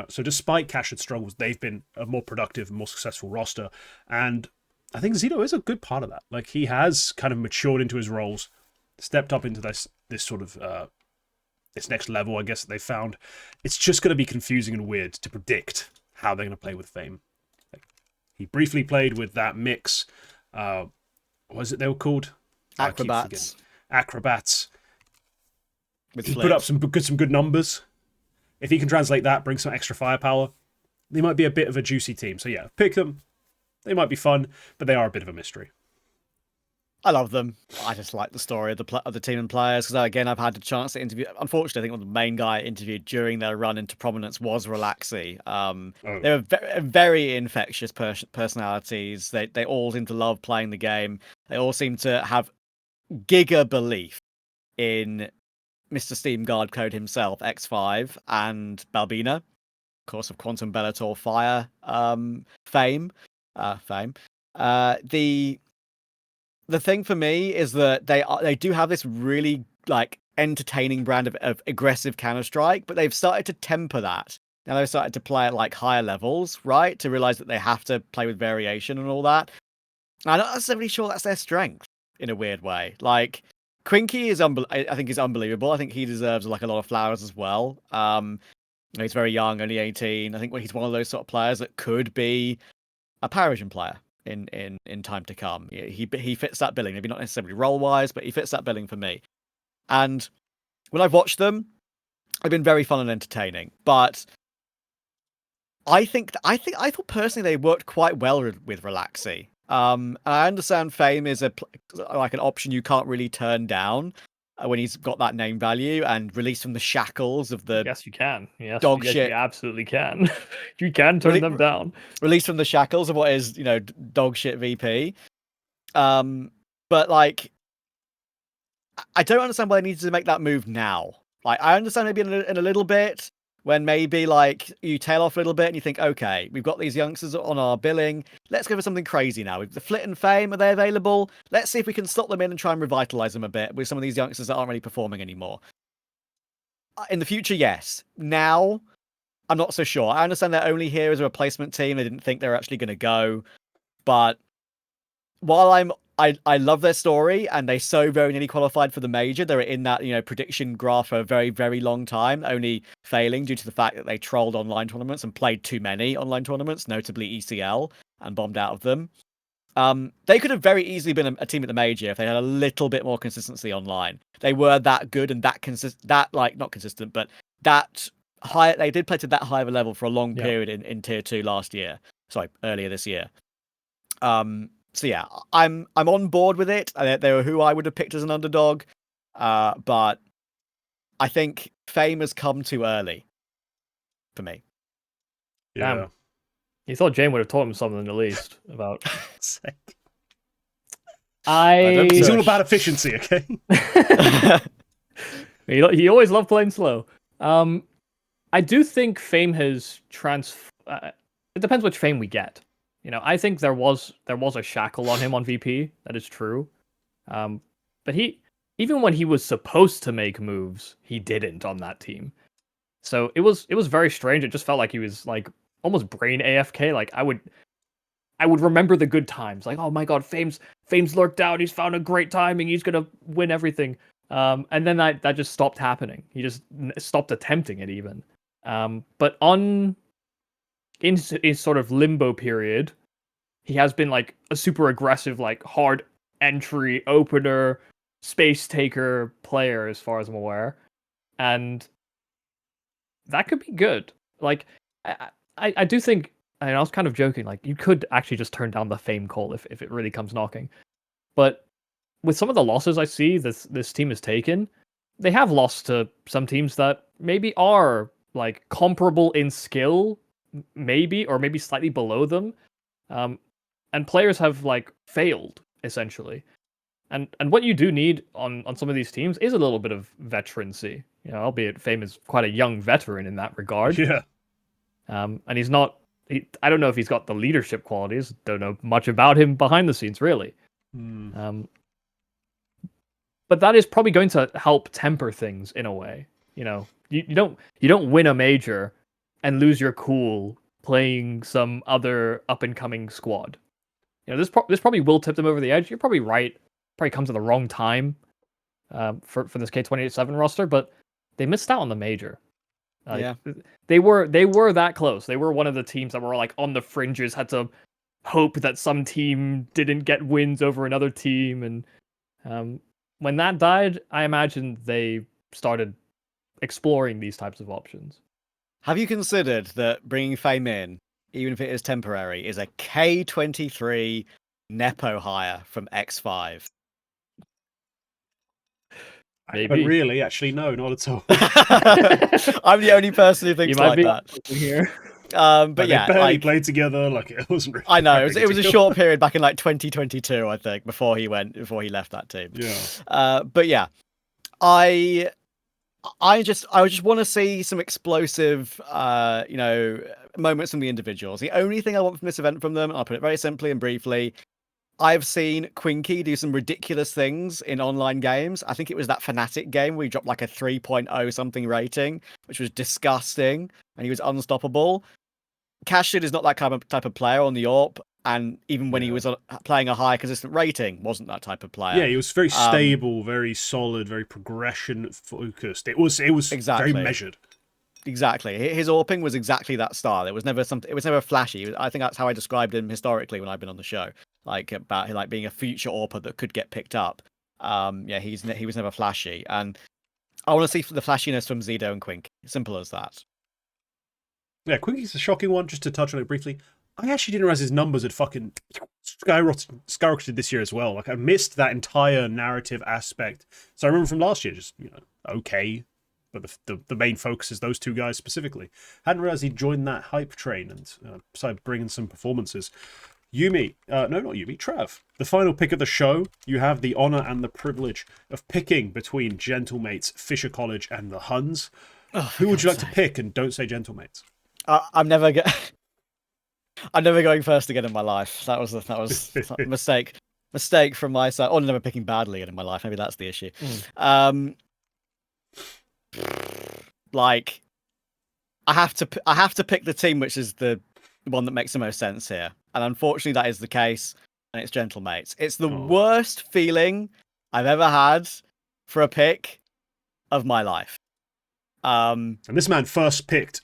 So despite Cash's struggles, they've been a more productive and more successful roster. And I think Zito is a good part of that. Like, he has kind of matured into his roles, stepped up into this sort of this next level, I guess, that they found. It's just going to be confusing and weird to predict how they're going to play with Fame. Like, he briefly played with that mix. What was it they were called? Acrobats. Acrobats. With He flips. put up some good numbers. If he can translate that, bring some extra firepower, they might be a bit of a juicy team. So yeah, pick them. They might be fun, but they are a bit of a mystery. I love them. I just like the story of the team and players because, again, I've had the chance to interview. Unfortunately, I think one of the main guy I interviewed during their run into prominence was Relaxi. They were very infectious personalities. They all seem to love playing the game. They all seem to have giga belief in Mr. Steam Guard Code himself, X5, and Balbina, of course, of Quantum Bellator Fire fame. The thing for me is that they do have this really like entertaining brand of aggressive Counter-Strike, but they've started to temper that. Now they've started to play at like higher levels, right? To realize that they have to play with variation and all that. I'm not necessarily sure that's their strength in a weird way. Like, Quinky is I think he's unbelievable. I think he deserves like a lot of flowers as well. He's very young, only 18. I think he's one of those sort of players that could be a Parivision player in time to come. He fits that billing. Maybe not necessarily role wise, but he fits that billing for me. And when I've watched them, they've been very fun and entertaining. But I thought personally they worked quite well with Relaxi. And I understand Fame is like an option you can't really turn down when he's got that name value and released from the shackles of the Yes, you can. Yes, dog yes, shit. You absolutely can. You can turn them down. Released from the shackles of what is, dog shit VP. But like, I don't understand why they needed to make that move now. Like, I understand maybe in a little bit when maybe like you tail off a little bit and you think, okay, we've got these youngsters on our billing. Let's go for something crazy now. The Flit and Fame, are they available? Let's see if we can slot them in and try and revitalize them a bit with some of these youngsters that aren't really performing anymore. In the future, yes. Now, I'm not so sure. I understand they're only here as a replacement team. They didn't think they were actually going to go. But while I love their story and they so very nearly qualified for the major, they were in that, prediction graph for a very, very long time, only failing due to the fact that they trolled online tournaments and played too many online tournaments, notably ECL, and bombed out of them. They could have very easily been a team at the major if they had a little bit more consistency online. They were that good and not consistent, but that high. They did play to that high of a level for a long period in tier 2 earlier this year. So yeah, I'm on board with it. They were who I would have picked as an underdog, but I think Fame has come too early for me. Yeah. Damn. You thought Jane would have taught him something at least about. He's all about efficiency, okay? He always loved playing slow. I do think Fame has it depends which Fame we get. I think there was a shackle on him on VP. That is true. But even when he was supposed to make moves, he didn't on that team. So it was very strange. It just felt like he was like almost brain AFK. Like I would remember the good times. Like, oh my god, Fame's lurked out. He's found a great timing. He's gonna win everything. And then that just stopped happening. He just stopped attempting it even. But in his sort of limbo period, he has been like a super aggressive, like hard entry opener, space taker player, as far as I'm aware, and that could be good. Like, I do think, and I was kind of joking, like you could actually just turn down the Fame call if it really comes knocking. But with some of the losses I see this team has taken, they have lost to some teams that maybe are like comparable in skill, maybe slightly below them. And players have like failed essentially, and what you do need on some of these teams is a little bit of veterancy. Albeit Fame is quite a young veteran in that regard. Yeah. And he's not. I don't know if he's got the leadership qualities. Don't know much about him behind the scenes really. But that is probably going to help temper things in a way. you don't win a major and lose your cool playing some other up and coming squad. This probably will tip them over the edge. You're probably right. Probably comes at the wrong time for this K27 roster, but they missed out on the major. Yeah, they were that close. They were one of the teams that were like on the fringes, had to hope that some team didn't get wins over another team, and when that died, I imagine they started exploring these types of options. Have you considered that bringing Fame in, even if it is temporary, is a K23 Nepo hire from X5? But really, actually, no, not at all. I'm the only person who thinks like that. Here. But yeah, they barely played together. Like it wasn't. Really I know it was a short period back in like 2022, I think, before he left that team. Yeah. But yeah, I just want to see some explosive, moments from the individuals. The only thing I want from this event from them, I'll put it very simply and briefly, I've seen KingT do some ridiculous things in online games. I think it was that Fnatic game where he dropped like a 3.0 something rating, which was disgusting, and he was unstoppable. Cashid is not that type of player on the AWP, and even when he was playing a high consistent rating, wasn't that type of player. Yeah, he was very stable, very solid, very progression focused. It was exactly very measured. Exactly. His AWPing was exactly that style. It was never flashy. I think that's how I described him historically when I've been on the show. Like about like being a future AWPer that could get picked up. He was never flashy, and I want to see the flashiness from Zido and KingT. Simple as that. Yeah, KingT's a shocking one. Just to touch on it briefly, I actually didn't realize his numbers had fucking skyrocketed this year as well. Like I missed that entire narrative aspect. So I remember from last year, just okay. But the main focus is those two guys specifically. Hadn't realized he'd joined that hype train and started bringing some performances. Yumi, no, not Yumi, Trav. The final pick of the show, you have the honor and the privilege of picking between Gentlemates, Fisher College, and the Huns. Who would you like to pick? And don't say Gentlemates. I'm never going first again in my life. That was a mistake. Mistake from my side. Or never picking badly again in my life. Maybe that's the issue. Like I have to pick the team which is the one that makes the most sense here, and unfortunately that is the case, and it's Gentlemates. It's the worst feeling I've ever had for a pick of my life. And this man first picked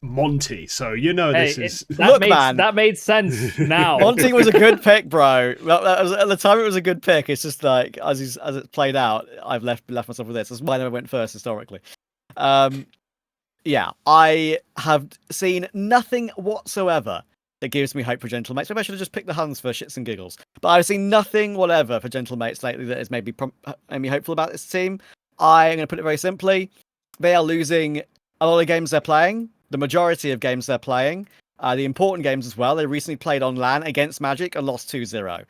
Monte, so that made sense now. Monte was a good pick, bro. Well, at the time it was a good pick. It's just like as it played out, I've left myself with this. That's why I never went first historically. Yeah, I have seen nothing whatsoever that gives me hope for Gentlemates. Maybe I should have just picked the Huns for shits and giggles. But I've seen nothing whatever for Gentlemates lately that has made me hopeful about this team. I am going to put it very simply. They are losing a lot of games they're playing. The majority of games they're playing. The important games as well. They recently played on LAN against Magic and lost 2-0.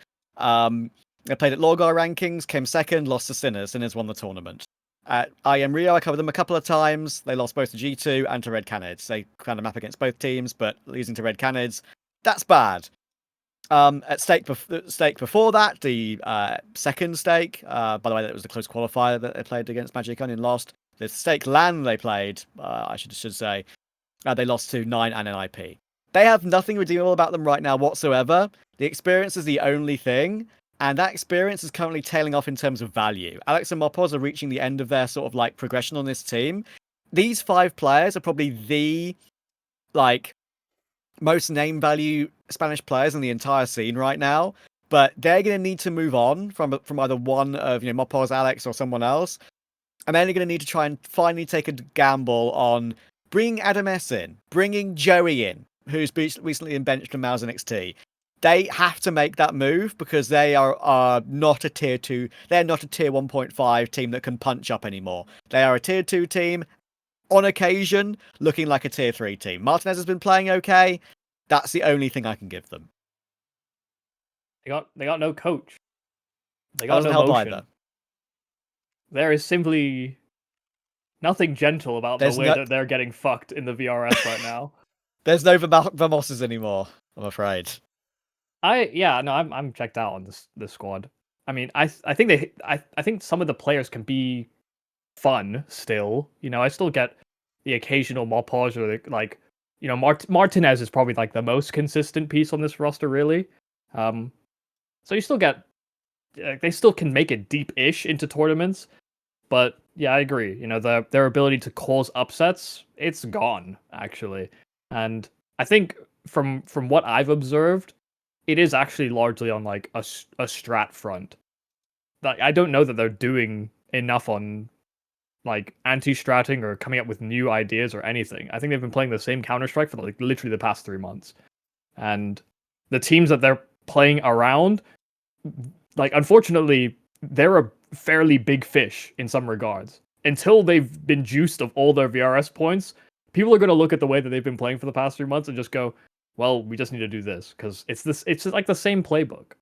They played at Lorgar rankings, came second, lost to Sinners. Sinners won the tournament. At IM Rio, I covered them a couple of times. They lost both to G2 and to Red Canids. They kind of map against both teams, but losing to Red Canids, that's bad. At stake before that, the second stake, by the way, that was the close qualifier that they played against Magic and lost. The stake LAN they played, I should say, they lost to 9 and NIP. They have nothing redeemable about them right now whatsoever. The experience is the only thing. And that experience is currently tailing off in terms of value. Alex and Mopos are reaching the end of their sort of like progression on this team. These 5 players are probably the most name value Spanish players in the entire scene right now. But they're going to need to move on from either one of Mopos, Alex, or someone else. And then they're going to need to try and finally take a gamble on bringing Adam S in, bringing Joey in, who's recently been benched from Mouse NXT. They have to make that move because they are not a tier 2. They're not a tier 1.5 team that can punch up anymore. They are a tier 2 team, on occasion, looking like a tier 3 team. Martinez has been playing okay. That's the only thing I can give them. They got no coach. They got no motion. Either. There is simply nothing gentle about the way that they're getting fucked in the VRS right now. There's no Vamosses anymore, I'm afraid. I'm checked out on this squad. I mean, I think some of the players can be fun still. You know, I still get the occasional Mopaj or like, you know, Martinez is probably like the most consistent piece on this roster, really. So you still get, they still can make it deep-ish into tournaments, but yeah, I agree. You know, their ability to cause upsets, it's gone actually, and I think from what I've observed, it is actually largely on like a strat front. Like I don't know that they're doing enough on like anti-stratting or coming up with new ideas or anything. I think they've been playing the same Counter-Strike for like literally the past 3 months. And the teams that they're playing around, like unfortunately, they're a fairly big fish in some regards. Until they've been juiced of all their VRS points, people are going to look at the way that they've been playing for the past 3 months and just go, well, we just need to do this because it's like the same playbook.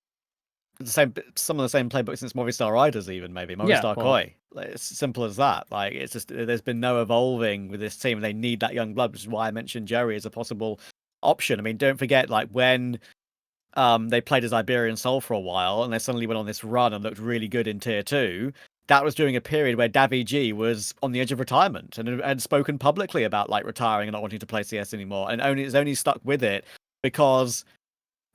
Some of the same playbooks since Movistar Riders, even maybe Movistar Koi. Like, it's simple as that. Like it's just there's been no evolving with this team. They need that young blood, which is why I mentioned Jerry as a possible option. I mean, don't forget like when they played as Iberian Soul for a while and they suddenly went on this run and looked really good in tier 2. That was during a period where Davi G was on the edge of retirement and had spoken publicly about like retiring and not wanting to play CS anymore, and is only stuck with it because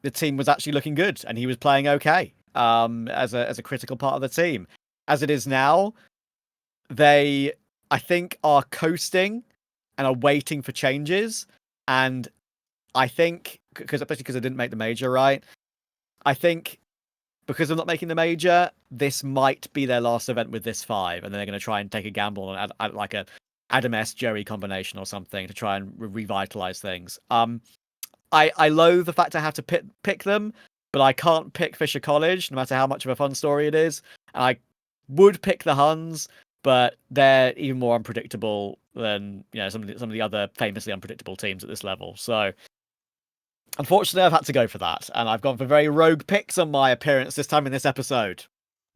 the team was actually looking good and he was playing okay as a critical part of the team. As it is now, they I think are coasting and are waiting for changes, and I think especially because they didn't make the major, right? I think because of not making the major, this might be their last event with this 5, and then they're going to try and take a gamble and add like a Adam S. Joey combination or something to try and revitalize things. I loathe the fact I have to pick them, but I can't pick Fisher College, no matter how much of a fun story it is. And I would pick the Huns, but they're even more unpredictable than some of the other famously unpredictable teams at this level. So unfortunately, I've had to go for that, and I've gone for very rogue picks on my appearance this time in this episode.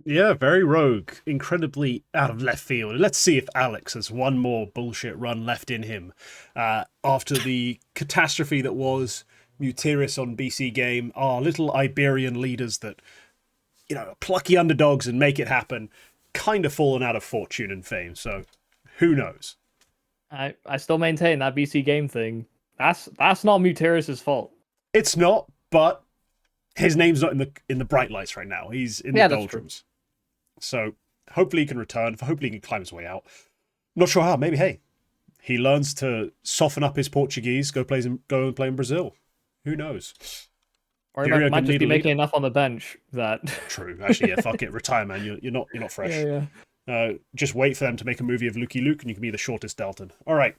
Yeah, very rogue. Incredibly out of left field. Let's see if Alex has one more bullshit run left in him after the catastrophe that was Muteris on BC Game, our little Iberian leaders that, plucky underdogs and make it happen, kind of fallen out of fortune and fame. So, who knows? I still maintain that BC Game thing. That's not Muteris' fault. It's not, but his name's not in the bright lights right now. He's in the doldrums. So hopefully he can return. Hopefully he can climb his way out. Not sure how. Maybe, hey, he learns to soften up his Portuguese, go and play in Brazil. Who knows? Or he might just be making enough on the bench that... True. Actually, yeah, fuck it. Retire, man. You're not fresh. Yeah. Just wait for them to make a movie of Lukey Luke and you can be the shortest Dalton. All right.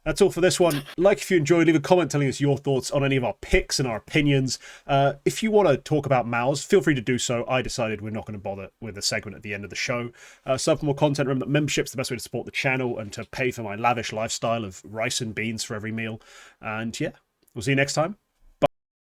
That's all for this one. Like if you enjoyed, leave a comment telling us your thoughts on any of our picks and our opinions. If you want to talk about MOUs, feel free to do so. I decided we're not going to bother with a segment at the end of the show. So for more content, remember that membership's the best way to support the channel and to pay for my lavish lifestyle of rice and beans for every meal. And yeah, we'll see you next time.